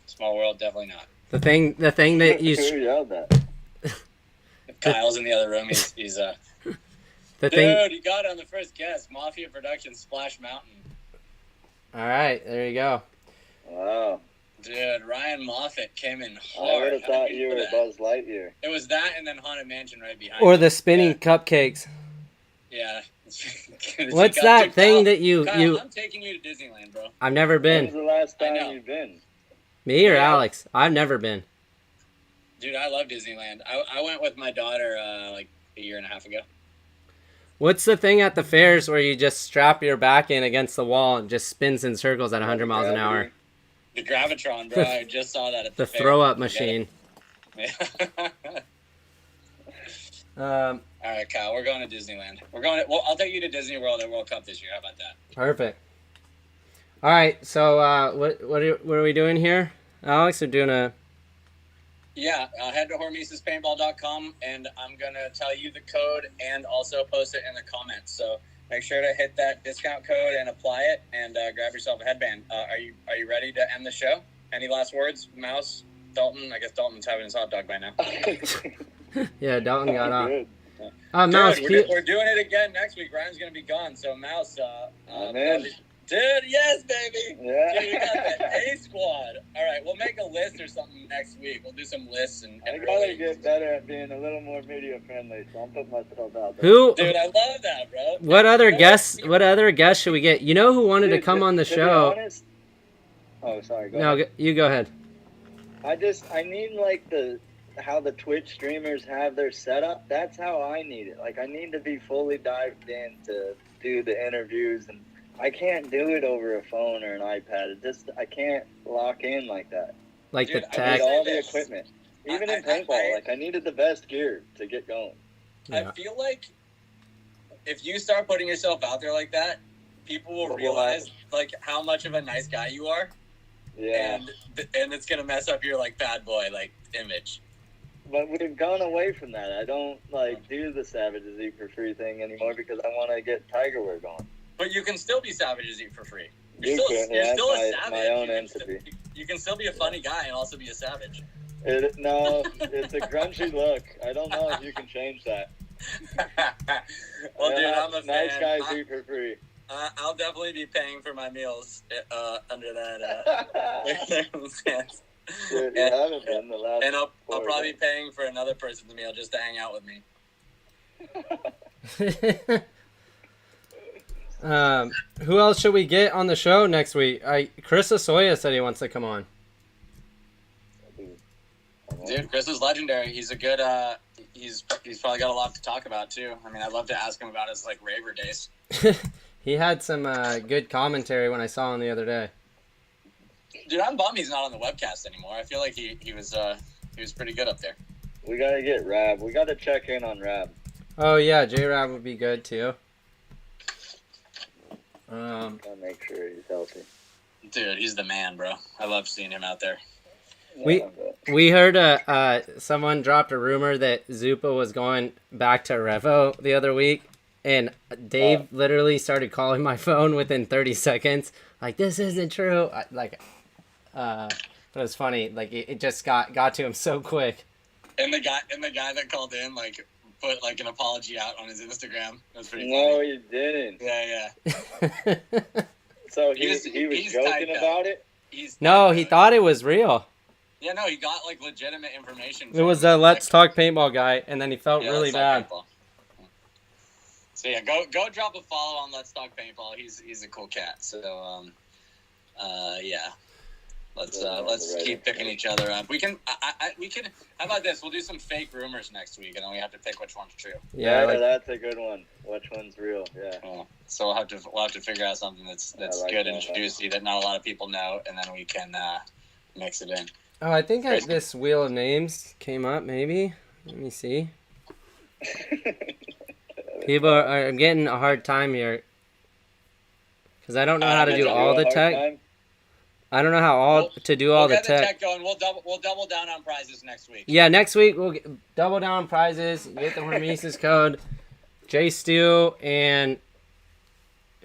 Speaker 5: Small World, definitely not.
Speaker 2: The thing that you
Speaker 6: Who yelled that?
Speaker 5: Kyle's in the other room. He's
Speaker 2: the
Speaker 5: dude,
Speaker 2: thing.
Speaker 5: you got it on the first guess. Mafia Productions Splash Mountain.
Speaker 2: All right, there you go.
Speaker 6: Wow.
Speaker 5: Dude, Ryan Moffat came in hard.
Speaker 6: I would have
Speaker 5: How
Speaker 6: thought
Speaker 5: did
Speaker 6: you
Speaker 5: do
Speaker 6: were
Speaker 5: that?
Speaker 6: Buzz Lightyear.
Speaker 5: It was that and then Haunted Mansion right behind
Speaker 2: Or
Speaker 5: it.
Speaker 2: the spinning cupcakes.
Speaker 5: Yeah.
Speaker 2: What's that thing that you
Speaker 5: I'm taking you to Disneyland, bro.
Speaker 2: I've never
Speaker 6: When was
Speaker 2: been.
Speaker 6: the last
Speaker 5: I
Speaker 6: time
Speaker 5: know.
Speaker 6: you've been?
Speaker 2: Me or
Speaker 5: Yeah.
Speaker 2: Alex? I've never been.
Speaker 5: Dude, I love Disneyland. I went with my daughter like a year and a half ago.
Speaker 2: What's the thing at the fairs where you just strap your back in against the wall and just spins in circles at 100 miles an hour?
Speaker 5: The Gravitron, bro. I just saw that at the
Speaker 2: The
Speaker 5: fair.
Speaker 2: throw-up machine.
Speaker 5: All right, Kyle, we're going to Disneyland. Well, I'll take you to Disney World at World Cup this year. How about that?
Speaker 2: Perfect. All right, so what are we doing here, Alex? We're doing a.
Speaker 5: Yeah, head to hormesispaintball.com, and I'm going to tell you the code and also post it in the comments. So make sure to hit that discount code and apply it, and grab yourself a headband. Are you ready to end the show? Any last words, Mouse, Dalton? I guess Dalton's having his hot dog by now.
Speaker 2: Yeah, Dalton got on.
Speaker 6: Good.
Speaker 2: Mouse.
Speaker 5: Dude, we're doing it again next week. Ryan's going to be gone, so Mouse.
Speaker 6: Man.
Speaker 5: Dude, yes, baby.
Speaker 6: Yeah.
Speaker 5: Dude, we got the A squad. All right, we'll make a list or something next week. We'll do some lists and
Speaker 6: I gotta get better at being a little more video friendly, so I'm putting myself out there.
Speaker 2: Who?
Speaker 5: Dude, I love that, bro.
Speaker 2: What other guests? What other guests should we get? You know who wanted to come on the
Speaker 6: To be
Speaker 2: show?
Speaker 6: honest- Oh, sorry. Go
Speaker 2: No,
Speaker 6: ahead.
Speaker 2: you go ahead.
Speaker 6: I need like how the Twitch streamers have their setup. That's how I need it. Like I need to be fully dived in to do the interviews, and I can't do it over a phone or an iPad. I can't lock in like that.
Speaker 2: Like
Speaker 5: Dude,
Speaker 2: the
Speaker 5: I
Speaker 6: I
Speaker 2: tech.
Speaker 6: need all the
Speaker 5: this.
Speaker 6: equipment. Even
Speaker 5: I-
Speaker 6: in paintball, I needed the best gear to get going.
Speaker 2: Yeah.
Speaker 5: I feel like if you start putting yourself out there like that, people will
Speaker 6: What will
Speaker 5: realize like how much of a nice guy you are.
Speaker 6: Yeah.
Speaker 5: And it's gonna mess up your like bad boy like image.
Speaker 6: But we've gone away from that. I don't like do the Savages Eat for Free thing anymore because I want to get Tiger Wear going.
Speaker 5: But you can still be Savages Eat for Free.
Speaker 6: You're still a savage. My own entity.
Speaker 5: You can still be a funny guy and also be a savage.
Speaker 6: No, it's a grungy look. I don't know if you can change that.
Speaker 5: Well, dude, I'm a fan.
Speaker 6: Nice guys eat for free.
Speaker 5: I'll definitely be paying for my meals under that circumstance.
Speaker 6: Dude, you haven't been the last.
Speaker 5: And I'll probably be paying for another person's meal just to hang out with me.
Speaker 2: Who else should we get on the show next week? Chris Asoya said he wants to come on.
Speaker 5: Dude, Chris is legendary. He's a good. He's probably got a lot to talk about too. I mean, I'd love to ask him about his like raver days.
Speaker 2: He had some good commentary when I saw him the other day.
Speaker 5: Dude, I'm bummed he's not on the webcast anymore. I feel like he was pretty good up there.
Speaker 6: We gotta get Rab. We gotta check in on Rab.
Speaker 2: Oh yeah, J-Rab would be good too.
Speaker 6: Gotta make sure he's healthy.
Speaker 5: Dude, he's the man, bro. I love seeing him out there.
Speaker 2: We heard someone dropped a rumor that Zupa was going back to Revo the other week, and Dave literally started calling my phone within 30 seconds. Like, this isn't true. But it was funny. Like, it just got to him so quick.
Speaker 5: And the guy that called in like put like an apology out on his Instagram. That was pretty funny.
Speaker 6: No, he didn't.
Speaker 5: Yeah.
Speaker 6: So he was joking about it?
Speaker 2: No, he thought it was real.
Speaker 5: Yeah, no, he got like legitimate information.
Speaker 2: It was a Let's Talk Paintball guy, and then he felt really bad.
Speaker 5: So yeah, go drop a follow on Let's Talk Paintball. He's a cool cat. So yeah. Let's keep picking each other up. We can how about this? We'll do some fake rumors next week, and then we have to pick which one's true.
Speaker 6: Yeah, that's a good one. Which one's real? Yeah.
Speaker 5: So we'll have to figure out something that's good and juicy that not a lot of people know, and then we can mix it in.
Speaker 2: Oh, I think this wheel of names came up. Maybe. Let me see. People are getting a hard time here because I don't know how to do all the tech. I don't know how to do all the tech.
Speaker 5: We'll get the tech going. We'll double down on prizes next week.
Speaker 2: Yeah, next week we'll double down on prizes. Get the Hormesis code. Jay Stew and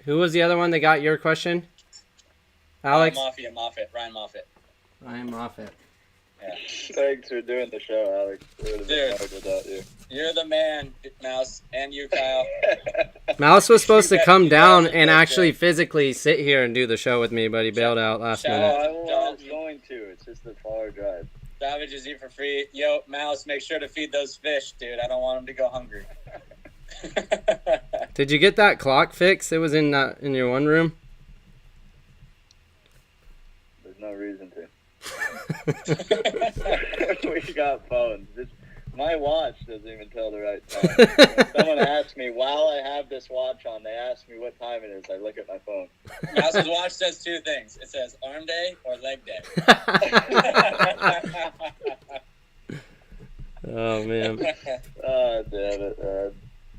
Speaker 2: who was the other one that got your question? Alex?
Speaker 5: Ryan Moffat.
Speaker 2: Ryan Moffat.
Speaker 5: Yeah.
Speaker 6: Thanks for doing the show, Alex.
Speaker 5: Dude,
Speaker 6: without you.
Speaker 5: You're the man, Mouse, and you, Kyle.
Speaker 2: Mouse was supposed to come down and actually physically sit here and do the show with me, but he bailed out last minute.
Speaker 6: I was going to. It's just a far drive.
Speaker 5: Savages eat for free. Yo, Mouse, make sure to feed those fish, dude. I don't want them to go hungry.
Speaker 2: Did you get that clock fixed? It was in your one room?
Speaker 6: There's no reason to. We got phones. My watch doesn't even tell the right time. Someone asked me, while I have this watch on, they ask me what time it is. I look at my phone.
Speaker 5: Mouse's watch says two things. It says arm day or leg day.
Speaker 2: Oh, man.
Speaker 6: Oh, damn it, man.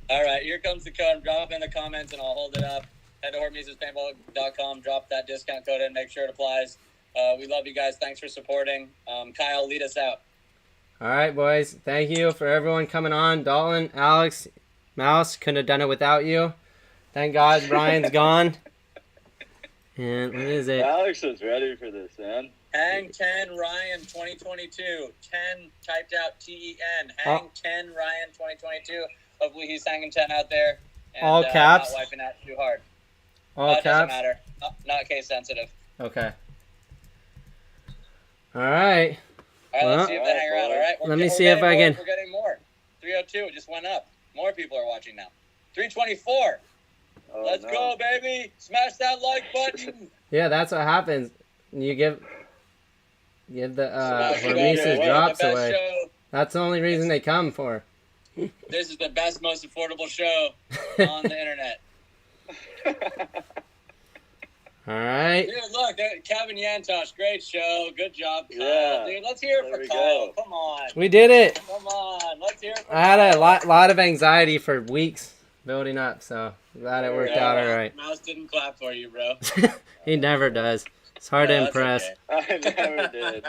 Speaker 5: All right, here comes the code. Drop in the comments, and I'll hold it up. Head to HortMusicPaintball.com. Drop that discount code in. Make sure it applies. We love you guys. Thanks for supporting. Kyle, lead us out.
Speaker 2: All right, boys. Thank you for everyone coming on. Dalton, Alex, Mouse, couldn't have done it without you. Thank God Brian's gone. And what is it?
Speaker 6: Alex was ready for this, man.
Speaker 5: Hang 10 Ryan 2022. 10 typed out TEN. Hang 10 Ryan 2022. Hopefully he's hanging 10 out there. And,
Speaker 2: all caps?
Speaker 5: Not wiping out too hard.
Speaker 2: All caps?
Speaker 5: Doesn't matter. Not case sensitive.
Speaker 2: Okay. All right.
Speaker 5: All right, let's see if they hang around, all right?
Speaker 2: Let me see if I can.
Speaker 5: We're getting more. 302, it just went up. More people are watching now. 324. Let's go, baby. Smash that like button.
Speaker 2: Yeah, that's what happens. You give the Hormesis drops away. Show. That's the only reason they come for.
Speaker 5: This is the best, most affordable show on the internet.
Speaker 2: All right.
Speaker 5: Dude, look, Kevin Yantosh, great show. Good job, Kyle. Yeah. Dude, let's hear it for Kyle. Come on.
Speaker 2: We did it.
Speaker 5: Come on. Let's hear it for
Speaker 2: I had a lot of anxiety for weeks building up, so glad it worked out all right.
Speaker 5: Mouse didn't clap for you, bro.
Speaker 2: He never does. It's hard to
Speaker 5: that's
Speaker 2: impress.
Speaker 5: okay.
Speaker 6: I never did.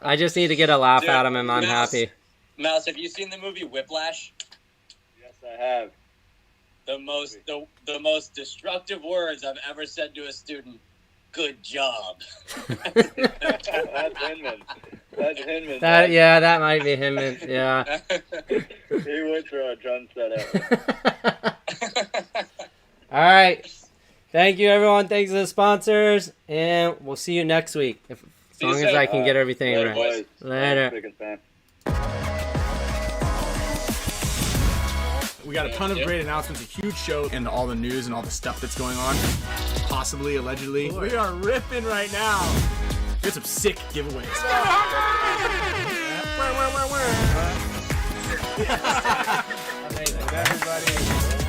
Speaker 2: I just need to get a laugh
Speaker 5: Dude,
Speaker 2: out of him. I'm
Speaker 5: Mouse.
Speaker 2: happy.
Speaker 5: Mouse, have you seen the movie Whiplash?
Speaker 6: Yes, I have.
Speaker 5: The most destructive words I've ever said to a student. Good job.
Speaker 6: That's Hinman. That's Hinman.
Speaker 2: Yeah, that might be him. Yeah.
Speaker 6: He would throw a drum set at me.
Speaker 2: All right. Thank you, everyone. Thanks to the sponsors, and we'll see you next week. As long as I can get everything
Speaker 6: Later,
Speaker 2: right.
Speaker 6: boys.
Speaker 2: Later.
Speaker 6: SPICKNSPAN.
Speaker 1: We got a ton of great announcements, a huge show, and all the news and all the stuff that's going on. Possibly, allegedly. We are ripping right now. We got some sick giveaways.
Speaker 2: Amazing.
Speaker 1: Everybody.